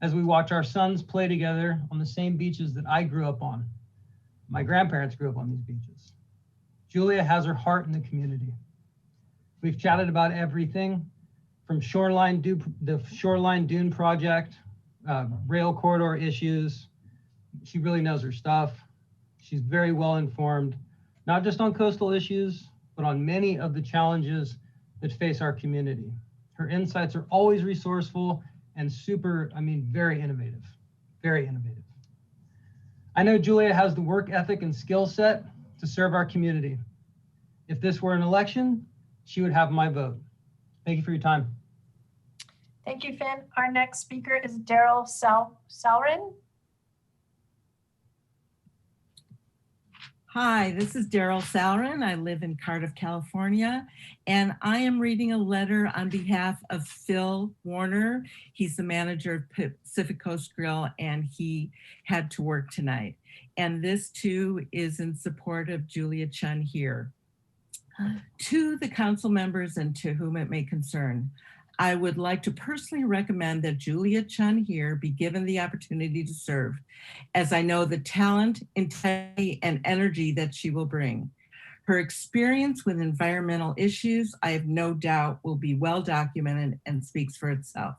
as we watch our sons play together on the same beaches that I grew up on. My grandparents grew up on these beaches. Julia has her heart in the community. We've chatted about everything from the Shoreline Dune project, rail corridor issues. She really knows her stuff. She's very well informed, not just on coastal issues, but on many of the challenges that face our community. Her insights are always resourceful and very innovative, very innovative. I know Julia has the work ethic and skill set to serve our community. If this were an election, she would have my vote. Thank you for your time. Thank you, Finn. Our next speaker is Daryl Salrin. Hi, this is Daryl Salrin. I live in Cardiff, California, and I am reading a letter on behalf of Phil Warner. He's the manager of Pacific Coast Grill, and he had to work tonight. And this too is in support of Julia Chen here. To the council members and to whom it may concern, I would like to personally recommend that Julia Chen here be given the opportunity to serve, as I know the talent, integrity, and energy that she will bring. Her experience with environmental issues, I have no doubt, will be well documented and speaks for itself.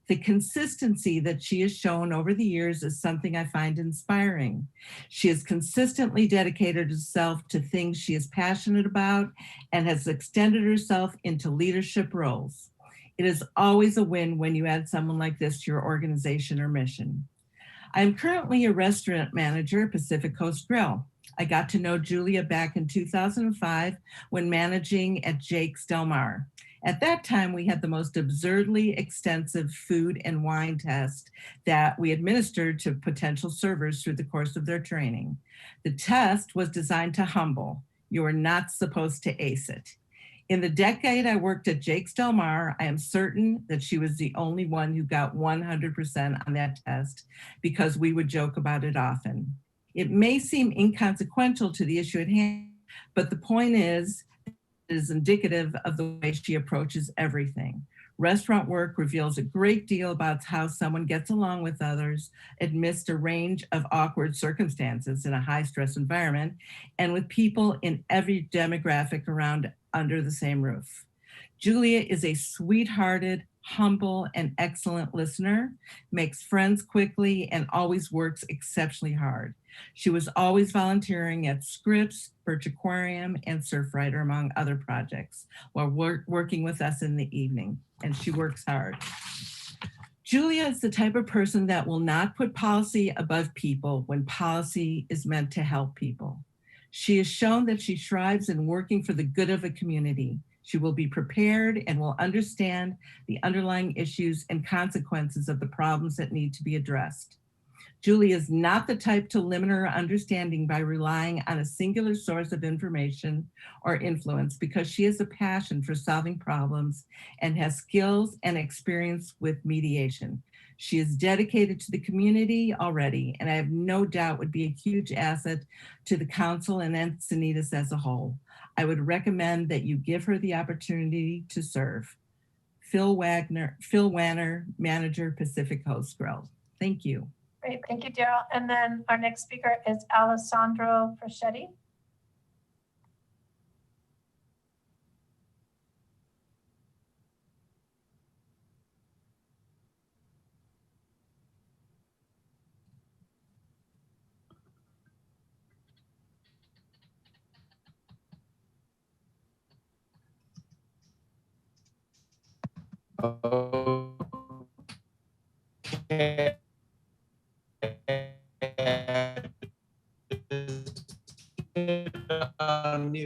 The consistency that she has shown over the years is something I find inspiring. She has consistently dedicated herself to things she is passionate about and has extended herself into leadership roles. It is always a win when you add someone like this to your organization or mission. I am currently a restaurant manager at Pacific Coast Grill. I got to know Julia back in 2005 when managing at Jake's Del Mar. At that time, we had the most absurdly extensive food and wine test that we administered to potential servers through the course of their training. The test was designed to humble. You are not supposed to ace it. In the decade I worked at Jake's Del Mar, I am certain that she was the only one who got 100% on that test because we would joke about it often. It may seem inconsequential to the issue at hand, but the point is, it is indicative of the way she approaches everything. Restaurant work reveals a great deal about how someone gets along with others amidst a range of awkward circumstances in a high-stress environment and with people in every demographic around under the same roof. Julia is a sweet-hearted, humble, and excellent listener, makes friends quickly, and always works exceptionally hard. She was always volunteering at Scripps, Birch Aquarium, and Surfrider, among other projects, while working with us in the evening, and she works hard. Julia is the type of person that will not put policy above people when policy is meant to help people. She has shown that she thrives in working for the good of a community. She will be prepared and will understand the underlying issues and consequences of the problems that need to be addressed. Julia is not the type to limit her understanding by relying on a singular source of information or influence because she has a passion for solving problems and has skills and experience with mediation. She is dedicated to the community already, and I have no doubt would be a huge asset to the council and Encinitas as a whole. I would recommend that you give her the opportunity to serve. Phil Wanner, Manager, Pacific Coast Grill. Thank you. Great, thank you, Daryl. And then our next speaker is Alessandro Fraschetti. Okay.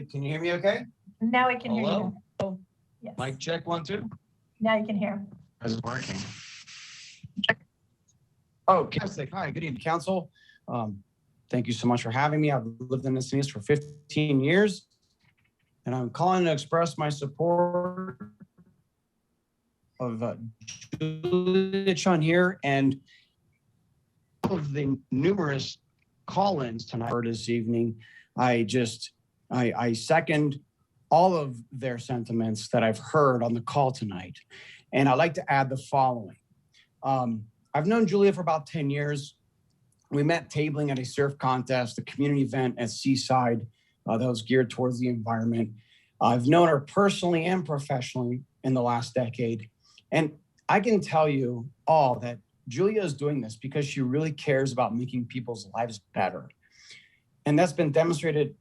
Can you hear me okay? Now we can hear Hello? you. Oh, yes. Mic check, 1, 2. Now you can hear. Is it working? Oh, fantastic. Hi, good evening, council. Thank you so much for having me. I've lived in Encinitas for 15 years, and I'm calling to express my support of Julia Chen here and of the numerous call-ins tonight or this evening. I second all of their sentiments that I've heard on the call tonight. And I'd like to add the following. I've known Julia for about 10 years. We met tabling at a surf contest, a community event at Seaside that was geared towards the environment. I've known her personally and professionally in the last decade. And I can tell you all that Julia is doing this because she really cares about making people's lives better. And that's been demonstrated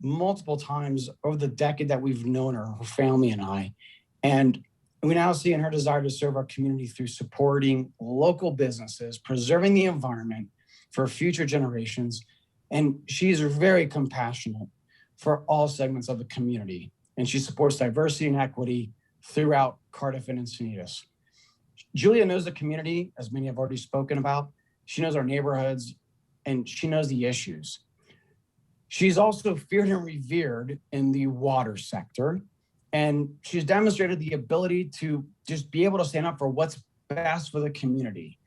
multiple times over the decade that we've known her family and I. And we now see in her desire to serve our community through supporting local businesses, preserving the environment for future generations. And she's very compassionate for all segments of the community. And she supports diversity and equity throughout Cardiff and Encinitas. Julia knows the community, as many have already spoken about. She knows our neighborhoods, and she knows the issues. She's also feared and revered in the water sector. And she's demonstrated the ability to just be able to stand up for what's best for the community.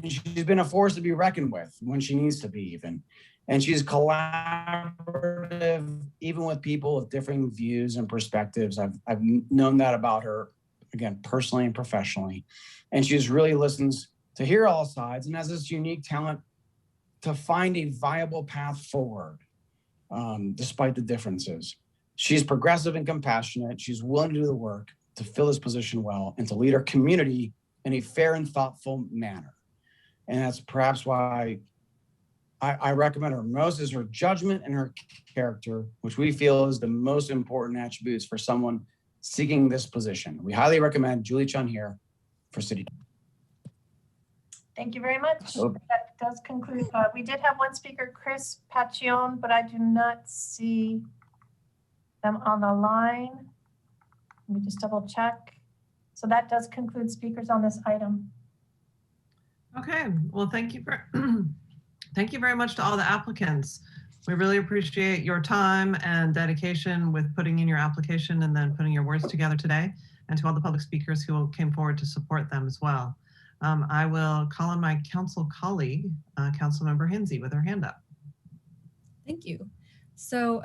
She's been a force to be reckoned with when she needs to be even. And she's collaborative, even with people with differing views and perspectives. I've known that about her, again, personally and professionally. And she just really listens to hear all sides and has this unique talent to find a viable path forward, despite the differences. She's progressive and compassionate. She's willing to do the work to fill this position well and to lead our community in a fair and thoughtful manner. And that's perhaps why I recommend her most, is her judgment and her character, which we feel is the most important attributes for someone seeking this position. We highly recommend Julie Chen here for City. Thank you very much. That does conclude. We did have one speaker, Chris Pacione, but I do not see them on the line. Let me just double check. So that does conclude speakers on this item. Okay, well, thank you very much to all the applicants. We really appreciate your time and dedication with putting in your application and then putting your words together today, and to all the public speakers who came forward to support them as well. I will call on my council colleague, Councilmember Hinsey, with her hand up. Thank you. So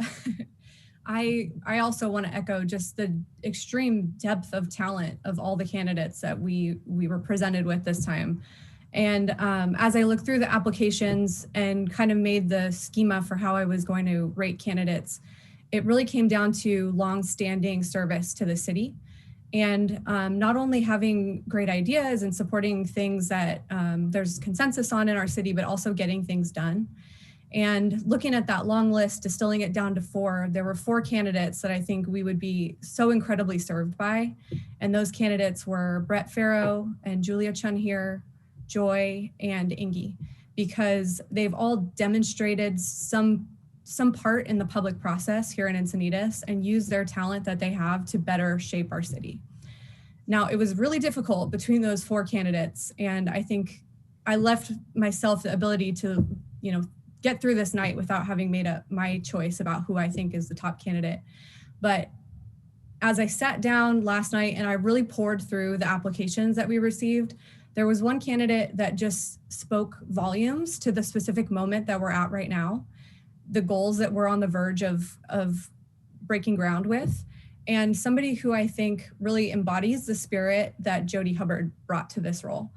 I also want to echo just the extreme depth of talent of all the candidates that we were presented with this time. And as I looked through the applications and kind of made the schema for how I was going to rate candidates, it really came down to long-standing service to the city. And not only having great ideas and supporting things that there's consensus on in our city, but also getting things done. And looking at that long list, distilling it down to 4, there were 4 candidates that I think we would be so incredibly served by. And those candidates were Brett Farrow and Julia Chen here, Joy, and Ingy, because they've all demonstrated some part in the public process here in Encinitas and used their talent that they have to better shape our city. Now, it was really difficult between those 4 candidates, and I think I left myself the ability to, get through this night without having made my choice about who I think is the top candidate. But as I sat down last night and I really poured through the applications that we received, there was one candidate that just spoke volumes to the specific moment that we're at right now, the goals that we're on the verge of breaking ground with, and somebody who I think really embodies the spirit that Jody Hubbard brought to this role.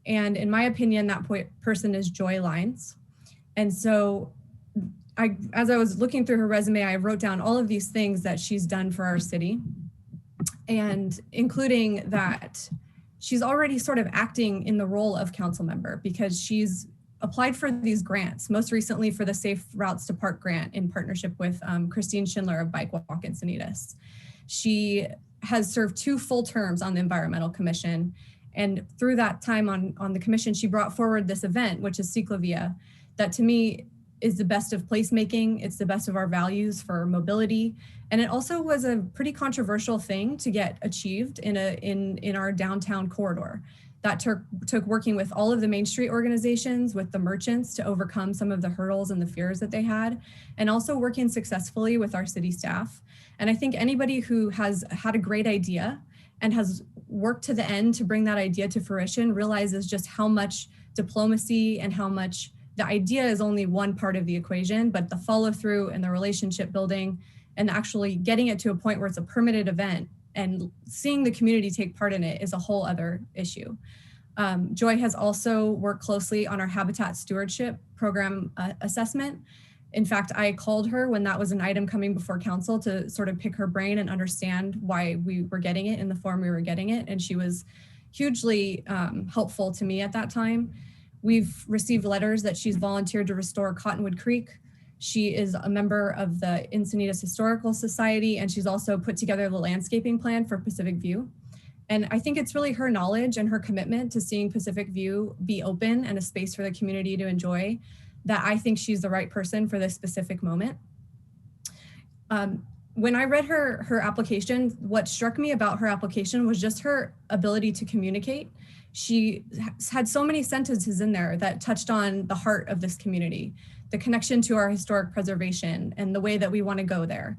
And in my opinion, that person is Joy Lines. And so as I was looking through her resume, I wrote down all of these things that she's done for our city, and including that she's already sort of acting in the role of council member because she's applied for these grants, most recently for the Safe Routes to Park grant in partnership with Christine Schindler of Bike Walk Encinitas. She has served 2 full terms on the Environmental Commission. And through that time on the commission, she brought forward this event, which is Ciclovia, that to me is the best of placemaking. It's the best of our values for mobility. And it also was a pretty controversial thing to get achieved in our downtown corridor. That took working with all of the Main Street organizations, with the merchants to overcome some of the hurdles and the fears that they had, and also working successfully with our city staff. And I think anybody who has had a great idea and has worked to the end to bring that idea to fruition realizes just how much diplomacy and how much the idea is only one part of the equation, but the follow through and the relationship building and actually getting it to a point where it's a permitted event and seeing the community take part in it is a whole other issue. Joy has also worked closely on our habitat stewardship program assessment. In fact, I called her when that was an item coming before council to sort of pick her brain and understand why we were getting it in the form we were getting it. And she was hugely helpful to me at that time. We've received letters that she's volunteered to restore Cottonwood Creek. She is a member of the Encinitas Historical Society, and she's also put together the landscaping plan for Pacific View. And I think it's really her knowledge and her commitment to seeing Pacific View be open and a space for the community to enjoy that I think she's the right person for this specific moment. when I read her application, what struck me about her application was just her ability to communicate. She had so many sentences in there that touched on the heart of this community, the connection to our historic preservation and the way that we want to go there.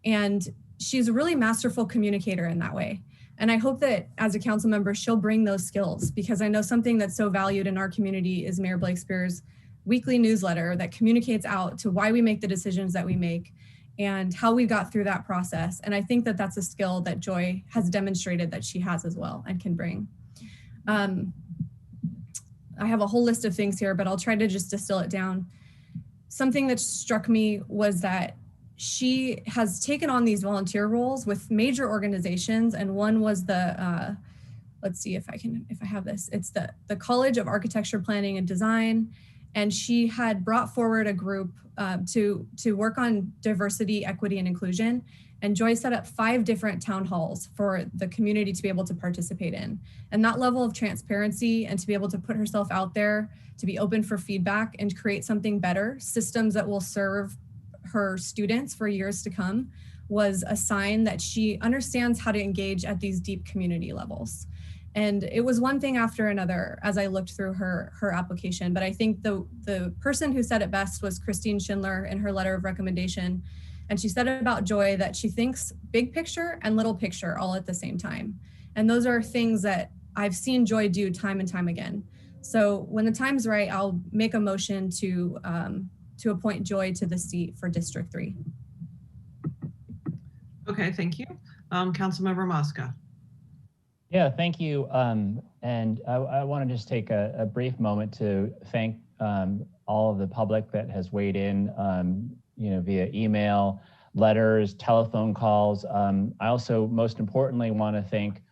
And she's a really masterful communicator in that way. And I hope that as a council member, she'll bring those skills, because I know something that's so valued in our community is Mayor Blake Spears' weekly newsletter that communicates out to why we make the decisions that we make and how we got through that process. And I think that that's a skill that Joy has demonstrated that she has as well and can bring. I have a whole list of things here, but I'll try to just distill it down. Something that struck me was that she has taken on these volunteer roles with major organizations, and one was the, let's see if I have this. It's the College of Architecture, Planning and Design. And she had brought forward a group to work on diversity, equity, and inclusion. And Joy set up 5 different town halls for the community to be able to participate in. And that level of transparency and to be able to put herself out there, to be open for feedback and create something better, systems that will serve her students for years to come, was a sign that she understands how to engage at these deep community levels. And it was one thing after another as I looked through her application. But I think the person who said it best was Christine Schindler in her letter of recommendation. And she said about Joy that she thinks big picture and little picture all at the same time. And those are things that I've seen Joy do time and time again. So when the time's right, I'll make a motion to appoint Joy to the seat for District 3. Okay, thank you. Councilmember Mosca. Yeah, thank you. And I want to just take a brief moment to thank all of the public that has weighed in, via email, letters, telephone calls. I also, most importantly, want to thank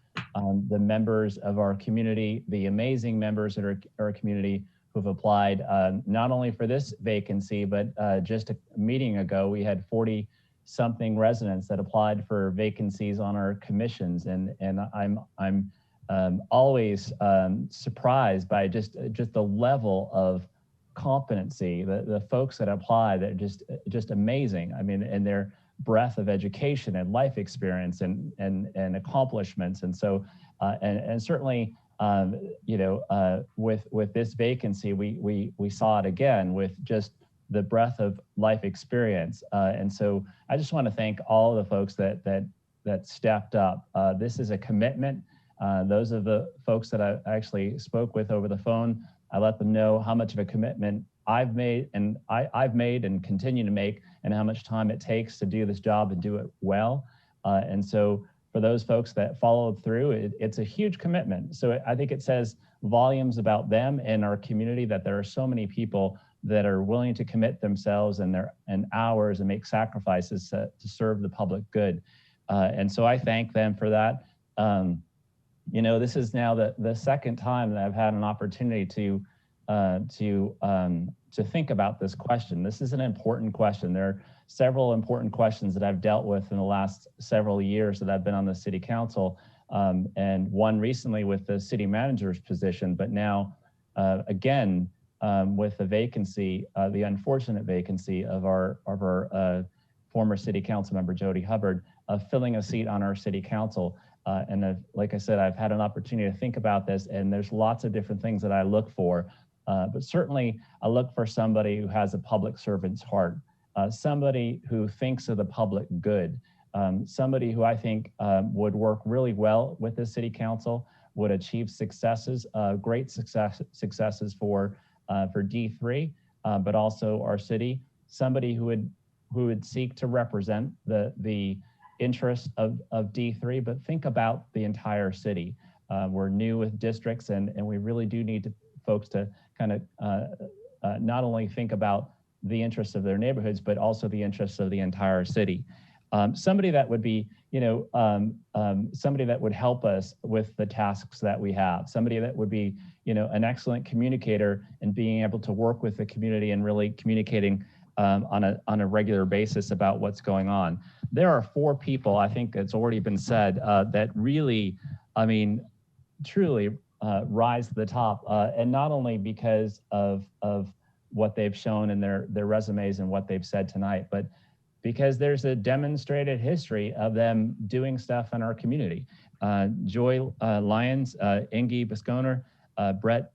the members of our community, the amazing members of our community who've applied not only for this vacancy, but just a meeting ago, we had 40-something residents that applied for vacancies on our commissions, and I'm always surprised by just the level of competency, the folks that apply, that are just amazing. I mean, and their breadth of education and life experience and accomplishments, and so and certainly with this vacancy, we saw it again with just the breadth of life experience. And so I just want to thank all of the folks that stepped up. This is a commitment. Those are the folks that I actually spoke with over the phone. I let them know how much of a commitment I've made and continue to make, and how much time it takes to do this job and do it well. And so for those folks that followed through, it's a huge commitment. So I think it says volumes about them and our community, that there are so many people that are willing to commit themselves and hours and make sacrifices to serve the public good. And so I thank them for that. This is now the second time that I've had an opportunity to think about this question. This is an important question. There are several important questions that I've dealt with in the last several years that I've been on the city council, and one recently with the city manager's position, but now again with the vacancy, the unfortunate vacancy of our former city council member Jody Hubbard, filling a seat on our city council. And like I said, I've had an opportunity to think about this, and there's lots of different things that I look for. But certainly I look for somebody who has a public servant's heart, somebody who thinks of the public good, somebody who I think would work really well with the city council, would achieve successes, great successes for D3, but also our city, somebody who would seek to represent the interests of D3, but think about the entire city. We're new with districts, and we really do need folks to kind of not only think about the interests of their neighborhoods, but also the interests of the entire city. Somebody that would be, somebody that would help us with the tasks that we have, somebody that would be, an excellent communicator and being able to work with the community and really communicating on a regular basis about what's going on. There are 4 people, I think it's already been said, that really, truly rise to the top, and not only because of what they've shown in their resumes and what they've said tonight, but because there's a demonstrated history of them doing stuff in our community. Joy Lyons, Indy Bisconti, Brett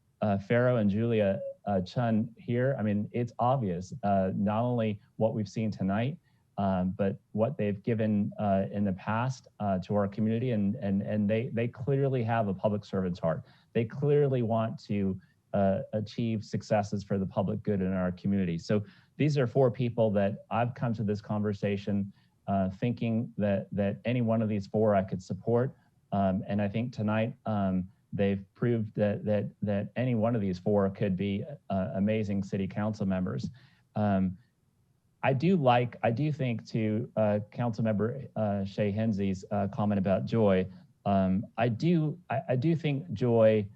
Farrow, and Julia Chen here. I mean, it's obvious, not only what we've seen tonight, but what they've given in the past to our community, and they clearly have a public servant's heart. They clearly want to achieve successes for the public good in our community. So these are 4 people that I've come to this conversation thinking that any one of these 4 I could support, and I think tonight they've proved that any one of these 4 could be amazing city council members. I do think to Councilmember Shay Hensley's comment about Joy. I do think Joy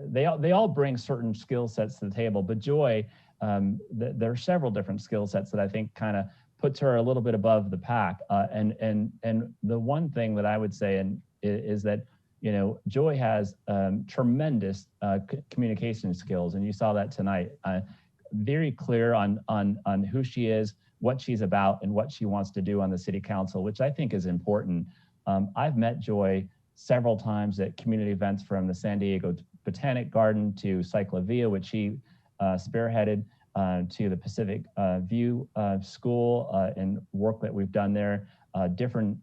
they all bring certain skill sets to the table, but Joy, there are several different skill sets that I think kind of puts her a little bit above the pack. And the one thing that I would say is that, you know, Joy has tremendous communication skills, and you saw that tonight. Very clear on who she is, what she's about, and what she wants to do on the city council, which I think is important. I've met Joy several times at community events, from the San Diego Botanic Garden to Cyclavia, which she spearheaded, to the Pacific View School and work that we've done there, different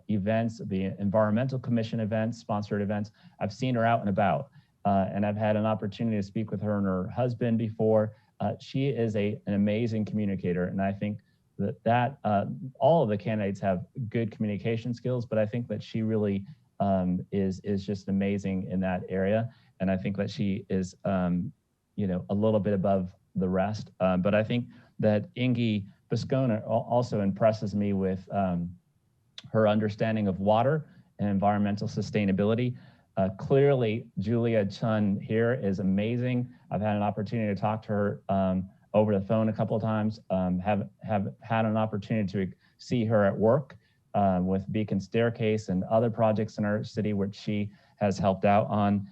events, the Environmental Commission events, sponsored events. I've seen her out and about, and I've had an opportunity to speak with her and her husband before. She is an amazing communicator, and I think that all of the candidates have good communication skills, but I think that she really is just amazing in that area, and I think that she is you know, a little bit above the rest. But I think that Indy Bisconti also impresses me with her understanding of water and environmental sustainability. Clearly, Julia Chen here is amazing. I've had an opportunity to talk to her over the phone a couple of times, have had an opportunity to see her at work with Beacon Staircase and other projects in our city, which she has helped out on.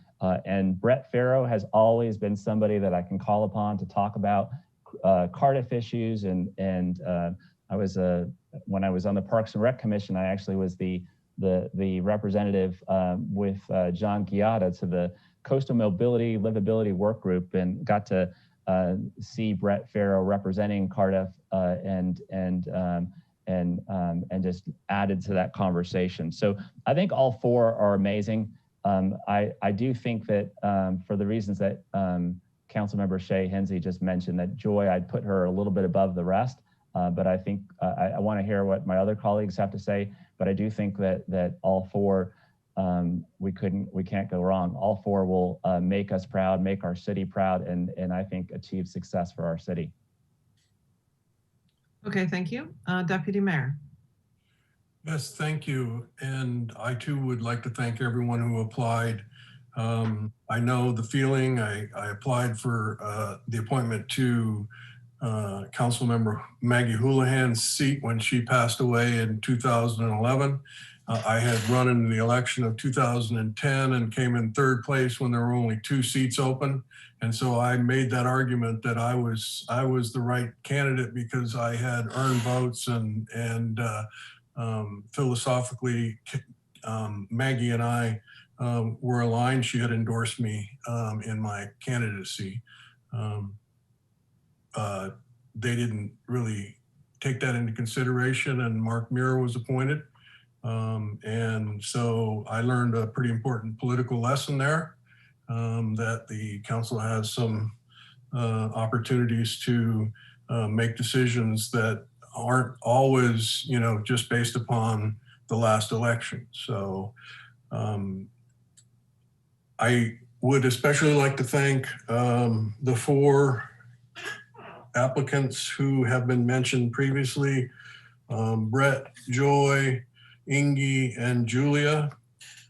And Brett Farrow has always been somebody that I can call upon to talk about Cardiff issues. And I was, when I was on the Parks and Rec Commission, I actually was the representative with John Giada to the Coastal Mobility Livability Work Group, and got to see Brett Farrow representing Cardiff and just added to that conversation. So I think all 4 are amazing. I do think that for the reasons that Councilmember Shay Hensley just mentioned, that Joy, I'd put her a little bit above the rest. But I think I want to hear what my other colleagues have to say. But I do think that all 4, we can't go wrong. All 4 will make us proud, make our city proud, and I think achieve success for our city. Okay, thank you. Deputy Mayor. Yes, thank you. And I too would like to thank everyone who applied. I know the feeling. I applied for the appointment to Councilmember Maggie Houlihan's seat when she passed away in 2011. I had run in the election of 2010 and came in 3rd place when there were only 2 seats open. And so I made that argument that I was the right candidate because I had earned votes, and philosophically, Maggie and I were aligned. She had endorsed me in my candidacy. They didn't really take that into consideration, and Mark Muir was appointed. And so I learned a pretty important political lesson there, that the council has some opportunities to make decisions that aren't always, you know, just based upon the last election. So I would especially like to thank the 4 applicants who have been mentioned previously, Brett, Joy, Indy, and Julia.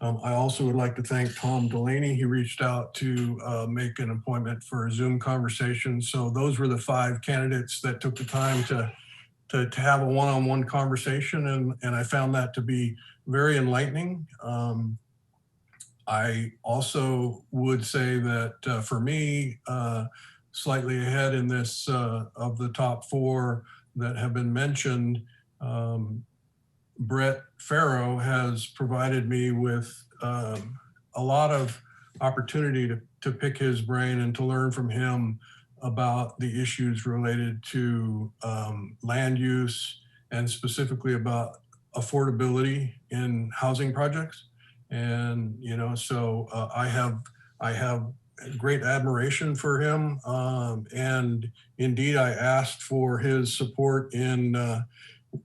I also would like to thank Tom Delaney. He reached out to make an appointment for a Zoom conversation. So those were the 5 candidates that took the time to have a one-on-one conversation, and I found that to be very enlightening. I also would say that for me, slightly ahead in this of the top 4, that have been mentioned, Brett Farrow has provided me with a lot of opportunity to pick his brain and to learn from him about the issues related to land use and specifically about affordability in housing projects. And, you know, so I have great admiration for him. And indeed, I asked for his support in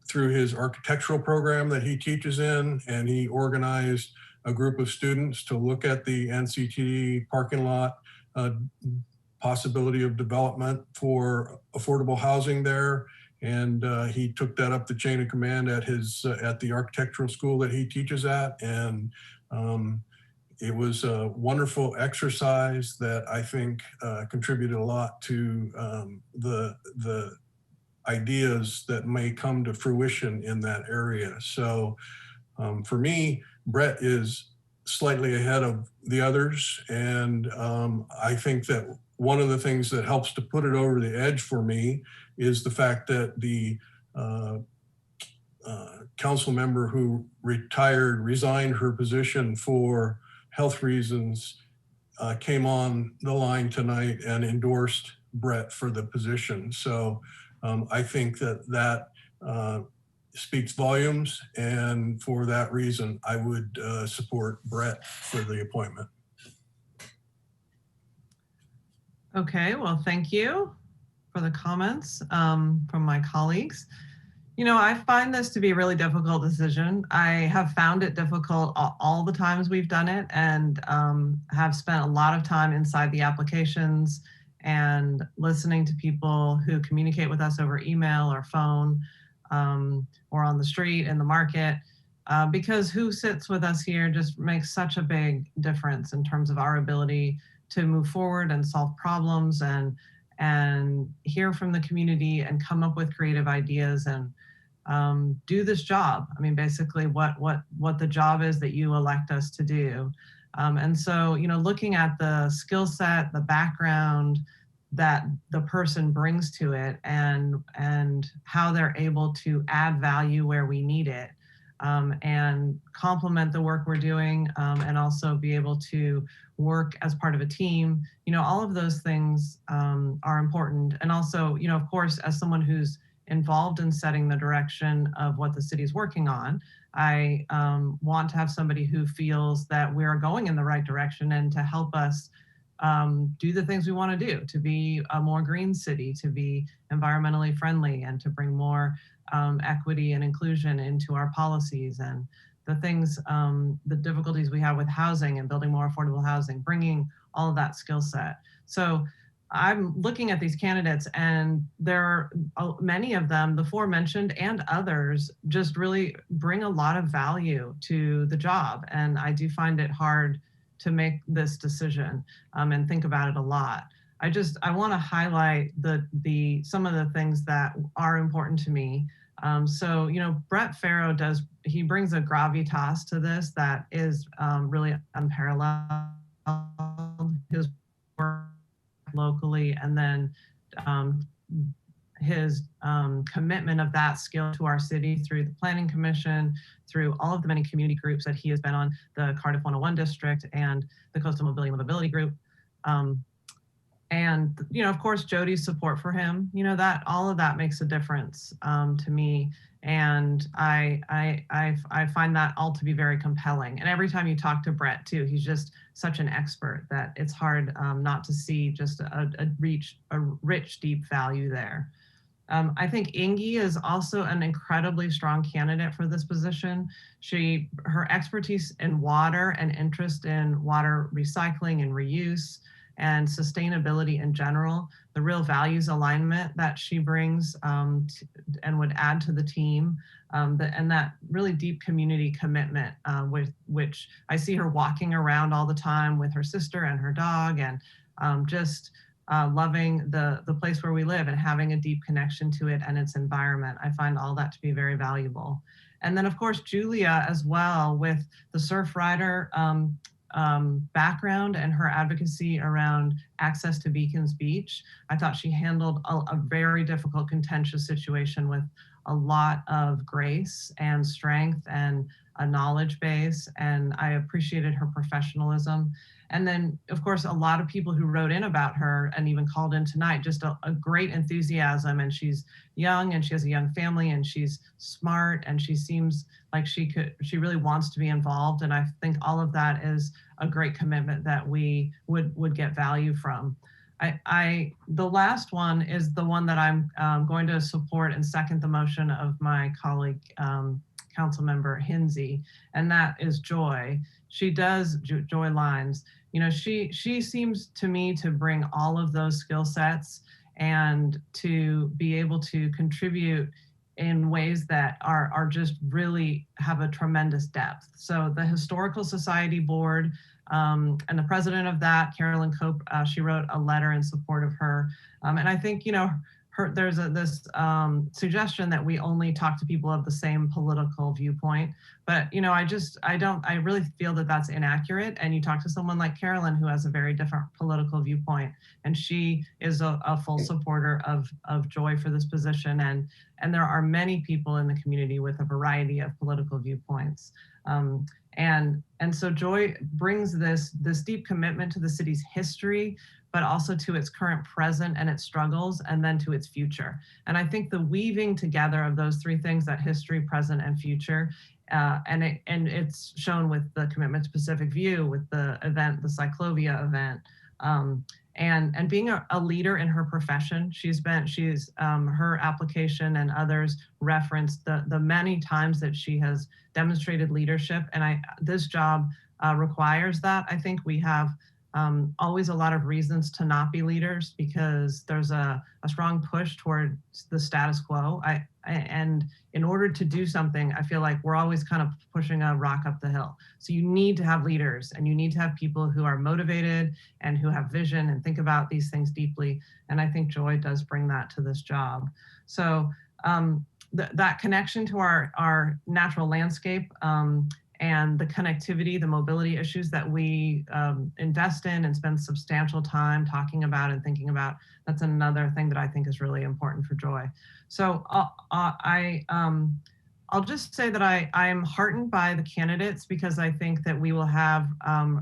through his architectural program that he teaches in, and he organized a group of students to look at the NCT parking lot possibility of development for affordable housing there. And he took that up the chain of command at his at the architectural school that he teaches at. And it was a wonderful exercise that I think contributed a lot to the ideas that may come to fruition in that area. So for me, Brett is slightly ahead of the others. And I think that one of the things that helps to put it over the edge for me is the fact that the council member who resigned her position for health reasons, came on the line tonight and endorsed Brett for the position. So I think that speaks volumes, and for that reason, I would support Brett for the appointment. Okay, well, thank you for the comments from my colleagues. You know, I find this to be a really difficult decision. I have found it difficult all the times we've done it, and have spent a lot of time inside the applications and listening to people who communicate with us over email or phone, or on the street in the market, because who sits with us here just makes such a big difference in terms of our ability to move forward and solve problems and hear from the community and come up with creative ideas and do this job. I mean, basically what the job is that you elect us to do. And so, you know, looking at the skill set, the background that the person brings to it, and how they're able to add value where we need it, and complement the work we're doing, and also be able to work as part of a team. You know, all of those things are important. And also, you know, of course, as someone who's involved in setting the direction of what the city's working on, I want to have somebody who feels that we're going in the right direction and to help us do the things we want to do, to be a more green city, to be environmentally friendly, and to bring more equity and inclusion into our policies, and the things, the difficulties we have with housing and building more affordable housing, bringing all of that skill set. So I'm looking at these candidates, and there are many of them, the four mentioned and others, just really bring a lot of value to the job. And I do find it hard to make this decision and think about it a lot. I want to highlight some of the things that are important to me. So, you know, Brett Farrow he brings a gravitas to this that is really unparalleled. His work locally, and then his commitment of that skill to our city through the Planning Commission, through all of the many community groups that he has been on, the Cardiff 101 District and the Coastal Mobility and Livability Group. And, you know, of course, Jody's support for him, you know, that all of that makes a difference to me. And I find that all to be very compelling. And every time you talk to Brett too, he's just such an expert that it's hard not to see just a rich, deep value there. I think Indy is also an incredibly strong candidate for this position. Her expertise in water and interest in water recycling and reuse and sustainability in general, the real values alignment that she brings and would add to the team, and that really deep community commitment with which I see her walking around all the time with her sister and her dog, and just loving the place where we live and having a deep connection to it and its environment. I find all that to be very valuable. And then of course, Julia as well, with the Surfrider background and her advocacy around access to Beacons Beach. I thought she handled a very difficult, contentious situation with a lot of grace and strength and a knowledge base, and I appreciated her professionalism. And then, of course, a lot of people who wrote in about her and even called in tonight, just a great enthusiasm. And she's young and she has a young family and she's smart and she seems like she really wants to be involved. And I think all of that is a great commitment that we would get value from. The last one is the one that I'm going to support and second the motion of my colleague, Councilmember Hinsey, and that is Joy. She does, Joy Lines, you know, she seems to me to bring all of those skill sets and to be able to contribute in ways that are just really have a tremendous depth. So the Historical Society Board and the president of that, Carolyn Cope, she wrote a letter in support of her. And I think, you know, there's this suggestion that we only talk to people of the same political viewpoint, but you know, I really feel that that's inaccurate. And you talk to someone like Carolyn, who has a very different political viewpoint, and she is a full supporter of Joy for this position. And there are many people in the community with a variety of political viewpoints. And so Joy brings this deep commitment to the city's history, but also to its current present and its struggles, and then to its future. And I think the weaving together of those three things, that history, present, and future, and it's shown with the commitment to Pacific View, with the event, the Cyclovia event, and being a leader in her profession. Her application and others referenced the many times that she has demonstrated leadership, and this job requires that. I think we have always a lot of reasons to not be leaders because there's a strong push toward the status quo. And in order to do something, I feel like we're always kind of pushing a rock up the hill. So you need to have leaders, and you need to have people who are motivated and who have vision and think about these things deeply. And I think Joy does bring that to this job. So that connection to our natural landscape, and the connectivity, the mobility issues that we invest in and spend substantial time talking about and thinking about, that's another thing that I think is really important for Joy. So I'll just say that I am heartened by the candidates because I think that we will have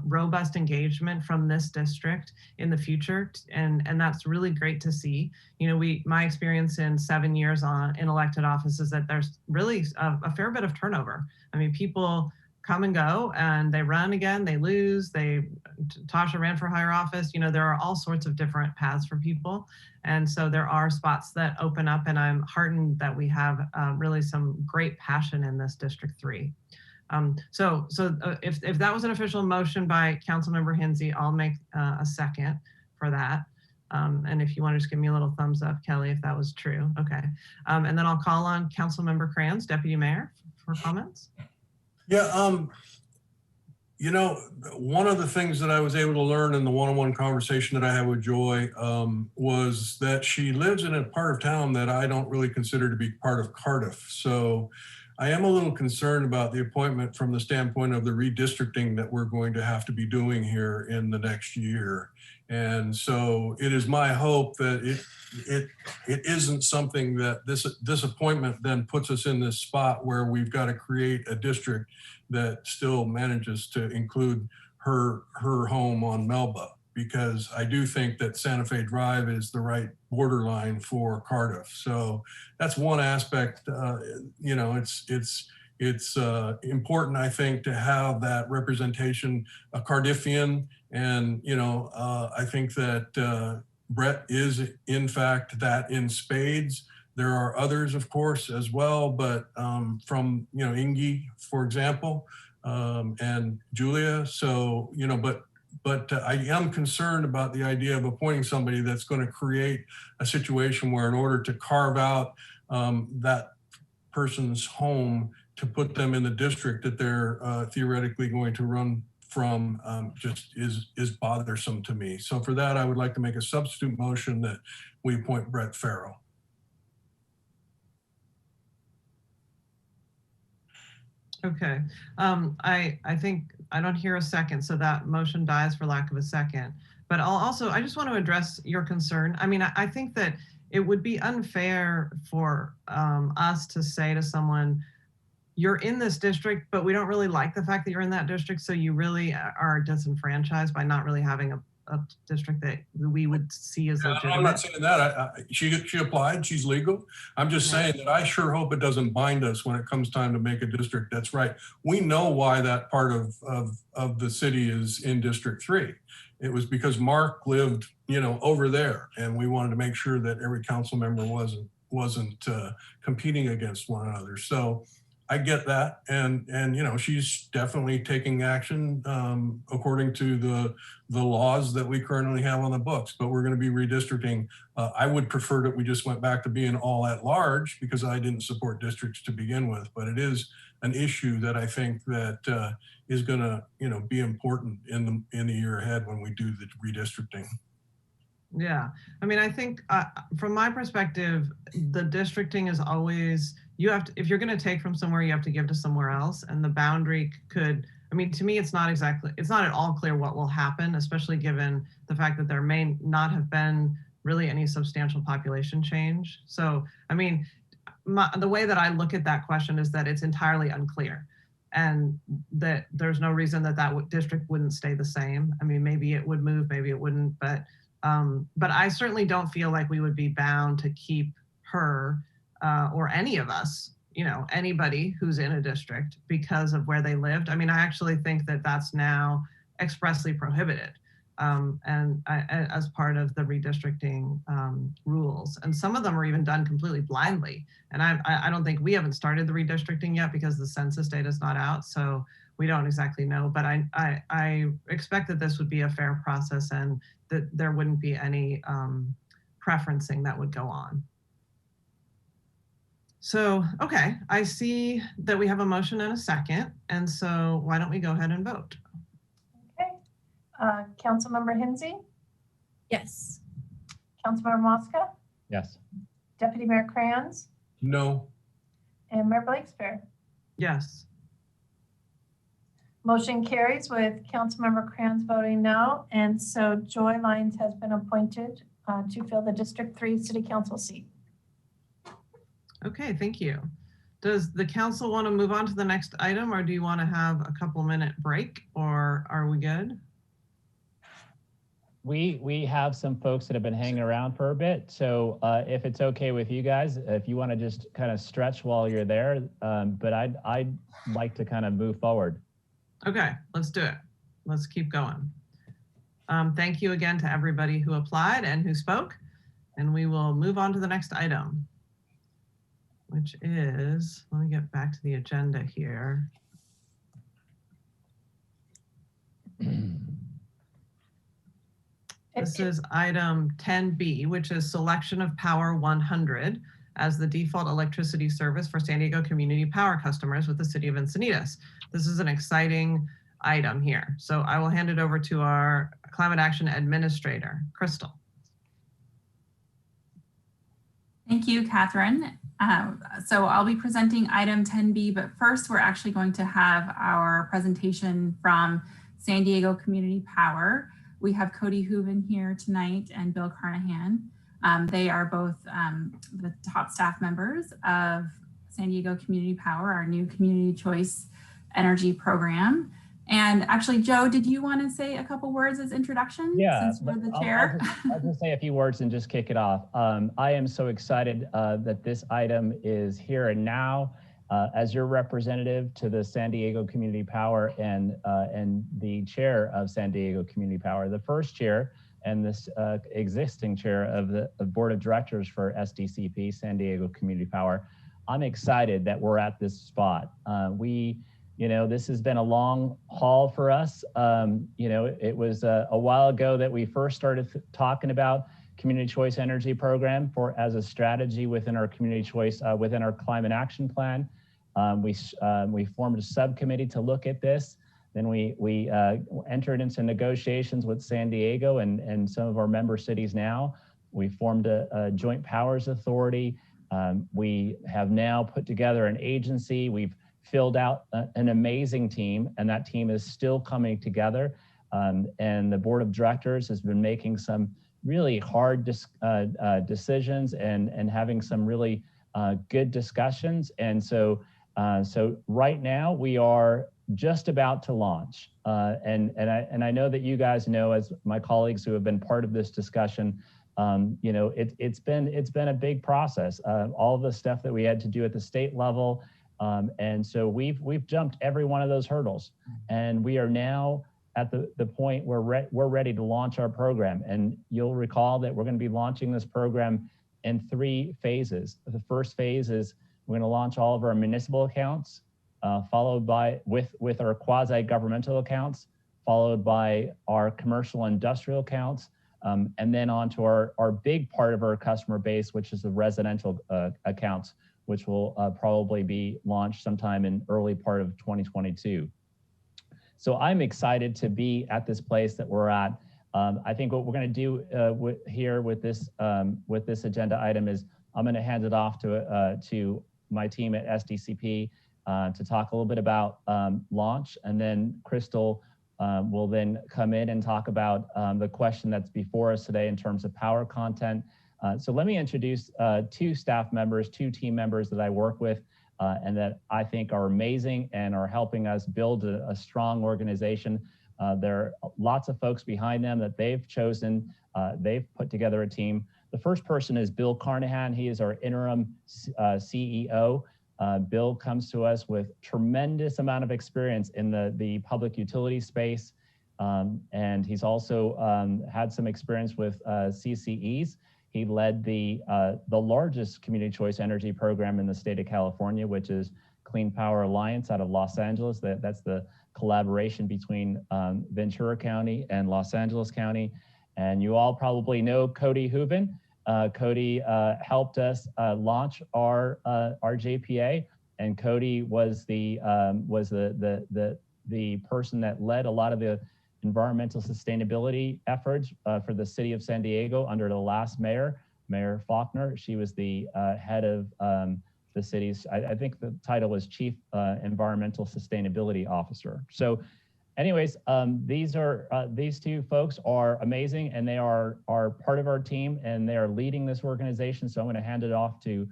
robust engagement from this district in the future, and that's really great to see. You know, my experience in 7 years in elected office is that there's really a fair bit of turnover. I mean, people come and go, and they run again, they lose, Tasha ran for higher office. You know, there are all sorts of different paths for people. And so there are spots that open up, and I'm heartened that we have really some great passion in this District 3. So if that was an official motion by Councilmember Hinsey, I'll make a second for that. And if you want to just give me a little thumbs up, Kelly, if that was true. Okay. And then I'll call on Councilmember Kranz, Deputy Mayor, for comments. Yeah, you know, one of the things that I was able to learn in the one-on-one conversation that I had with Joy was that she lives in a part of town that I don't really consider to be part of Cardiff. So I am a little concerned about the appointment from the standpoint of the redistricting that we're going to have to be doing here in the next year. And so it is my hope that it isn't something that this appointment then puts us in this spot where we've got to create a district that still manages to include her home on Melba, because I do think that Santa Fe Drive is the right borderline for Cardiff. So that's one aspect. You know, it's important, I think, to have that representation, a Cardiffian. And, you know, I think that Brett is, in fact, that in spades. There are others, of course, as well, but from, you know, Indy, for example, and Julia. So, you know, but I am concerned about the idea of appointing somebody that's going to create a situation where in order to carve out that person's home to put them in the district that they're theoretically going to run from just is bothersome to me. So for that, I would like to make a substitute motion that we appoint Brett Farrell. Okay. I think I don't hear a second, so that motion dies for lack of a second. But I just want to address your concern. I mean, I think that it would be unfair for us to say to someone, you're in this district, but we don't really like the fact that you're in that district, so you really are disenfranchised by not really having a district that we would see as legitimate. I'm not saying that. She applied, she's legal. I'm just saying that I sure hope it doesn't bind us when it comes time to make a district that's right. We know why that part of the city is in District 3. It was because Mark lived, over there, and we wanted to make sure that every council member wasn't competing against one another. So I get that, and she's definitely taking action according to the laws that we currently have on the books. But we're going to be redistricting. I would prefer that we just went back to being all at large, because I didn't support districts to begin with. But it is an issue that I think that is going to be important in the year ahead when we do the redistricting. Yeah, I mean, I think from my perspective, the districting is always, if you're going to take from somewhere, you have to give to somewhere else. And the boundary could, I mean, to me, it's not at all clear what will happen, especially given the fact that there may not have been really any substantial population change. So, I mean, the way that I look at that question is that it's entirely unclear, and that there's no reason that district wouldn't stay the same. I mean, maybe it would move, maybe it wouldn't, but I certainly don't feel like we would be bound to keep her or any of us, anybody who's in a district because of where they lived. I mean, I actually think that that's now expressly prohibited as part of the redistricting rules. And some of them are even done completely blindly. And I don't think we haven't started the redistricting yet because the census data is not out. So we don't exactly know, but I expect that this would be a fair process and that there wouldn't be any preferencing that would go on. So, okay, I see that we have a motion and a second, and so why don't we go ahead and vote? Okay, Councilmember Hinsey? Yes. Councilmember Mosca? Yes. Deputy Mayor Kranz? No. And Mayor Blakespear? Yes. Motion carries with Councilmember Kranz voting no, and so Joy Lyons has been appointed to fill the District 3 City Council seat. Okay, thank you. Does the council want to move on to the next item, or do you want to have a couple-minute break, or are we good? We have some folks that have been hanging around for a bit. So if it's okay with you guys, if you want to just kind of stretch while you're there, but I'd like to kind of move forward. Okay, let's do it. Let's keep going. Thank you again to everybody who applied and who spoke, and we will move on to the next item, which is, let me get back to the agenda here. This is item 10B, which is selection of Power 100 as the default electricity service for San Diego Community Power customers with the City of Encinitas. This is an exciting item here. So I will hand it over to our Climate Action Administrator, Crystal. Thank you, Catherine. So I'll be presenting item 10B, but first we're actually going to have our presentation from San Diego Community Power. We have Cody Hooven here tonight and Bill Carnahan. They are both the top staff members of San Diego Community Power, our new community choice energy program. And actually, Joe, did you want to say a couple words as introduction? Yeah, since you're the chair. I'll just say a few words and just kick it off. I am so excited that this item is here and now. As your representative to the San Diego Community Power and the chair of San Diego Community Power, the first chair and this existing chair of the board of directors for SDCP, San Diego Community Power, I'm excited that we're at this spot. This has been a long haul for us. It was a while ago that we first started talking about community choice energy program as a strategy within our community choice, within our climate action plan. We formed a subcommittee to look at this. Then we entered into negotiations with San Diego and some of our member cities now. We formed a joint powers authority. We have now put together an agency. We've filled out an amazing team, and that team is still coming together. And the board of directors has been making some really hard decisions and having some really good discussions. And so right now we are just about to launch. And I know that you guys know, as my colleagues who have been part of this discussion, you know, it's been a big process. All of the stuff that we had to do at the state level. And so we've jumped every one of those hurdles, and we are now at the point where we're ready to launch our program. And you'll recall that we're going to be launching this program in 3 phases. The first phase is we're going to launch all of our municipal accounts, followed by with our quasi-governmental accounts, followed by our commercial industrial accounts, and then on to our big part of our customer base, which is the residential accounts, which will probably be launched sometime in early part of 2022. So I'm excited to be at this place that we're at. I think what we're going to do here with this agenda item is I'm going to hand it off to my team at SDCP to talk a little bit about launch, and then Crystal will then come in and talk about the question that's before us today in terms of power content. So let me introduce 2 staff members, 2 team members that I work with and that I think are amazing and are helping us build a strong organization. There are lots of folks behind them that they've chosen. They've put together a team. The first person is Bill Carnahan. He is our interim CEO. Bill comes to us with tremendous amount of experience in the public utility space. And he's also had some experience with CCEs. He led the largest community choice energy program in the state of California, which is Clean Power Alliance out of Los Angeles. That's the collaboration between Ventura County and Los Angeles County. And you all probably know Cody Hooven. Cody helped us launch our JPA, and Cody was the person that led a lot of the environmental sustainability efforts for the city of San Diego under the last mayor, Mayor Faulkner. She was the head of the city's, I think the title was Chief Environmental Sustainability Officer. So anyways, these 2 folks are amazing, and they are part of our team, and they are leading this organization. So I'm going to hand it off to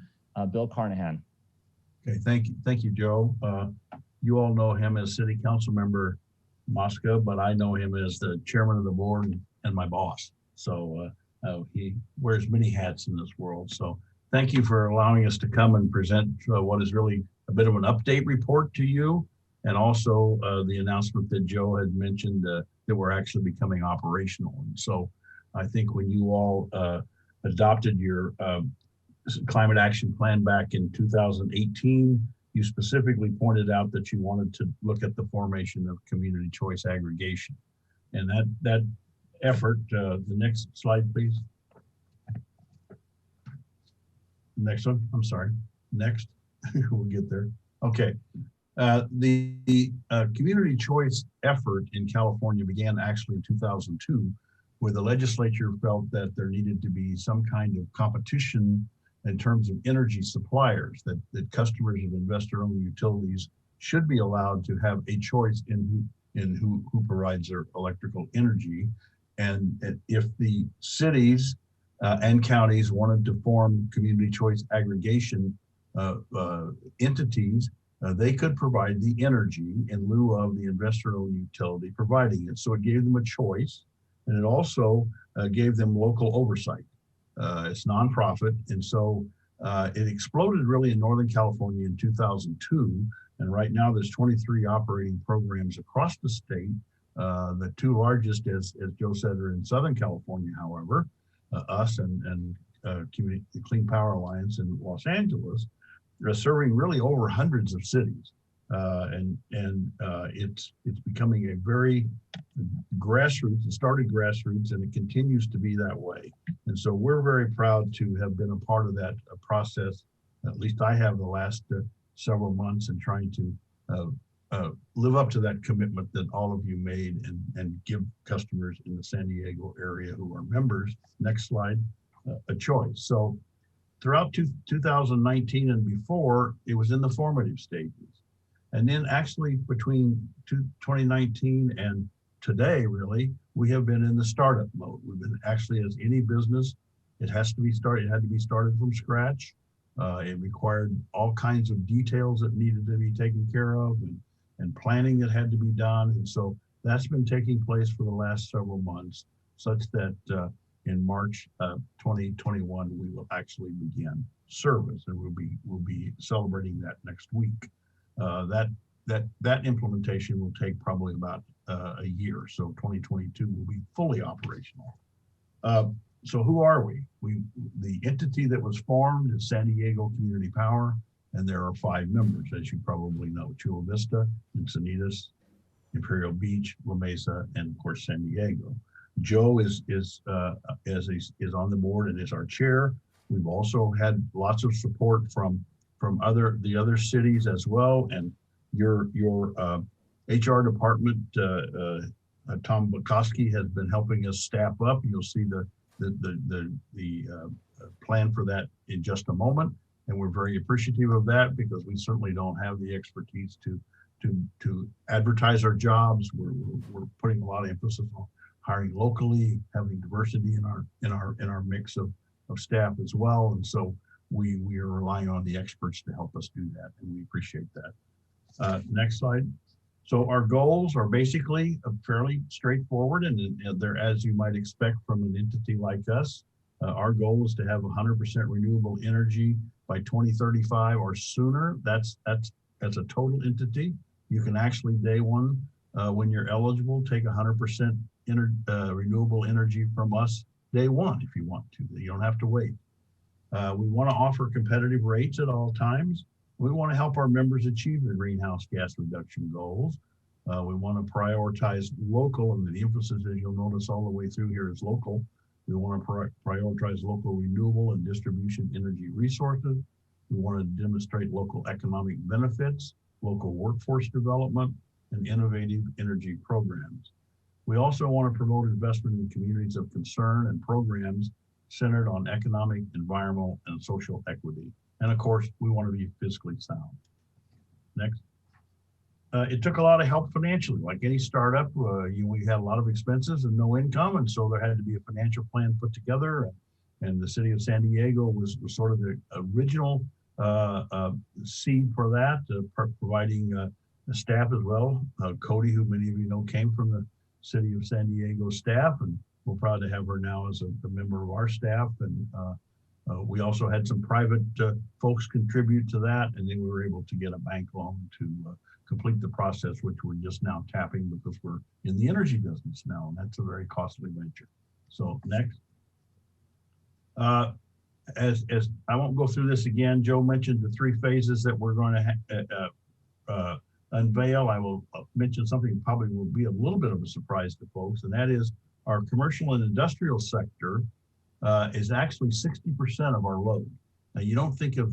Bill Carnahan. Okay, thank you, Joe. You all know him as City Council Member Mosca, but I know him as the chairman of the board and my boss. So he wears many hats in this world. So thank you for allowing us to come and present what is really a bit of an update report to you, and also the announcement that Joe had mentioned that we're actually becoming operational. And so I think when you all adopted your climate action plan back in 2018, you specifically pointed out that you wanted to look at the formation of community choice aggregation. And that effort, the next slide, please. Next one, I'm sorry, next, we'll get there. Okay, the community choice effort in California began actually in 2002, where the legislature felt that there needed to be some kind of competition in terms of energy suppliers, that customers of investor-owned utilities should be allowed to have a choice in who provides their electrical energy. And if the cities and counties wanted to form community choice aggregation entities, they could provide the energy in lieu of the investor-owned utility providing it. So it gave them a choice, and it also gave them local oversight. It's nonprofit, and so it exploded really in Northern California in 2002, and right now there's 23 operating programs across the state. The 2 largest, as Joe said, are in Southern California, however, us and the Clean Power Alliance in Los Angeles. They're serving really over hundreds of cities, and it's becoming a very grassroots. It started grassroots, and it continues to be that way. And so we're very proud to have been a part of that process. At least I have the last several months, in trying to live up to that commitment that all of you made, and give customers in the San Diego area who are members, next slide, a choice. So throughout 2019 and before, it was in the formative stages. And then actually between 2019 and today, really, we have been in the startup mode. We've been actually, as any business, it has to be started. It had to be started from scratch. It required all kinds of details that needed to be taken care of and planning that had to be done. And so that's been taking place for the last several months, such that in March 2021, we will actually begin service, and we'll be celebrating that next week. That implementation will take probably about a year. So 2022 will be fully operational. So who are we? The entity that was formed is San Diego Community Power, and there are 5 members, as you probably know: Chula Vista, Encinitas, Imperial Beach, La Mesa, and of course San Diego. Joe is on the board and is our chair. We've also had lots of support from the other cities as well, and your HR department, Tom Bukowski, has been helping us staff up. You'll see the plan for that in just a moment, and we're very appreciative of that because we certainly don't have the expertise to advertise our jobs. We're putting a lot of emphasis on hiring locally, having diversity in our mix of staff as well, and so we are relying on the experts to help us do that, and we appreciate that. Next slide. So our goals are basically fairly straightforward, and they're, as you might expect from an entity like us. Our goal is to have 100% renewable energy by 2035 or sooner. That's a total entity. You can actually day one, when you're eligible, take 100% renewable energy from us day one if you want to. You don't have to wait. We want to offer competitive rates at all times. We want to help our members achieve their greenhouse gas reduction goals. We want to prioritize local, and the emphasis, as you'll notice all the way through here, is local. We want to prioritize local renewable and distribution energy resources. We want to demonstrate local economic benefits, local workforce development, and innovative energy programs. We also want to promote investment in communities of concern and programs centered on economic, environmental, and social equity. And of course, we want to be fiscally sound. Next. It took a lot of help financially. Like any startup, we had a lot of expenses and no income, and so there had to be a financial plan put together. And the city of San Diego was sort of the original seed for that, providing staff as well. Cody, who many of you know, came from the city of San Diego staff, and we're proud to have her now as a member of our staff. And we also had some private folks contribute to that, and then we were able to get a bank loan to complete the process, which we're just now tapping because we're in the energy business now, and that's a very costly venture. So next. As I won't go through this again, Joe mentioned the 3 phases that we're going to unveil. I will mention something that probably will be a little bit of a surprise to folks, and that is our commercial and industrial sector is actually 60% of our load. Now, you don't think of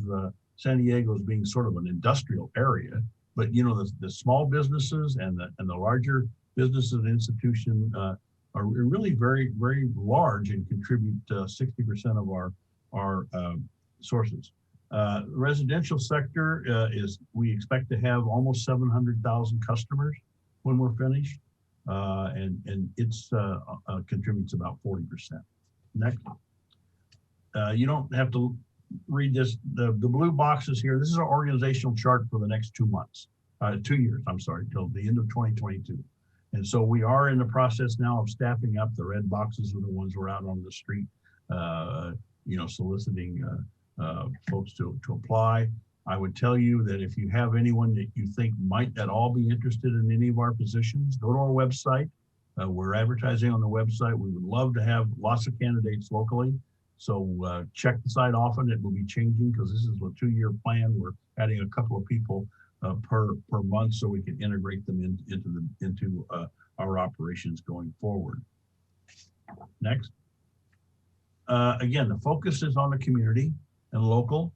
San Diego as being sort of an industrial area, but you know, the small businesses and the larger businesses and institutions are really very, very large and contribute 60% of our sources. The residential sector we expect to have almost 700,000 customers when we're finished, and it's contributes about 40%. Next. You don't have to read this. The blue boxes here, this is our organizational chart for the next 2 months, 2 years, I'm sorry, till the end of 2022. And so we are in the process now of staffing up. The red boxes are the ones we're out on the street, soliciting folks to apply. I would tell you that if you have anyone that you think might at all be interested in any of our positions, go to our website. We're advertising on the website. We would love to have lots of candidates locally. So check the site often. It will be changing because this is a 2-year plan. We're adding a couple of people per month so we can integrate them into our operations going forward. Next. Again, the focus is on the community and local.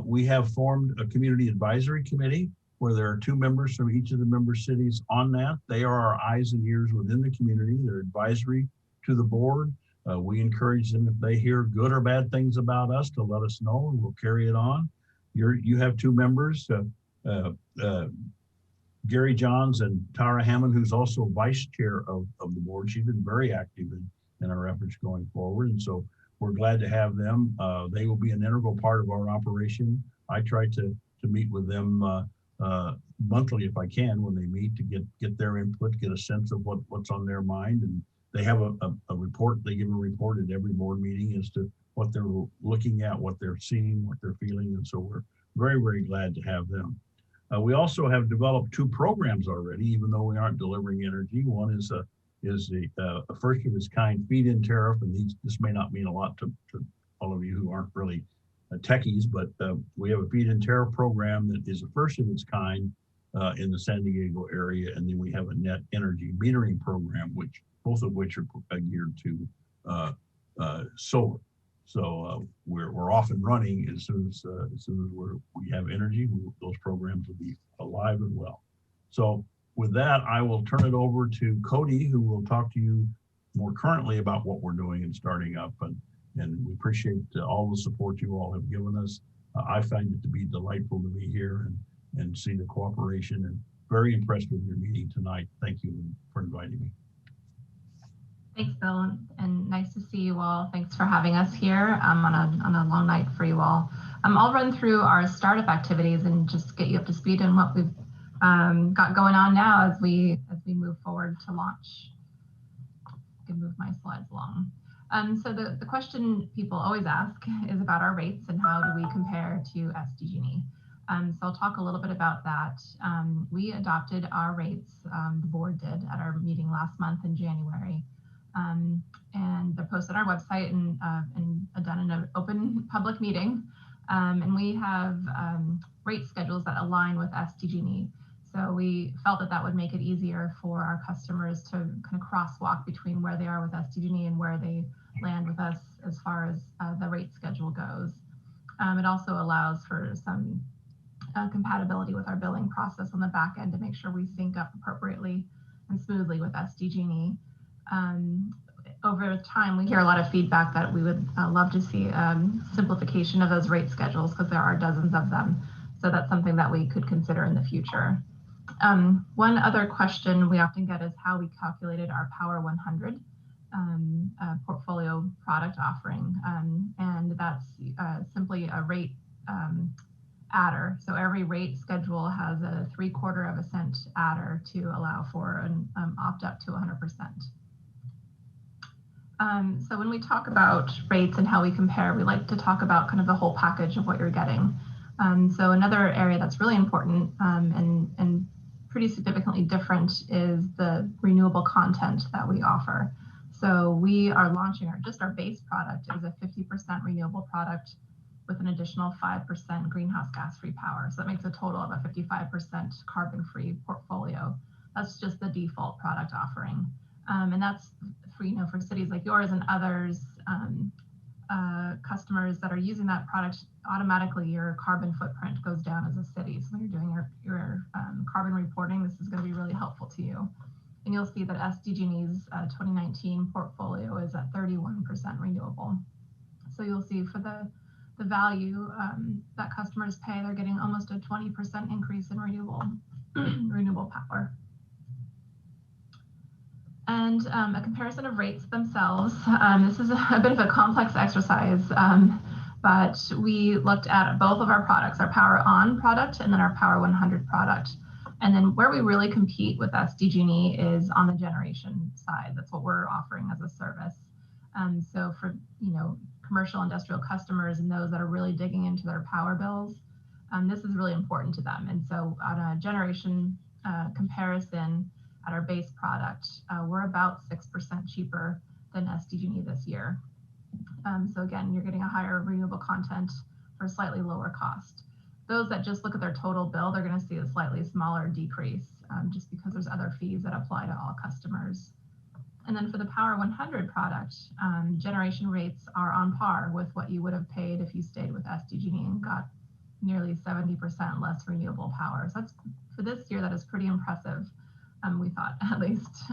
We have formed a community advisory committee where there are 2 members from each of the member cities on that. They are our eyes and ears within the community. They're advisory to the board. We encourage them, if they hear good or bad things about us, to let us know, and we'll carry it on. You have 2 members. Gary Johns and Tara Hammond, who's also vice chair of the board. She's been very active in our efforts going forward. And so we're glad to have them. They will be an integral part of our operation. I try to meet with them monthly if I can when they meet to get their input, get a sense of what's on their mind. And they have a report. They give a report at every board meeting as to what they're looking at, what they're seeing, what they're feeling. And so we're very, very glad to have them. We also have developed 2 programs already, even though we aren't delivering energy. One is a first of its kind feed-in tariff, and this may not mean a lot to all of you who aren't really techies, but we have a feed-in tariff program that is the first of its kind in the San Diego area, and then we have a net energy metering program, both of which are geared to solar. So we're off and running as soon as we have energy. Those programs will be alive and well. So with that, I will turn it over to Cody, who will talk to you more currently about what we're doing and starting up. And we appreciate all the support you all have given us. I find it to be delightful to be here and see the cooperation, and very impressed with your meeting tonight. Thank you for inviting me. Thanks, Bill, and nice to see you all. Thanks for having us here on a long night for you all. I'll run through our startup activities and just get you up to speed on what we've got going on now as we move forward to launch. I can move my slides along. So the question people always ask is about our rates and how do we compare to SDG&E. So I'll talk a little bit about that. We adopted our rates, the board did, at our meeting last month in January. And they're posted on our website and done in an open public meeting. And we have rate schedules that align with SDG&E. So we felt that would make it easier for our customers to kind of crosswalk between where they are with SDG&E and where they land with us as far as the rate schedule goes. It also allows for some compatibility with our billing process on the back end to make sure we sync up appropriately and smoothly with SDG&E. Over time, we hear a lot of feedback that we would love to see simplification of those rate schedules because there are dozens of them. So that's something that we could consider in the future. One other question we often get is how we calculated our Power 100 portfolio product offering. And that's simply a rate adder. So every rate schedule has a 3/4 cent adder to allow for an opt up to 100%. So when we talk about rates and how we compare, we like to talk about kind of the whole package of what you're getting. So another area that's really important and pretty significantly different is the renewable content that we offer. So we are launching just our base product is a 50% renewable product with an additional 5% greenhouse gas free power. So that makes a total of a 55% carbon free portfolio. That's just the default product offering. And that's for cities like yours and others, customers that are using that product, automatically your carbon footprint goes down as a city. So when you're doing your carbon reporting, this is going to be really helpful to you. And you'll see that SDG&E's 2019 portfolio is at 31% renewable. So you'll see for the value that customers pay, they're getting almost a 20% increase in renewable power. And a comparison of rates themselves. This is a bit of a complex exercise, but we looked at both of our products, our Power On product and then our Power 100 product. And then where we really compete with SDG&E is on the generation side. That's what we're offering as a service. So for commercial industrial customers and those that are really digging into their power bills, this is really important to them. And so on a generation comparison at our base product, we're about 6% cheaper than SDG&E this year. So again, you're getting a higher renewable content for a slightly lower cost. Those that just look at their total bill, they're going to see a slightly smaller decrease just because there's other fees that apply to all customers. And then for the Power 100 product, generation rates are on par with what you would have paid if you stayed with SDG&E and got nearly 70% less renewable power. So that's, for this year, that is pretty impressive, we thought, at least.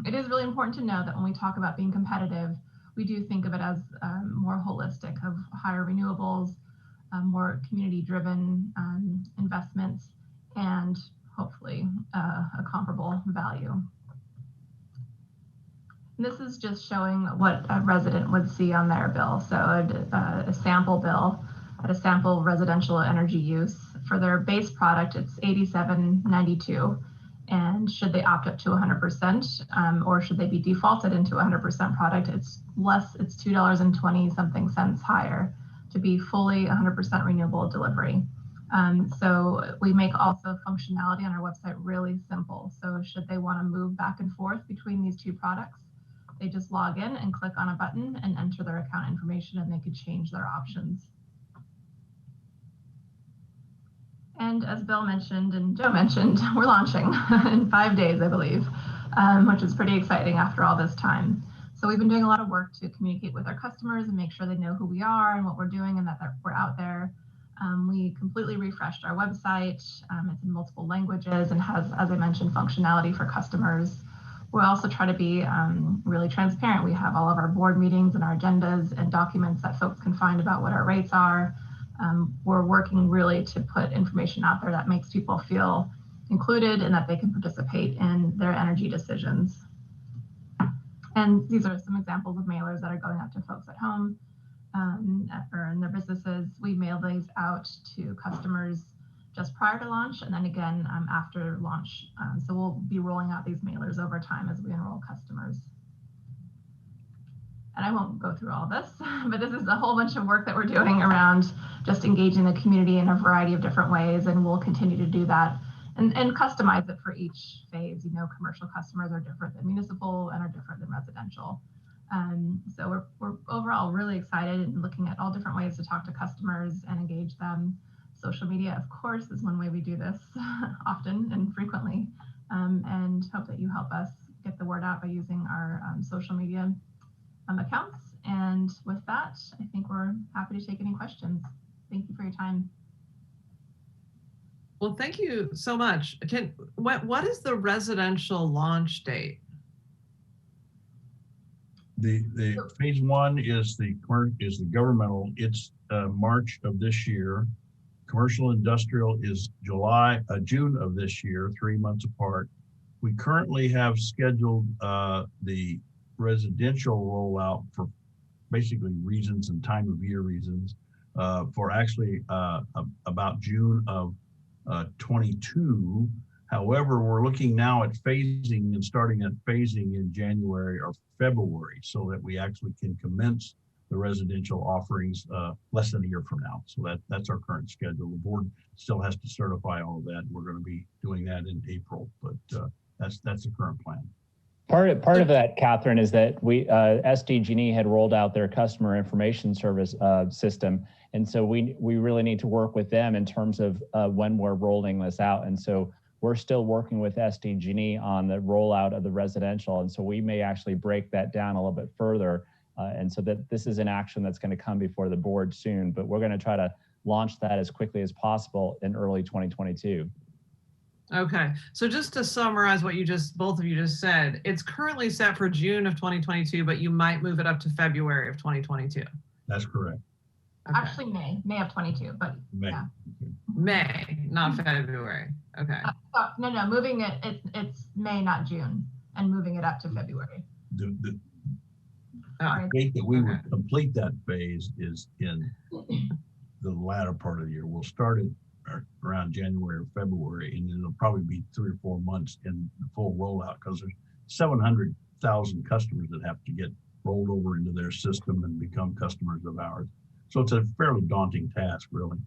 It is really important to know that when we talk about being competitive, we do think of it as more holistic, of higher renewables, more community-driven investments, and hopefully a comparable value. And this is just showing what a resident would see on their bill. So a sample bill at a sample residential energy use. For their base product, it's $87.92. And should they opt up to 100%, or should they be defaulted into 100% product, it's less, it's $2.20 something cents higher to be fully 100% renewable delivery. So we make also functionality on our website really simple. So should they want to move back and forth between these two products, they just log in and click on a button and enter their account information, and they could change their options. And as Bill mentioned and Joe mentioned, we're launching in 5 days, I believe, which is pretty exciting after all this time. So we've been doing a lot of work to communicate with our customers and make sure they know who we are and what we're doing and that we're out there. We completely refreshed our website. It's in multiple languages and has, as I mentioned, functionality for customers. We also try to be really transparent. We have all of our board meetings and our agendas and documents that folks can find about what our rates are. We're working really to put information out there that makes people feel included and that they can participate in their energy decisions. And these are some examples of mailers that are going out to folks at home or in their businesses. We mail these out to customers just prior to launch and then again after launch. So we'll be rolling out these mailers over time as we enroll customers. And I won't go through all this, but this is a whole bunch of work that we're doing around just engaging the community in a variety of different ways, and we'll continue to do that and customize it for each phase. You know, commercial customers are different than municipal and are different than residential. So we're overall really excited and looking at all different ways to talk to customers and engage them. Social media, of course, is one way we do this often and frequently, and hope that you help us get the word out by using our social media accounts. And with that, I think we're happy to take any questions. Thank you for your time. Well, thank you so much. What is the residential launch date? The phase one is the governmental. It's March of this year. Commercial industrial is June of this year, 3 months apart. We currently have scheduled the residential rollout for basically reasons and time of year reasons for actually about June of 22. However, we're looking now at phasing and starting at phasing in January or February so that we actually can commence the residential offerings less than a year from now. So that's our current schedule. The board still has to certify all of that. We're going to be doing that in April, but that's the current plan. Part of that, Catherine, is that we SDG&E had rolled out their customer information service system, and so we really need to work with them in terms of when we're rolling this out. And so we're still working with SDG&E on the rollout of the residential, and so we may actually break that down a little bit further, and so that this is an action that's going to come before the board soon. But we're going to try to launch that as quickly as possible in early 2022. Okay, so just to summarize what both of you just said, it's currently set for June of 2022, but you might move it up to February of 2022. That's correct. Okay. Actually, May of 22, but May. Yeah. May, not February. Okay. No, moving it's May, not June, and moving it up to February. The date that we would complete that phase is in the latter part of the year. We'll start it around January or February, and it'll probably be 3 or 4 months in the full rollout because there's 700,000 customers that have to get rolled over into their system and become customers of ours. So it's a fairly daunting task, really.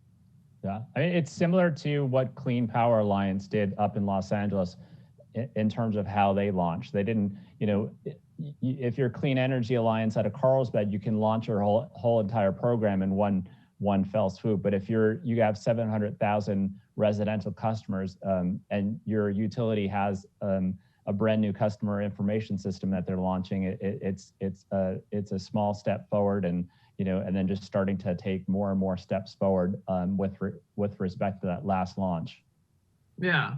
Yeah, I mean, it's similar to what Clean Power Alliance did up in Los Angeles in terms of how they launched. They didn't, you know, if you're Clean Energy Alliance out of Carlsbad, you can launch your whole entire program in one fell swoop. But if you have 700,000 residential customers and your utility has a brand new customer information system that they're launching, it's a small step forward, and and then just starting to take more and more steps forward with respect to that last launch. Yeah.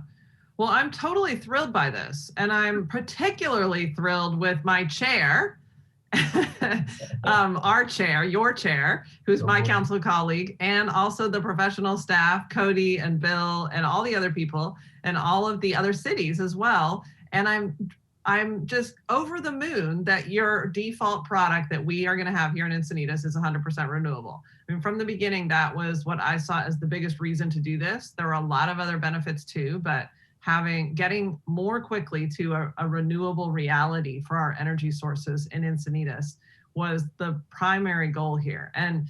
Well, I'm totally thrilled by this, and I'm particularly thrilled with my chair our chair, your chair, who's my council colleague, and also the professional staff, Cody and Bill and all the other people and all of the other cities as well. And I'm just over the moon that your default product that we are going to have here in Encinitas is 100% renewable. I mean, from the beginning, that was what I saw as the biggest reason to do this. There were a lot of other benefits too, but getting more quickly to a renewable reality for our energy sources in Encinitas was the primary goal here. And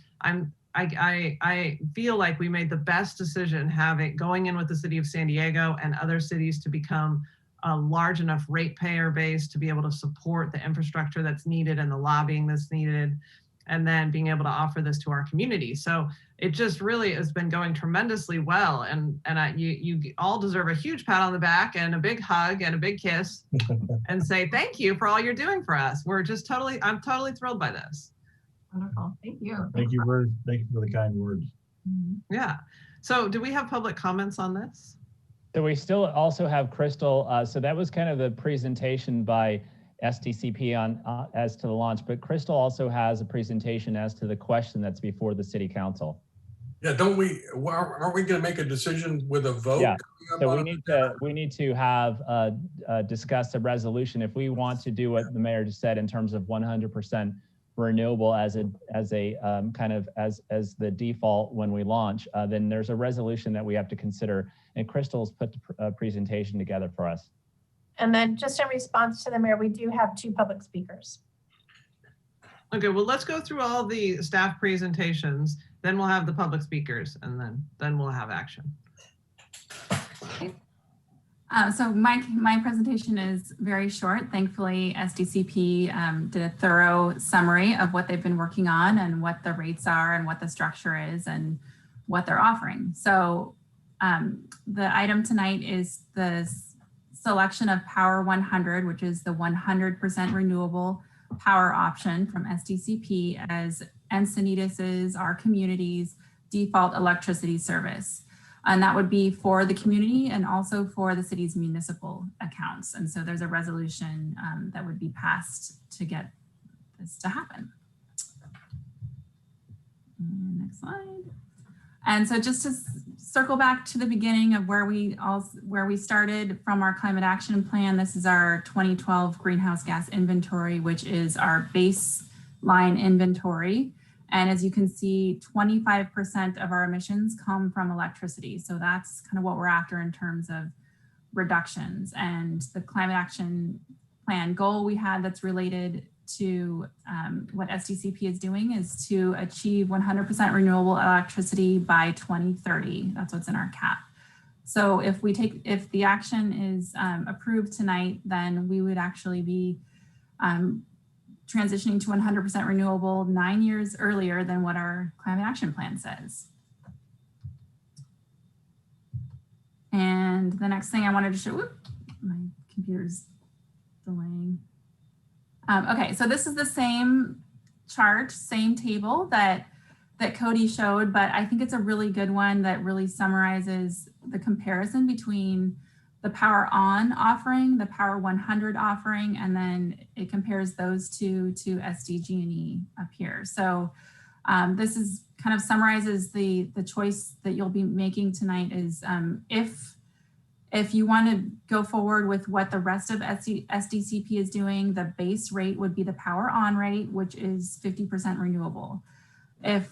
I feel like we made the best decision going in with the city of San Diego and other cities to become a large enough ratepayer base to be able to support the infrastructure that's needed and the lobbying that's needed, and then being able to offer this to our community. So it just really has been going tremendously well. And you all deserve a huge pat on the back and a big hug and a big kiss and say thank you for all you're doing for us. I'm totally thrilled by this. Wonderful, thank you. Thank you for the kind words. Yeah. So do we have public comments on this? So we still also have Crystal. So that was kind of the presentation by SDCP on as to the launch, but Crystal also has a presentation as to the question that's before the City Council. Yeah, aren't we going to make a decision with a vote? Yeah, so we need to have discuss a resolution if we want to do what the mayor just said in terms of 100% renewable as the default when we launch. Then there's a resolution that we have to consider, and Crystal's put the presentation together for us. And then just in response to the mayor, we do have 2 public speakers. Okay, well, let's go through all the staff presentations, then we'll have the public speakers, and then we'll have action. So my presentation is very short. Thankfully, SDCP did a thorough summary of what they've been working on and what the rates are and what the structure is and what they're offering. So the item tonight is the selection of Power 100, which is the 100% renewable power option from SDCP as Encinitas' our community's default electricity service. And that would be for the community and also for the city's municipal accounts. And so there's a resolution that would be passed to get this to happen. Next slide. And so just to circle back to the beginning of where we started from our climate action plan, this is our 2012 greenhouse gas inventory, which is our baseline inventory. And as you can see, 25% of our emissions come from electricity. So that's kind of what we're after in terms of reductions. And the climate action plan goal we had that's related to what SDCP is doing is to achieve 100% renewable electricity by 2030. That's what's in our cap. So if the action is approved tonight, then we would actually be transitioning to 100% renewable 9 years earlier than what our climate action plan says. And the next thing I wanted to show, my computer's delaying. Okay, so this is the same chart, same table that Cody showed, but I think it's a really good one that really summarizes the comparison between the Power On offering, the Power 100 offering, and then it compares those two to SDG&E up here. So this is kind of summarizes the choice that you'll be making tonight is if you want to go forward with what the rest of SDCP is doing, the base rate would be the Power On rate, which is 50% renewable. If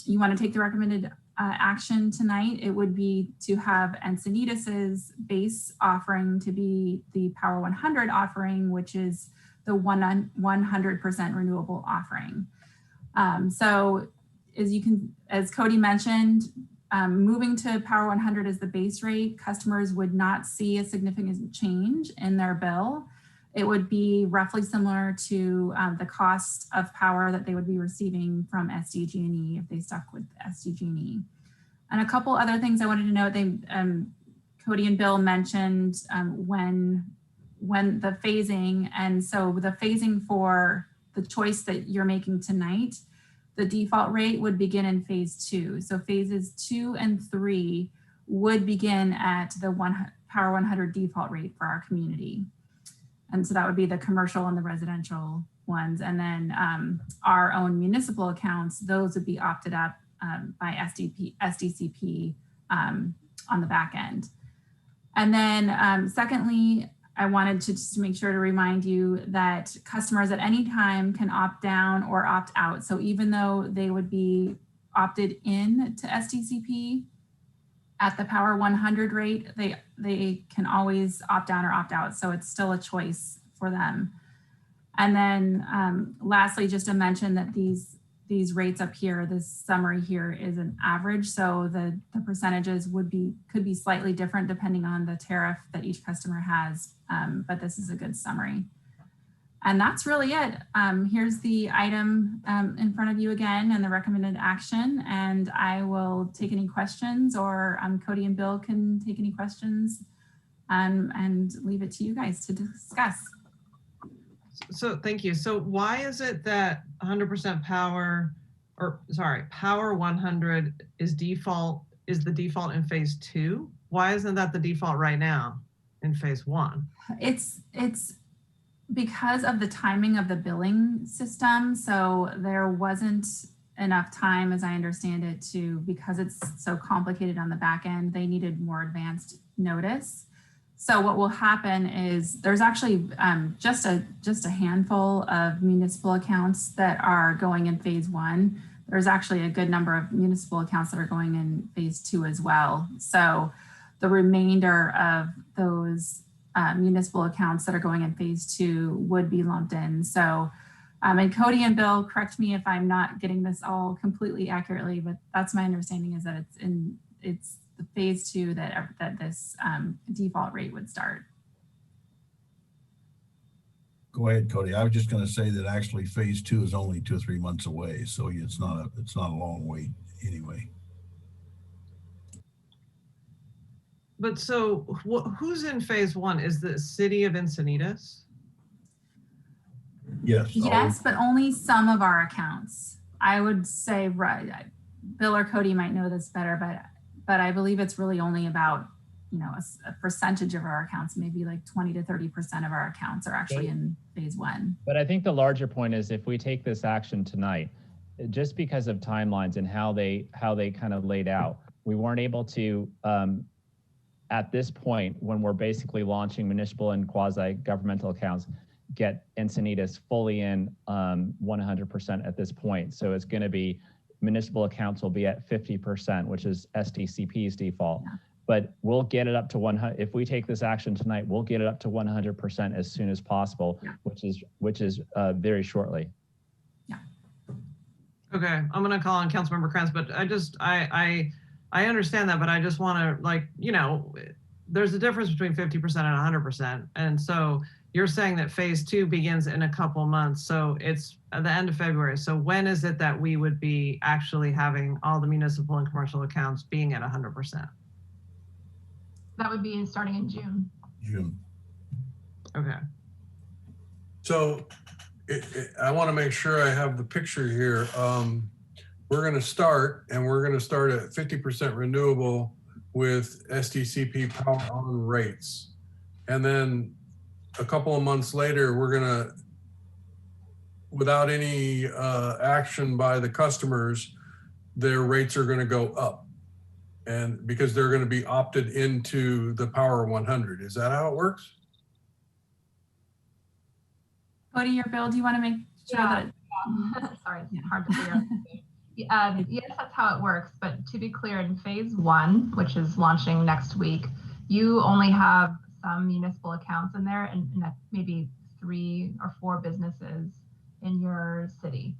you want to take the recommended action tonight, it would be to have Encinitas' base offering to be the Power 100 offering, which is the 100% renewable offering. So as Cody mentioned, moving to Power 100 as the base rate, customers would not see a significant change in their bill. It would be roughly similar to the cost of power that they would be receiving from SDG&E if they stuck with SDG&E. And a couple other things I wanted to note, Cody and Bill mentioned when the phasing, and so the phasing for the choice that you're making tonight, the default rate would begin in phase 2. So phases 2 and 3 would begin at the Power 100 default rate for our community. And so that would be the commercial and the residential ones. And then our own municipal accounts, those would be opted up by SDCP on the back end. And then secondly, I wanted to just make sure to remind you that customers at any time can opt down or opt out. So even though they would be opted in to SDCP at the Power 100 rate, they can always opt down or opt out. So it's still a choice for them. And then lastly, just to mention that these rates up here, this summary here is an average. So the percentages could be slightly different depending on the tariff that each customer has, but this is a good summary. And that's really it. Here's the item in front of you again and the recommended action. And I will take any questions, or Cody and Bill can take any questions and leave it to you guys to discuss. So thank you. So why is it that 100% power, or sorry, Power 100 is the default in phase 2? Why isn't that the default right now in phase 1? It's because of the timing of the billing system. So there wasn't enough time, as I understand it, because it's so complicated on the back end, they needed more advanced notice. So what will happen is there's actually just a handful of municipal accounts that are going in phase 1. There's actually a good number of municipal accounts that are going in phase 2 as well. So the remainder of those municipal accounts that are going in phase 2 would be lumped in. So, and Cody and Bill, correct me if I'm not getting this all completely accurately, but that's my understanding, is that it's the phase 2 that this default rate would start. Go ahead, Cody. I was just going to say that actually phase 2 is only 2 or 3 months away, so it's not a long wait anyway. But so who's in phase 1? Is the city of Encinitas? Yes. Yes, but only some of our accounts. I would say, right, Bill or Cody might know this better, but I believe it's really only about, a percentage of our accounts, maybe like 20 to 30% of our accounts are actually in phase 1. But I think the larger point is, if we take this action tonight, just because of timelines and how they kind of laid out, we weren't able to, at this point, when we're basically launching municipal and quasi-governmental accounts, get Encinitas fully in 100% at this point. So it's going to be, municipal accounts will be at 50%, which is SDCP's default. Yeah. But we'll get it up to 100. If we take this action tonight, we'll get it up to 100% as soon as possible, yeah. which is very shortly. Yeah. Okay, I'm going to call on Councilmember Krantz, but I understand that, but I just want to, there's a difference between 50% and 100%. And so you're saying that phase 2 begins in a couple months. So it's at the end of February. So when is it that we would be actually having all the municipal and commercial accounts being at 100%? That would be starting in June. June. Okay. So I want to make sure I have the picture here. We're going to start at 50% renewable with SDCP power on rates. And then a couple of months later, we're going to, without any action by the customers, their rates are going to go up. And because they're going to be opted into the Power 100. Is that how it works? Cody or Bill, do you want to make sure that? Sorry, it's hard to figure out. Yes, that's how it works. But to be clear, in phase 1, which is launching next week, you only have some municipal accounts in there and maybe 3 or 4 businesses in your city.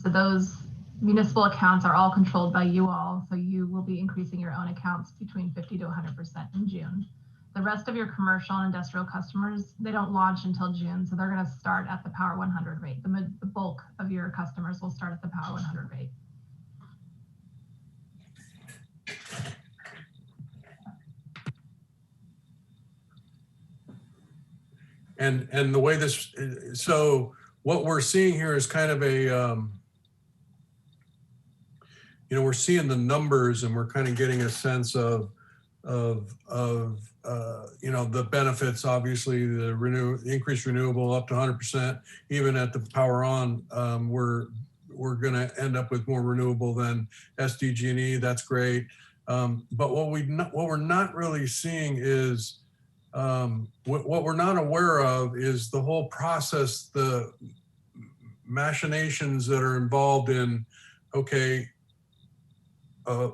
So those municipal accounts are all controlled by you all. So you will be increasing your own accounts between 50 to 100% in June. The rest of your commercial and industrial customers, they don't launch until June. So they're going to start at the Power 100 rate. The bulk of your customers will start at the Power 100 rate. And the way this, so what we're seeing here is kind of a, we're seeing the numbers and we're kind of getting a sense of you know, the benefits, obviously the increased renewable up to 100%, even at the power on, we're going to end up with more renewable than SDG&E. That's great. But what we're not really seeing is, what we're not aware of is the whole process, the machinations that are involved in, okay, a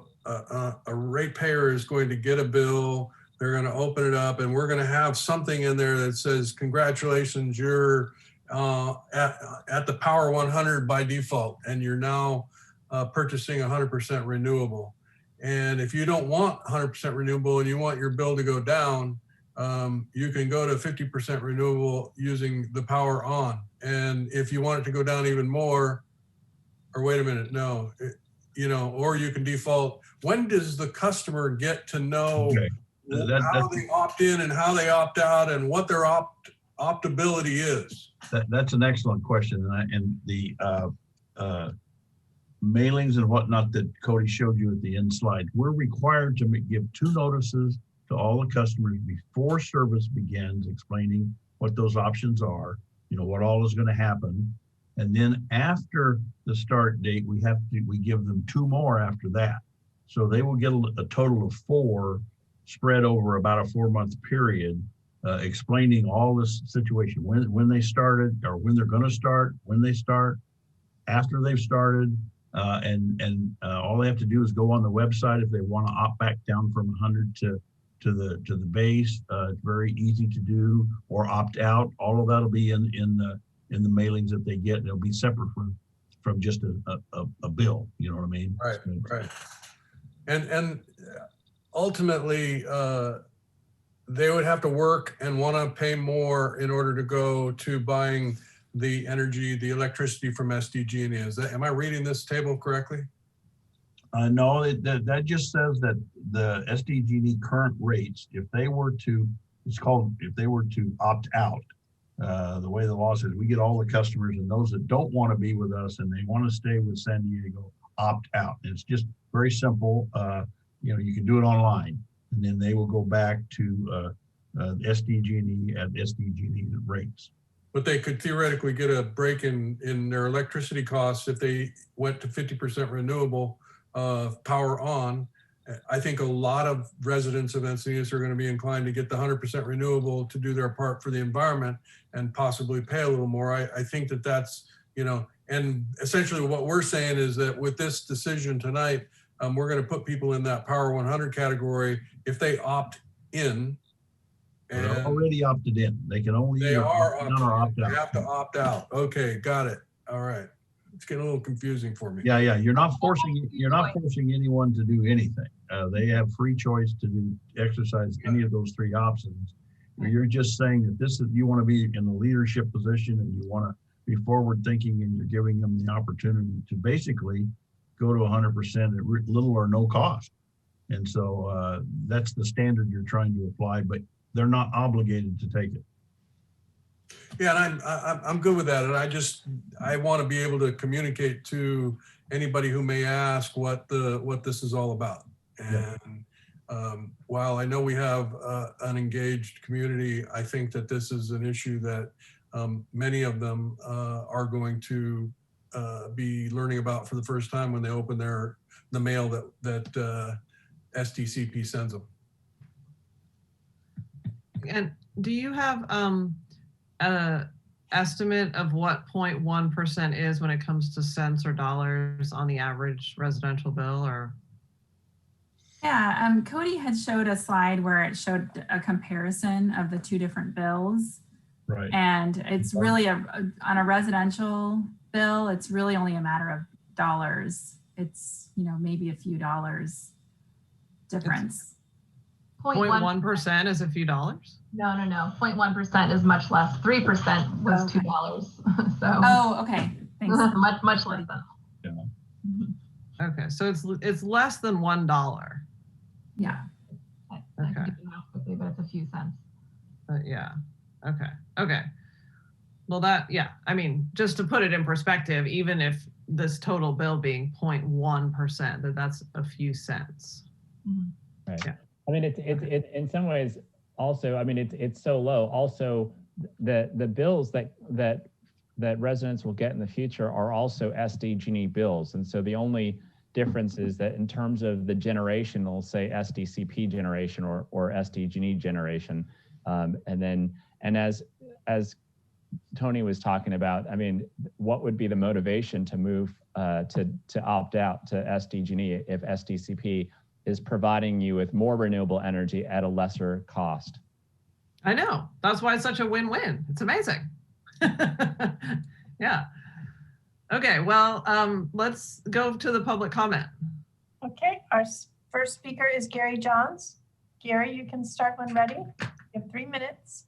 ratepayer is going to get a bill, they're going to open it up, and we're going to have something in there that says, congratulations, you're at the Power 100 by default, and you're now purchasing 100% renewable. And if you don't want 100% renewable and you want your bill to go down, you can go to 50% renewable using the power on. And if you want it to go down even more, or wait a minute, no, you know, or you can default. When does the customer get to know how they opt in and how they opt out and what their optability is? That's an excellent question. And the mailings and whatnot that Cody showed you at the end slide, we're required to give 2 notices to all the customers before service begins, explaining what those options are, you know, what all is going to happen. And then after the start date, we give them 2 more after that. So they will get a total of 4 spread over about a 4-month period, explaining all this situation, when they started, or when they're going to start, when they start, after they've started, and all they have to do is go on the website if they want to opt back down from 100 to the base. It's very easy to do, or opt out. All of that will be in the mailings that they get. It'll be separate from just a bill. You know what I mean? Right, right. And ultimately, they would have to work and want to pay more in order to go to buying the energy, the electricity from SDG&E. Am I reading this table correctly? No, that just says that the SDG&E current rates, if they were to opt out, the way the law says, we get all the customers, and those that don't want to be with us and they want to stay with San Diego, opt out. And it's just very simple. You know, you can do it online, and then they will go back to SDG&E at SDG&E rates. But they could theoretically get a break in their electricity costs if they went to 50% renewable power on. I think a lot of residents of Encinitas are going to be inclined to get the 100% renewable to do their part for the environment and possibly pay a little more. I think that's, you know, and essentially what we're saying is that with this decision tonight, we're going to put people in that Power 100 category if they opt in. They're already opted in. They can only They are opt in or opt out. They have to opt out. Okay, got it. All right. It's getting a little confusing for me. Yeah. You're not forcing anyone to do anything. They have free choice to exercise any of those 3 options. You're just saying that you want to be in a leadership position and you want to be forward thinking, and you're giving them the opportunity to basically go to 100% at little or no cost. And so that's the standard you're trying to apply, but they're not obligated to take it. Yeah, and I'm good with that. And I want to be able to communicate to anybody who may ask what this is all about. And while I know we have an engaged community, I think that this is an issue that many of them are going to be learning about for the first time when they open the mail that SDCP sends them. And do you have an estimate of what 0.1% is when it comes to cents or dollars on the average residential bill? Or yeah, Cody had showed a slide where it showed a comparison of the 2 different bills. Right. And it's really on a residential bill, it's really only a matter of dollars. It's, you know, maybe a few dollars difference. 0.1% is a few dollars? No. 0.1% is much less. 3% was $2. So. Oh, okay. Thanks. much less than. Yeah. Okay, so it's less than $1. Yeah. I can do the math quickly, but it's a few cents. Yeah. Okay. Well, I mean, just to put it in perspective, even if this total bill being 0.1%, that's a few cents. Right. Yeah. I mean, it in some ways also, I mean, it's so low. Also, the bills that residents will get in the future are also SDG&E bills. And so the only difference is that in terms of the generation, they'll say SDCP generation or SDG&E generation. And as Tony was talking about, I mean, what would be the motivation to move to opt out to SDG&E if SDCP is providing you with more renewable energy at a lesser cost? I know. That's why it's such a win-win. It's amazing. Yeah. Okay, well, let's go to the public comment. Okay, our first speaker is Gary Johns. Gary, you can start when ready. You have 3 minutes.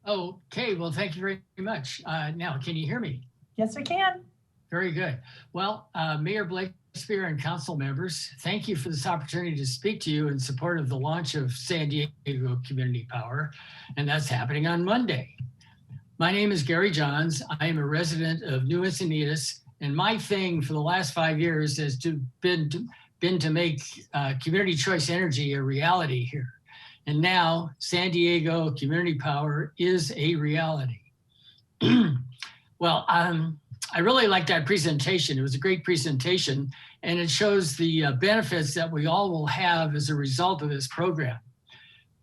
Okay, well, thank you very much. Now, can you hear me? Yes, we can. Very good. Well, Mayor Blakespeare and council members, thank you for this opportunity to speak to you in support of the launch of San Diego Community Power, and that's happening on Monday. My name is Gary Johns. I am a resident of New Encinitas, and my thing for the last 5 years has been to make community choice energy a reality here. And now San Diego Community Power is a reality. Well, I really liked that presentation. It was a great presentation, and it shows the benefits that we all will have as a result of this program.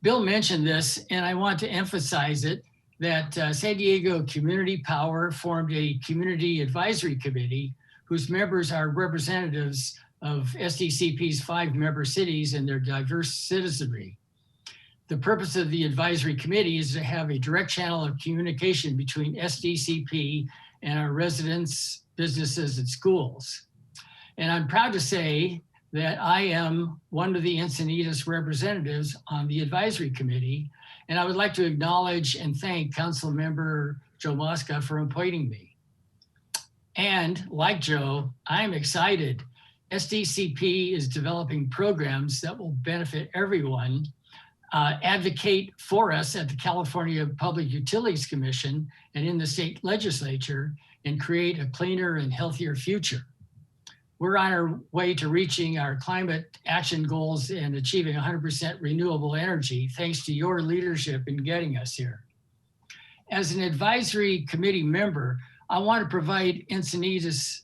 Bill mentioned this, and I want to emphasize it, that San Diego Community Power formed a community advisory committee whose members are representatives of SDCP's 5 member cities and their diverse citizenry. The purpose of the advisory committee is to have a direct channel of communication between SDCP and our residents, businesses, and schools. And I'm proud to say that I am one of the Encinitas representatives on the advisory committee, and I would like to acknowledge and thank Council Member Joe Mosca for appointing me. And like Joe, I'm excited. SDCP is developing programs that will benefit everyone, advocate for us at the California Public Utilities Commission and in the state legislature, and create a cleaner and healthier future. We're on our way to reaching our climate action goals and achieving 100% renewable energy, thanks to your leadership in getting us here. As an advisory committee member, I want to provide Encinitas,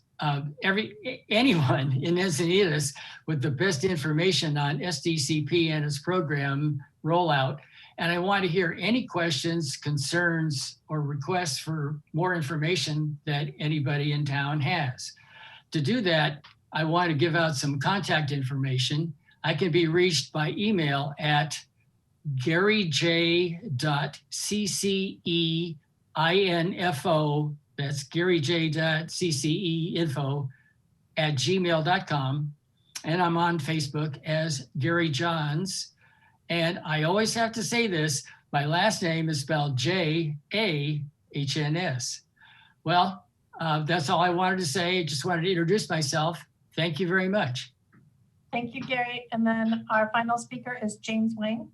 anyone in Encinitas with the best information on SDCP and its program rollout. And I want to hear any questions, concerns, or requests for more information that anybody in town has. To do that, I want to give out some contact information. I can be reached by email at garyj.cceinfo, that's garyj.cceinfo@gmail.com. And I'm on Facebook as Gary Johns. And I always have to say this, my last name is spelled J-A-H-N-S. Well, that's all I wanted to say. Just wanted to introduce myself. Thank you very much. Thank you, Gary. And then our final speaker is James Wang.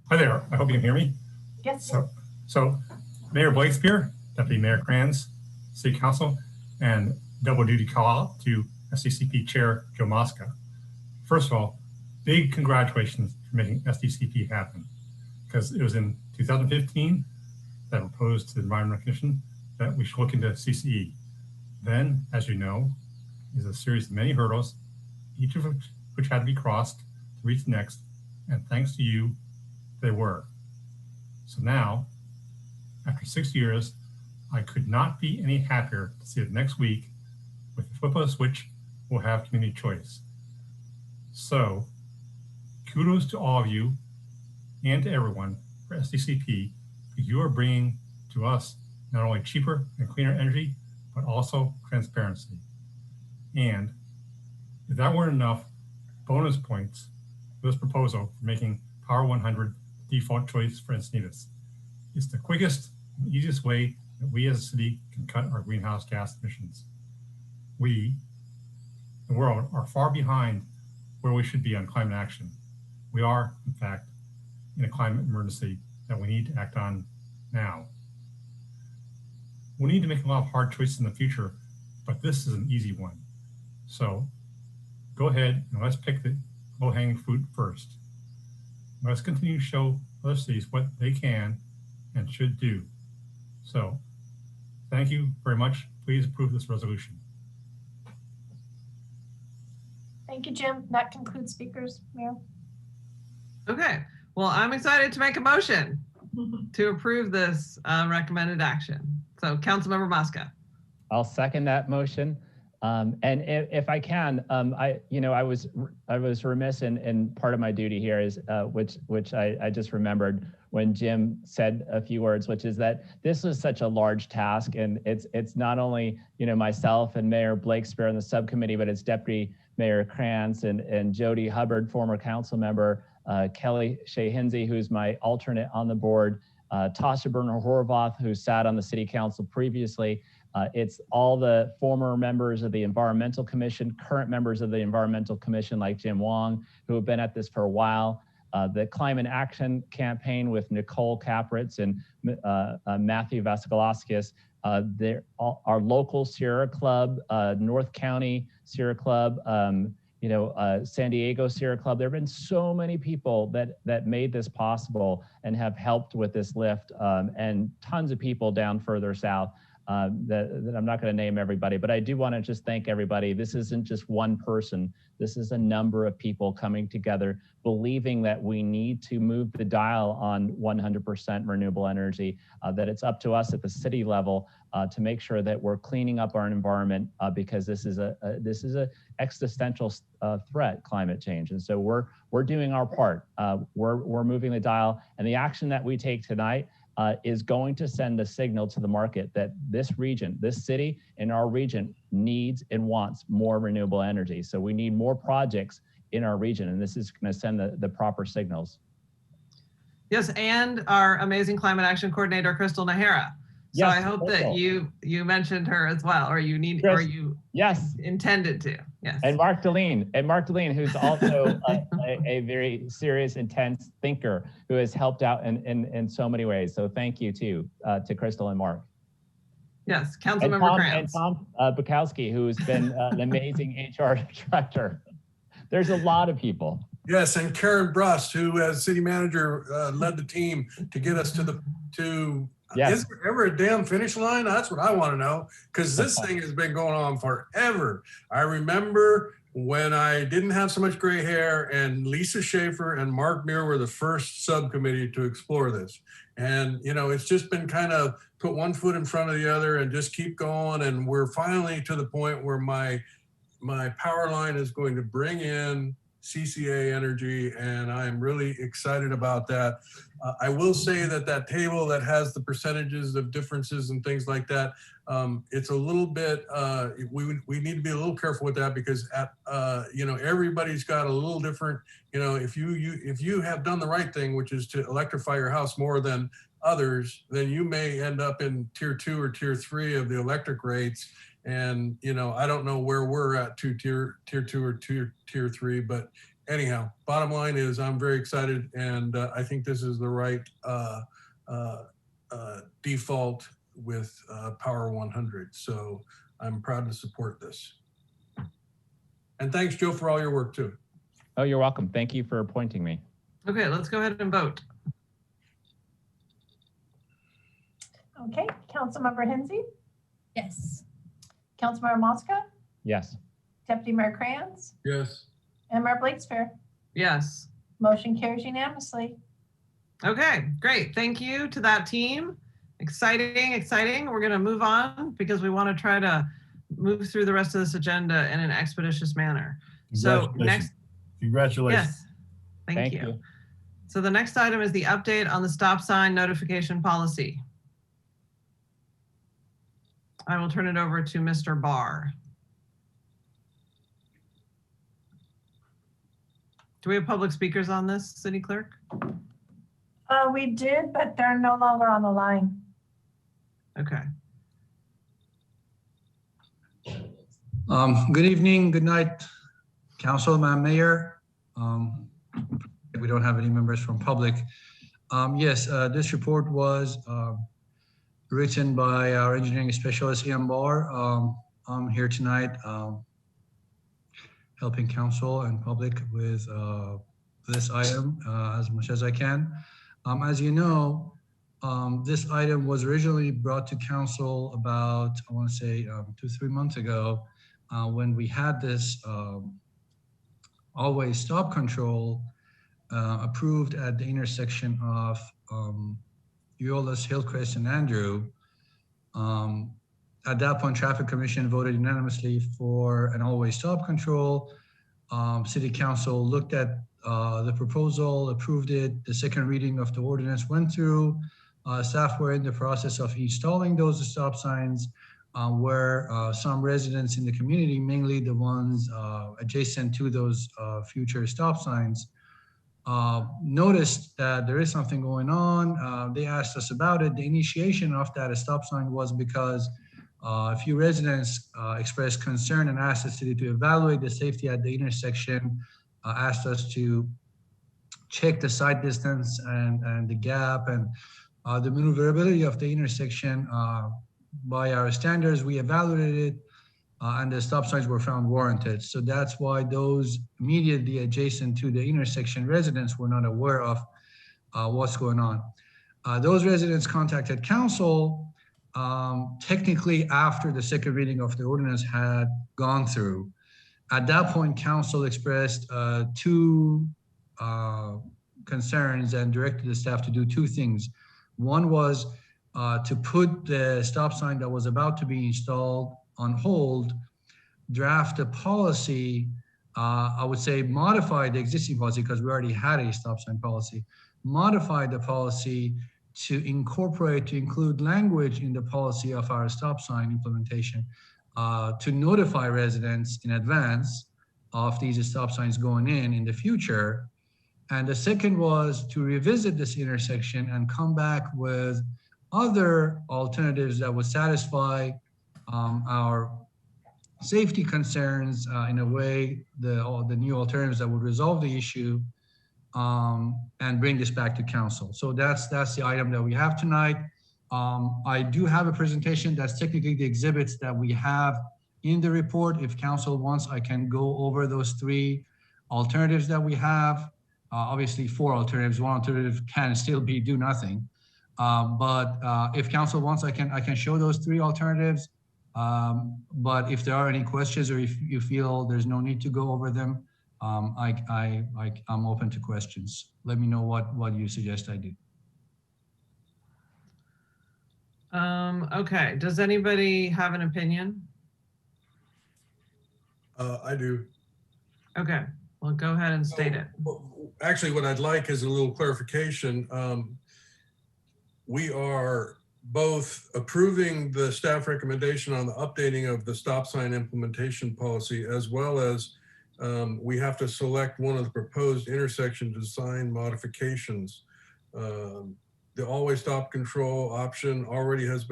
Hi there. I hope you can hear me. Yes. So Mayor Blakespeare, Deputy Mayor Kranz, City Council, and double duty call out to SDCP Chair Joe Mosca. First of all, big congratulations for making SDCP happen, because it was in 2015 that I proposed to the Environmental Commission that we should look into CCE. Then, as you know, is a series of many hurdles, each of which had to be crossed to reach the next, and thanks to you, they were. So now, after 6 years, I could not be any happier to see that next week, with the flip of a switch, we'll have community choice. So, kudos to all of you and to everyone for SDCP, because you are bringing to us not only cheaper and cleaner energy, but also transparency. And if that weren't enough, bonus points for this proposal for making Power 100 the default choice for Encinitas. It's the quickest and easiest way that we as a city can cut our greenhouse gas emissions. We, the world, are far behind where we should be on climate action. We are, in fact, in a climate emergency that we need to act on now. We need to make a lot of hard choices in the future but this is an easy one. So go ahead and let's pick the low-hanging fruit first. Let's continue to show other cities what they can and should do. So thank you very much. Please approve this resolution. Thank you, Jim. That concludes speakers, Mayor. Okay, well, I'm excited to make a motion to approve this recommended action. So Councilmember Mosca. I'll second that motion. And if I can, I was remiss in part of my duty here is which I just remembered when Jim said a few words, which is that this was such a large task, and it's not only myself and Mayor Blakespeare on the subcommittee, but it's Deputy Mayor Krantz and Jody Hubbard, former council member, Kelly Shea-Hinsey, who's my alternate on the board, Tasha Burner-Horvath, who sat on the city council previously. It's all the former members of the Environmental Commission, current members of the Environmental Commission like Jim Wong, who have been at this for a while. The Climate Action Campaign with Nicole Kapritz and Matthew Vaskalaskis. Our local Sierra Club, North County Sierra Club, San Diego Sierra Club. There have been so many people that made this possible and have helped with this lift, and tons of people down further south. That I'm not going to name everybody, but I do want to just thank everybody. This isn't just one person. This is a number of people coming together, believing that we need to move the dial on 100% renewable energy, that it's up to us at the city level to make sure that we're cleaning up our environment because this is a existential threat, climate change. And so we're doing our part. We're moving the dial, and the action that we take tonight is going to send a signal to the market that this region, this city and our region needs and wants more renewable energy. So we need more projects in our region, and this is going to send the proper signals. Yes, and our amazing climate action coordinator, Crystal Nahara. So Yes, I hope Crystal. that you mentioned her as well, or you need, or you intended to. Yes. And Mark Deline, who's also a very serious, intense thinker who has helped out in so many ways. So thank you to Crystal and Mark. Yes, Councilmember And Krantz. Tom Bukowski, who's been an amazing HR director. There's a lot of people. Yes, and Karen Brust, who as city manager led the team to get us to Yes. Is there ever a damn finish line? That's what I want to know, because this thing has been going on forever. I remember when I didn't have so much gray hair, and Lisa Schaefer and Mark Muir were the first subcommittee to explore this. And, it's just been kind of put one foot in front of the other and just keep going. And we're finally to the point where my power line is going to bring in CCA energy, and I'm really excited about that. I will say that table that has the percentages of differences and things like that, it's a little bit, we need to be a little careful with that, because everybody's got a little different, if you have done the right thing, which is to electrify your house more than others, then you may end up in tier 2 or tier 3 of the electric rates. And, I don't know where we're at to tier 2 or tier 3, but anyhow, bottom line is I'm very excited, and I think this is the right default with Power 100. So I'm proud to support this. And thanks, Joe, for all your work too. Oh, you're welcome. Thank you for appointing me. Okay, let's go ahead and vote. Okay, Councilmember Hinsey, Yes. Councilmember Mosca, Yes. Deputy Mayor Krantz, Yes. and Mayor Blakespeare. Yes. Motion carries unanimously. Okay, great. Thank you to that team. Exciting. We're going to move on because we want to try to move through the rest of this agenda in an expeditious manner. So next. Congratulations. Yes. Thank you. So the next item is the update on the stop sign notification policy. I will turn it over to Mr. Barr. Do we have public speakers on this, City Clerk? We did, but they're no longer on the line. Okay. Good evening, good night, Council, Madam Mayor. We don't have any members from public. Yes, this report was written by our engineering specialist, Ian Barr. here tonight helping council and public with this item as much as I can. As you know, this item was originally brought to council about, I want to say 2-3 months ago, when we had this always stop control approved at the intersection of Euless, Hillcrest, and Andrew. At that point, Traffic Commission voted unanimously for an always stop control. City Council looked at the proposal, approved it. The second reading of the ordinance went through. Staff were in the process of installing those stop signs where some residents in the community, mainly the ones adjacent to those future stop signs, noticed that there is something going on. They asked us about it. The initiation of that stop sign was because a few residents expressed concern and asked the city to evaluate the safety at the intersection, asked us to check the sight distance and the gap and the maneuverability of the intersection. By our standards, we evaluated it and the stop signs were found warranted. So that's why those immediately adjacent to the intersection residents were not aware of what's going on. Those residents contacted council technically after the second reading of the ordinance had gone through. At that point, council expressed two concerns and directed the staff to do two things. One was to put the stop sign that was about to be installed on hold, draft a policy, I would say modify the existing policy because we already had a stop sign policy, modify the policy to include language in the policy of our stop sign implementation to notify residents in advance of these stop signs going in the future. And the second was to revisit this intersection and come back with other alternatives that would satisfy our safety concerns in a way, the new alternatives that would resolve the issue and bring this back to council. So that's the item that we have tonight. I do have a presentation that's technically the exhibits that we have in the report. If council wants, I can go over those three alternatives that we have. Obviously 4 alternatives, 1 alternative can still be do nothing. But if council wants, I can show those 3 alternatives. But if there are any questions or if you feel there's no need to go over them, I'm open to questions. Let me know what you suggest I do. Okay, does anybody have an opinion? I do. Okay, well, go ahead and state it. Actually, what I'd like is a little clarification. We are both approving the staff recommendation on the updating of the stop sign implementation policy, as well as we have to select one of the proposed intersection design modifications. The always stop control option already has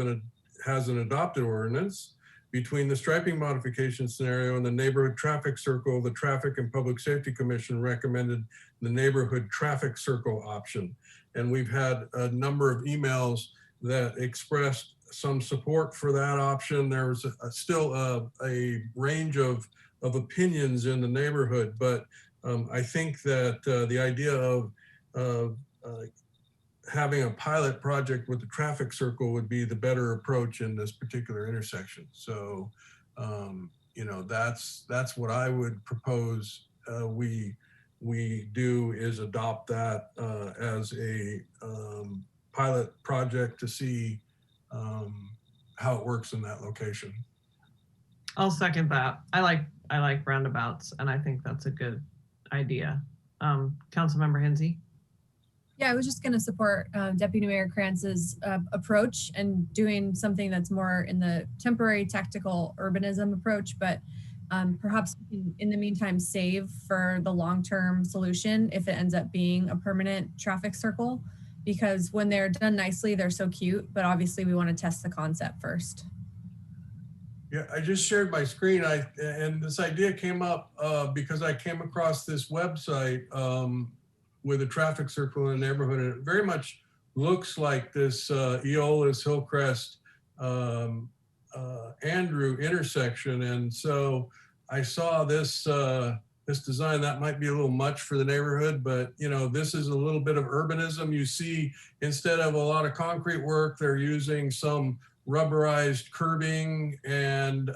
an adopted ordinance. Between the striping modification scenario and the neighborhood traffic circle, the Traffic and Public Safety Commission recommended the neighborhood traffic circle option. And we've had a number of emails that expressed some support for that option. There was still a range of opinions in the neighborhood, but I think that the idea of having a pilot project with the traffic circle would be the better approach in this particular intersection. So, you know, that's what I would propose we do is adopt that as a pilot project to see how it works in that location. I'll second that. I like roundabouts, and I think that's a good idea. Councilmember Hensy. Yeah, I was just going to support Deputy Mayor Kranz's approach and doing something that's more in the temporary tactical urbanism approach, but perhaps in the meantime save for the long-term solution if it ends up being a permanent traffic circle, because when they're done nicely, they're so cute, but obviously we want to test the concept first. Yeah, I just shared my screen. And this idea came up because I came across this website with a traffic circle in the neighborhood, and it very much looks like this Eolus, Hillcrest, Andrew intersection. And so I saw this, this design that might be a little much for the neighborhood, but you know, this is a little bit of urbanism. You see, instead of a lot of concrete work, they're using some rubberized curbing, and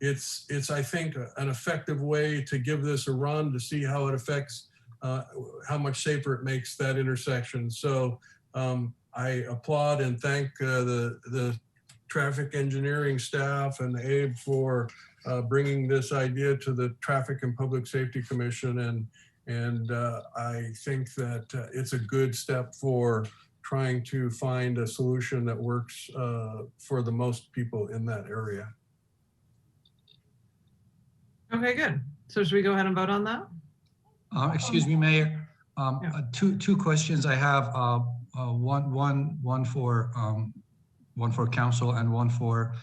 it's I think an effective way to give this a run to see how it affects how much safer it makes that intersection. So I applaud and thank the traffic engineering staff and Abe for bringing this idea to the Traffic and Public Safety Commission, and I think that it's a good step for trying to find a solution that works for the most people in that area. Okay, good. So should we go ahead and vote on that? Excuse me, Mayor. Two questions I have. One for council and one for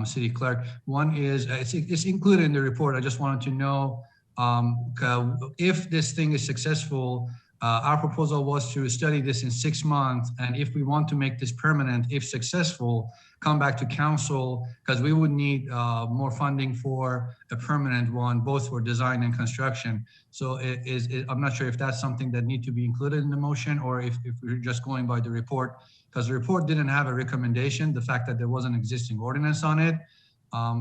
city clerk. One is it's included in the report. I just wanted to know if this thing is successful. Our proposal was to study this in 6 months, and if we want to make this permanent, if successful, come back to council, because we would need more funding for a permanent one, both for design and construction. So I'm not sure if that's something that need to be included in the motion, or if we're just going by the report, because the report didn't have a recommendation, the fact that there was an existing ordinance on it.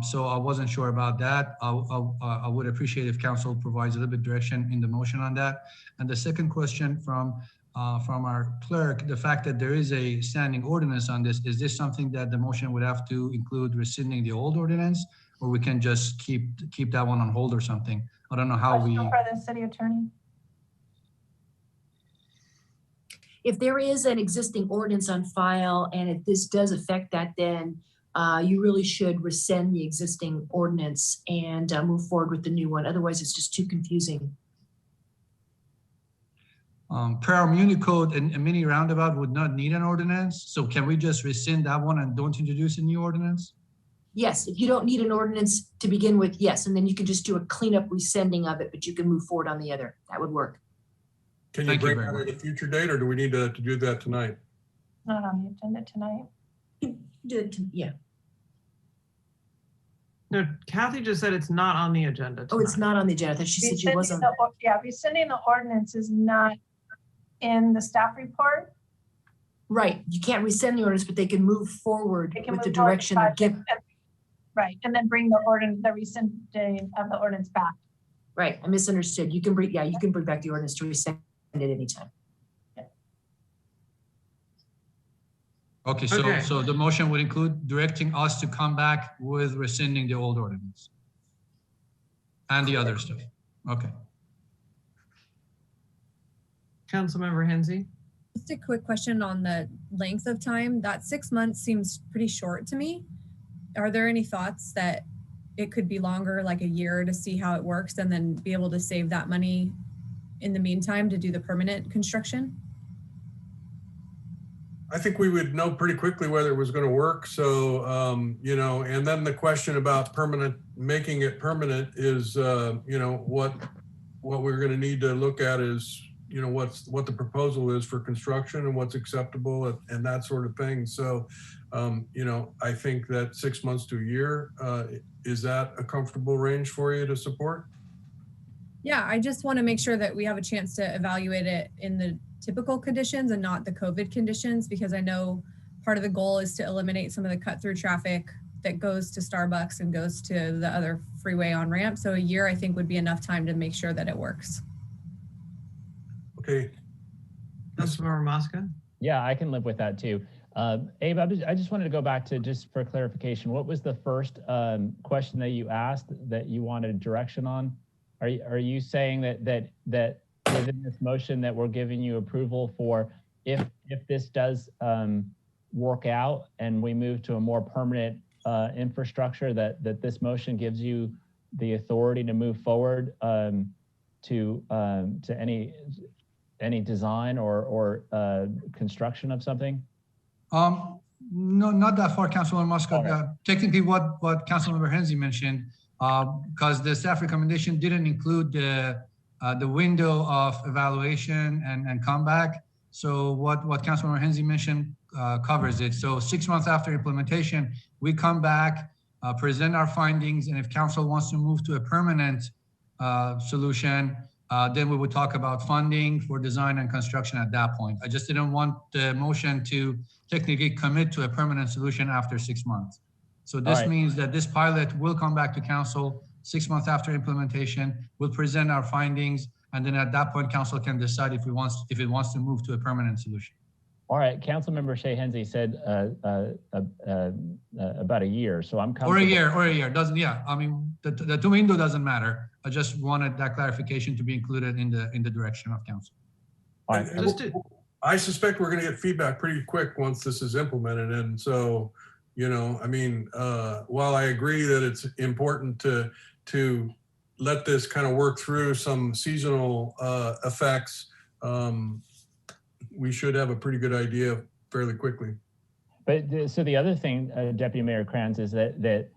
So I wasn't sure about that. I would appreciate if council provides a little bit direction in the motion on that. And the second question from our clerk, the fact that there is a standing ordinance on this, is this something that the motion would have to include rescinding the old ordinance, or we can just keep that one on hold or something? I don't know how we. For the city attorney. If there is an existing ordinance on file and if this does affect that, then you really should rescind the existing ordinance and move forward with the new one. Otherwise, it's just too confusing. Per our Muni Code, a mini roundabout would not need an ordinance. So can we just rescind that one and don't introduce a new ordinance? Yes, if you don't need an ordinance to begin with, yes. And then you can just do a cleanup rescinding of it, but you can move forward on the other. That would work. Can you bring that at a future date, or do we need to do that tonight? Not on the agenda tonight. Do it, yeah. No, Kathy just said it's not on the agenda tonight. Oh, it's not on the agenda. She said she was on. Yeah, rescinding the ordinance is not in the staff report. Right. You can't rescind the ordinance, but they can move forward with the direction of give. Right, and then bring the ordinance, the rescinding of the ordinance back. Right, I misunderstood. You can bring, yeah, you can bring back the ordinance to rescind it anytime. Okay, so the motion would include directing us to come back with rescinding the old ordinance and the other stuff. Okay. Councilmember Hensy. Just a quick question on the length of time. That 6 months seems pretty short to me. Are there any thoughts that it could be longer, like a year, to see how it works and then be able to save that money in the meantime to do the permanent construction? I think we would know pretty quickly whether it was going to work. So, you know, and then the question about making it permanent is, you know, what we're going to need to look at is, you know, what the proposal is for construction and what's acceptable and that sort of thing. So, you know, I think that 6 months to a year, is that a comfortable range for you to support? Yeah, I just want to make sure that we have a chance to evaluate it in the typical conditions and not the COVID conditions, because I know part of the goal is to eliminate some of the cut through traffic that goes to Starbucks and goes to the other freeway on ramp. So a year, I think, would be enough time to make sure that it works. Okay. Councilmember Mosca? Yeah, I can live with that too. Abe, I just wanted to go back to, just for clarification, what was the first question that you asked that you wanted direction on? Are you saying that within this motion that we're giving you approval for if this does work out and we move to a more permanent infrastructure, that this motion gives you the authority to move forward to any design or construction of something? No, not that far, Councilmember Muscat. Okay. Technically, what Councilmember Hensy mentioned, because the staff recommendation didn't include the window of evaluation and comeback. So what Councilmember Hensy mentioned covers it. So 6 months after implementation, we come back present our findings, and if council wants to move to a permanent solution, then we would talk about funding for design and construction at that point. I just didn't want the motion to technically commit to a permanent solution after 6 months. So this means that this pilot will come back to council 6 months after implementation. We'll present our findings, and then at that point, council can decide if it wants to move to a permanent solution. All right, Councilmember Shea Hensley said about a year, so I'm comfortable. Or a year, doesn't, yeah. I mean, the window doesn't matter. I just wanted that clarification to be included in the direction of council. All right. I suspect we're going to get feedback pretty quick once this is implemented. And so, you know, I mean, while I agree that it's important to let this kind of work through some seasonal effects, we should have a pretty good idea fairly quickly. But so the other thing, Deputy Mayor Kranz, is that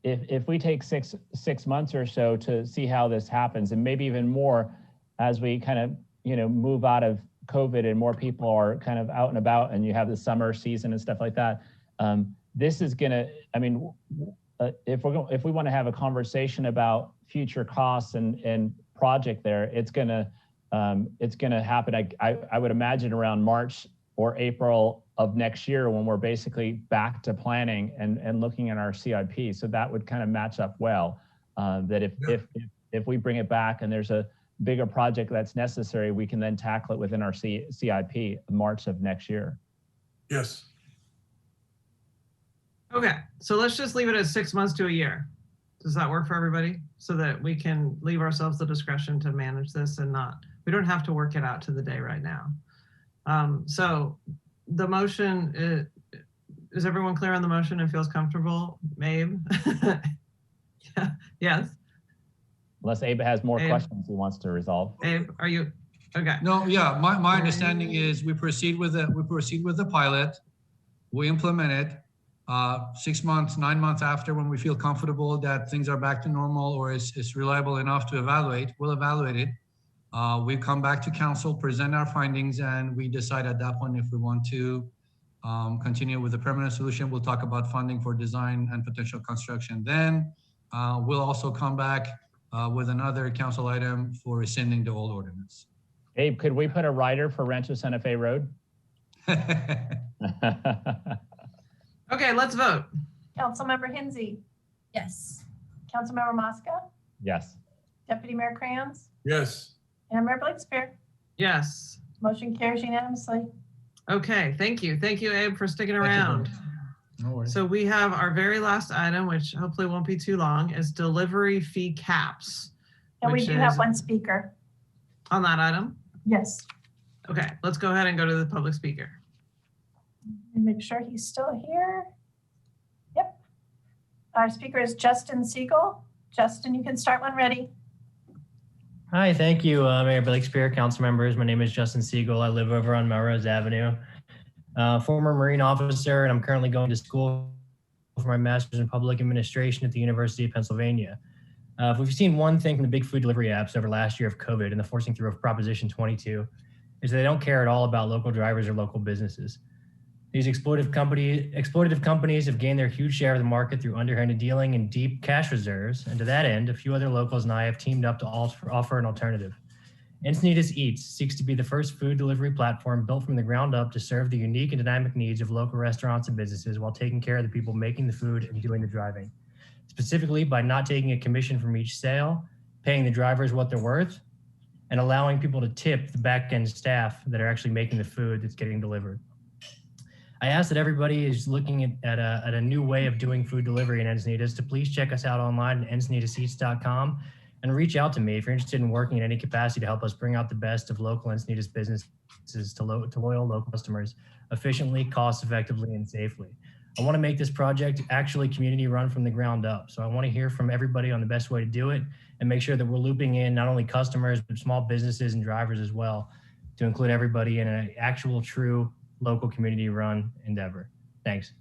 if we take six months or so to see how this happens, and maybe even more as we kind of, you know, move out of COVID and more people are kind of out and about, and you have the summer season and stuff like that, this is gonna, I mean, if we want to have a conversation about future costs and project there, it's gonna happen. I would imagine around March or April of next year, when we're basically back to planning and looking at our CIP. So that would kind of match up well. That if we bring it back and there's a bigger project that's necessary, we can then tackle it within our CIP March of next year. Yes. Okay, so let's just leave it at 6 months to a year. Does that work for everybody? So that we can leave ourselves the discretion to manage this and we don't have to work it out to the day right now. So the motion, is everyone clear on the motion and feels comfortable? Abe? Yeah. Yes. Unless Abe has more questions he wants to resolve. Abe, are you, okay. No, yeah, my understanding is we proceed with the pilot, we implement it, 6 months, 9 months after, when we feel comfortable that things are back to normal or it's reliable enough to evaluate, we'll evaluate it. We come back to council, present our findings, and we decide at that point if we want to continue with the permanent solution. We'll talk about funding for design and potential construction. Then we'll also come back with another council item for rescinding the old ordinance. Abe, could we put a rider for Rancho Santa Fe Road? Okay, let's vote. Councilmember Hinsey. Yes. Councilmember Mosca. Yes. Deputy Mayor Kranz. Yes. And Mayor Blakespear. Yes. Motion carries unanimously. Okay, thank you. Thank you, Abe, for sticking around. No worries. So we have our very last item, which hopefully won't be too long, is delivery fee caps. And we do have one speaker. On that item? Yes. Okay, let's go ahead and go to the public speaker. And make sure he's still here. Yep. Our speaker is Justin Siegel. Justin, you can start when ready. Hi, thank you, Mayor Blakespear, council members. My name is Justin Siegel. I live over on Melrose Avenue. Former Marine officer, and I'm currently going to school for my master's in public administration at the University of Pennsylvania. If we've seen one thing from the big food delivery apps over last year of COVID and the forcing through of Proposition 22, is that they don't care at all about local drivers or local businesses. These exploitative companies have gained their huge share of the market through underhanded dealing and deep cash reserves. And to that end, a few other locals and I have teamed up to offer an alternative. Encinitas Eats seeks to be the first food delivery platform built from the ground up to serve the unique and dynamic needs of local restaurants and businesses while taking care of the people making the food and doing the driving. Specifically by not taking a commission from each sale, paying the drivers what they're worth, and allowing people to tip the back-end staff that are actually making the food that's getting delivered. I ask that everybody is looking at a new way of doing food delivery in Encinitas to please check us out online at encinitasEats.com and reach out to me if you're interested in working in any capacity to help us bring out the best of local Encinitas businesses to loyal local customers efficiently, cost effectively, and safely. I want to make this project actually community run from the ground up. So I want to hear from everybody on the best way to do it and make sure that we're looping in not only customers, but small businesses and drivers as well to include everybody in an actual true local community run endeavor. Thanks.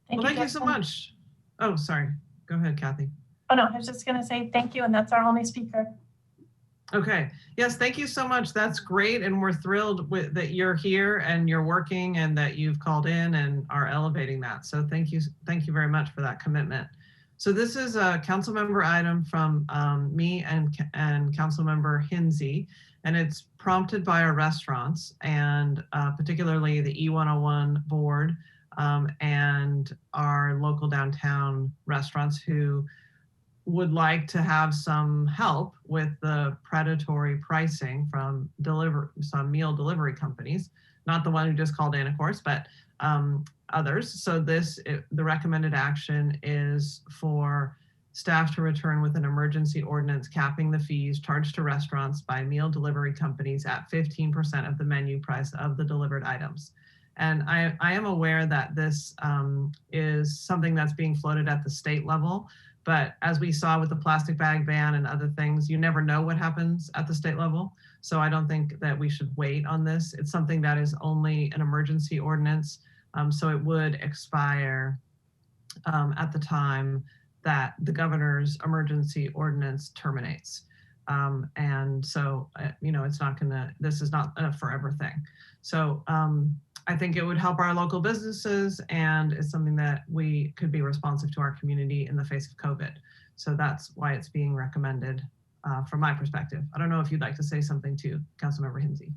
Thank you so much. Oh, sorry. Go ahead, Kathy. Oh, no, I was just going to say thank you. And that's our only speaker. Okay. Yes, thank you so much. That's great. And we're thrilled that you're here and you're working and that you've called in and are elevating that. So thank you very much for that commitment. So this is a council member item from me and council member Hinsey, and it's prompted by our restaurants and particularly the E101 board and our local downtown restaurants who would like to have some help with the predatory pricing from some meal delivery companies, not the one who just called in, of course, but others. So the recommended action is for staff to return with an emergency ordinance capping the fees charged to restaurants by meal delivery companies at 15% of the menu price of the delivered items. And I am aware that this is something that's being floated at the state level. But as we saw with the plastic bag ban and other things, you never know what happens at the state level. So I don't think that we should wait on this. It's something that is only an emergency ordinance. So it would expire at the time that the governor's emergency ordinance terminates. And so, it's not this is not a forever thing. So I think it would help our local businesses, and it's something that we could be responsive to our community in the face of COVID. So that's why it's being recommended from my perspective. I don't know if you'd like to say something too, Councilmember Hinsey.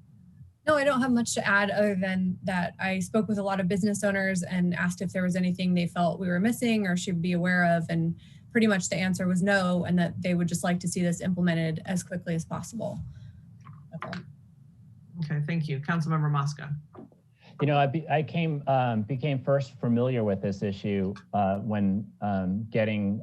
No, I don't have much to add other than that I spoke with a lot of business owners and asked if there was anything they felt we were missing or should be aware of. And pretty much the answer was no, and that they would just like to see this implemented as quickly as possible. Okay, thank you. Councilmember Mosca. I became first familiar with this issue when getting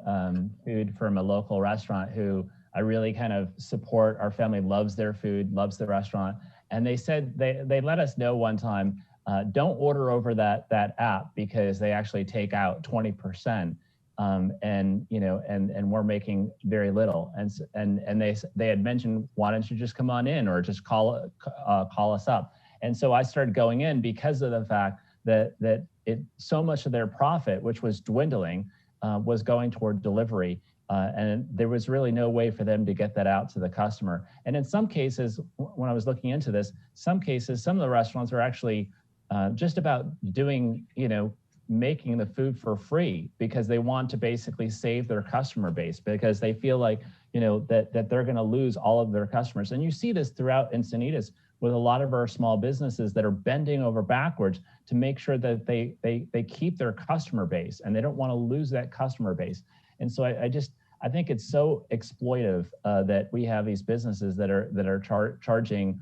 food from a local restaurant who I really kind of support. Our family loves their food, loves the restaurant. And they said, they let us know one time, don't order over that app because they actually take out 20%. And we're making very little. And they had mentioned, why don't you just come on in or just call us up? And so I started going in because of the fact that so much of their profit, which was dwindling, was going toward delivery. And there was really no way for them to get that out to the customer. And in some cases, when I was looking into this, some of the restaurants are actually just about doing, making the food for free because they want to basically save their customer base because they feel like, that they're going to lose all of their customers. And you see this throughout Encinitas with a lot of our small businesses that are bending over backwards to make sure that they keep their customer base and they don't want to lose that customer base. And so I think it's so exploitive that we have these businesses that are charging,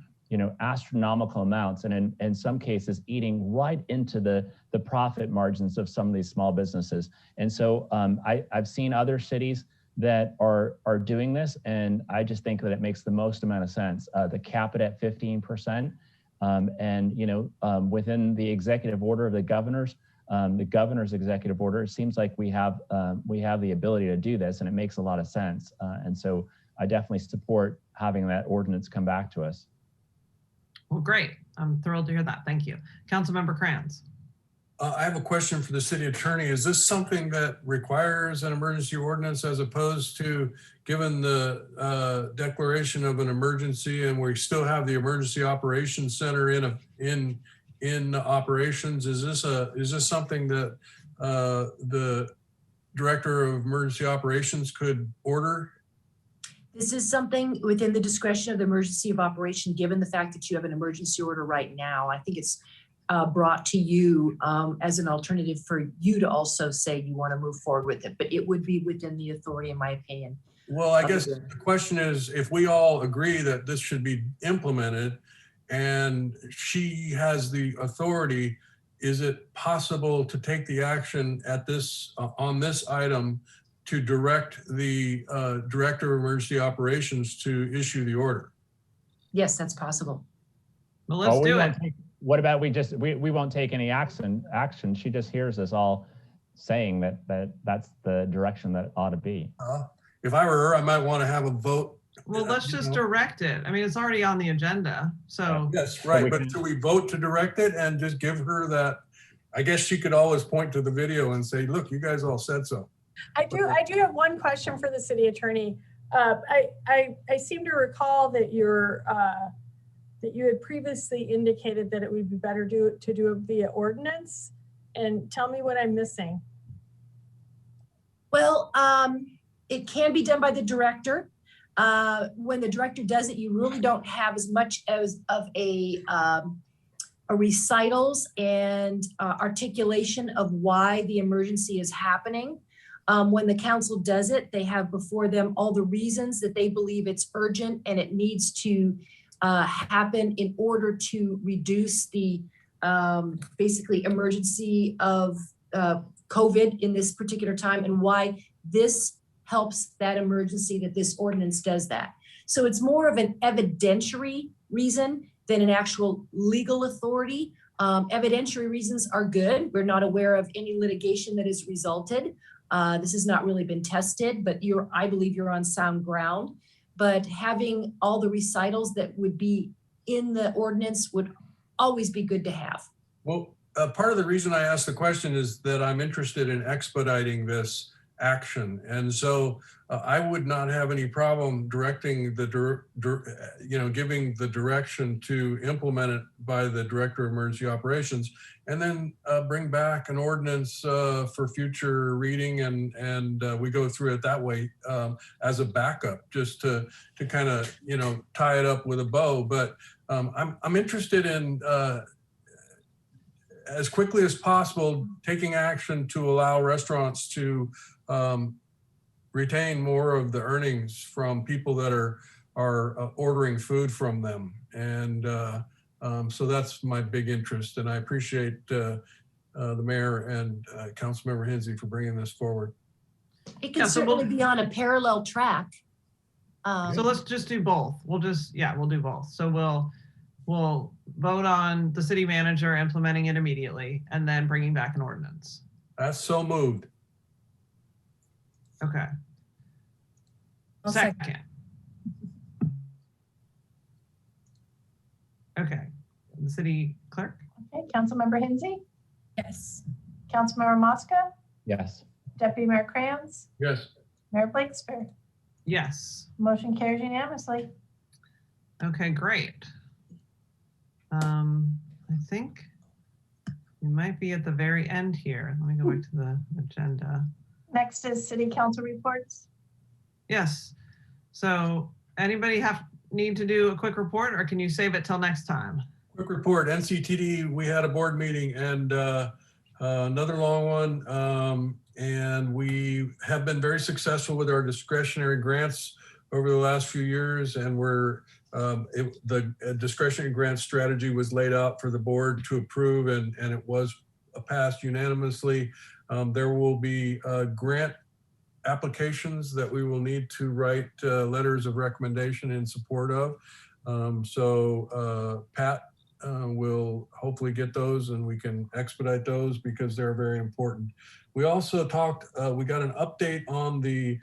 astronomical amounts, and in some cases eating right into the profit margins of some of these small businesses. And so I've seen other cities that are doing this, and I just think that it makes the most amount of sense. The cap it at 15%, and within the executive order of the governor's executive order, it seems like we have the ability to do this, and it makes a lot of sense. And so I definitely support having that ordinance come back to us. Well, great. I'm thrilled to hear that. Thank you. Councilmember Kranz. I have a question for the city attorney. Is this something that requires an emergency ordinance as opposed to, given the declaration of an emergency and we still have the emergency operations center in operations? Is this something that the director of emergency operations could order? This is something within the discretion of the emergency of operation, given the fact that you have an emergency order right now. I think it's brought to you as an alternative for you to also say you want to move forward with it, but it would be within the authority, in my opinion. Well, I guess the question is, if we all agree that this should be implemented and she has the authority, is it possible to take the action at this on this item to direct the director of emergency operations to issue the order? Yes, that's possible. Well, let's do it. What about we won't take any action? She just hears us all saying that's the direction that it ought to be. If I were her, I might want to have a vote. Well, let's just direct it. I mean, it's already on the agenda, so. Yes, right, but do we vote to direct it and just give her that? I guess she could always point to the video and say, look, you guys all said so. I do have one question for the city attorney. I seem to recall that that you had previously indicated that it would be better to do it via ordinance. And tell me what I'm missing. Well, it can be done by the director. When the director does it, you really don't have as much as of a recitals and articulation of why the emergency is happening. When the council does it, they have before them all the reasons that they believe it's urgent and it needs to happen in order to reduce the basically emergency of COVID in this particular time, and why this helps that emergency, that this ordinance does that. So it's more of an evidentiary reason than an actual legal authority. Evidentiary reasons are good. We're not aware of any litigation that has resulted. This has not really been tested, but I believe you're on sound ground. But having all the recitals that would be in the ordinance would always be good to have. Well, part of the reason I asked the question is that I'm interested in expediting this action. And so I would not have any problem directing giving the direction to implement it by the Director of Emergency Operations, and then bring back an ordinance for future reading, and we go through it that way as a backup, just to kind of tie it up with a bow. But I'm interested in as quickly as possible taking action to allow restaurants to retain more of the earnings from people that are ordering food from them. And so that's my big interest. And I appreciate the mayor and Councilmember Hensy for bringing this forward. It can certainly be on a parallel track. So let's just do both. We'll do both. So we'll vote on the city manager implementing it immediately and then bringing back an ordinance. That's so moved. Okay. Second. Okay. The city clerk? Okay, Councilmember Hensy? Yes. Councilmember Mosca? Yes. Deputy Mayor Kranz? Yes. Mayor Blakespear? Yes. Motion carries unanimously. Okay, great. I think we might be at the very end here. Let me go back to the agenda. Next is city council reports. Yes. So anybody need to do a quick report, or can you save it till next time? Quick report, NCTD, we had a board meeting and another long one. And we have been very successful with our discretionary grants over the last few years. And the discretionary grant strategy was laid out for the board to approve, and it was passed unanimously. There will be grant applications that we will need to write letters of recommendation in support of. Pat will hopefully get those, and we can expedite those because they're very important. We also talked, we got an update on there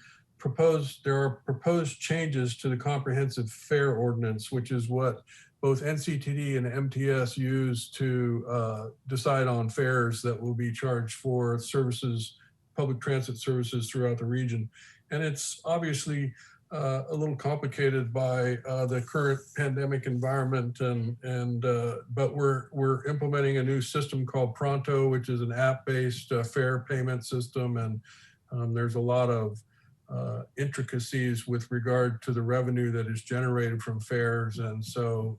are proposed changes to the comprehensive fare ordinance, which is what both NCTD and MTS use to decide on fares that will be charged for services, public transit services throughout the region. And it's obviously a little complicated by the current pandemic environment, but we're implementing a new system called Pronto, which is an app-based fare payment system, and there's a lot of intricacies with regard to the revenue that is generated from fares. And so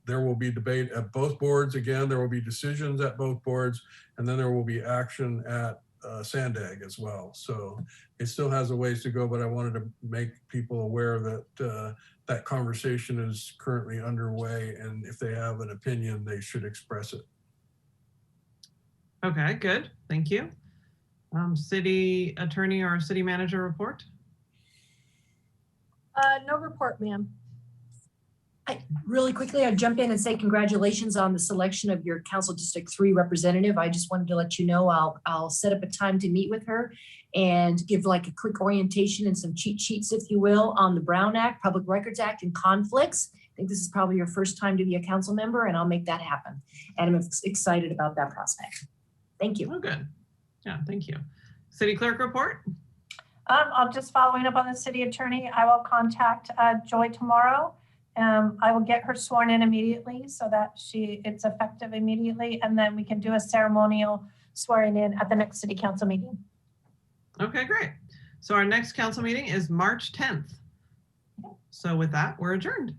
there will be debate at both boards. Again, there will be decisions at both boards, and then there will be action at Sandag as well. So it still has a ways to go, but I wanted to make people aware that that conversation is currently underway, and if they have an opinion, they should express it. Okay, good. Thank you. City attorney or city manager report? No report, ma'am. Really quickly, I'd jump in and say congratulations on the selection of your Council District 3 representative. I just wanted to let you know I'll set up a time to meet with her and give like a quick orientation and some cheat sheets, if you will, on the Brown Act, Public Records Act, and conflicts. I think this is probably your first time to be a council member, and I'll make that happen. And I'm excited about that prospect. Thank you. Oh, good. Yeah, thank you. City clerk report? I'll just following up on the city attorney. I will contact Joy tomorrow. I will get her sworn in immediately so that it's effective immediately, and then we can do a ceremonial swearing in at the next city council meeting. Okay, great. So our next council meeting is March 10th. So with that, we're adjourned.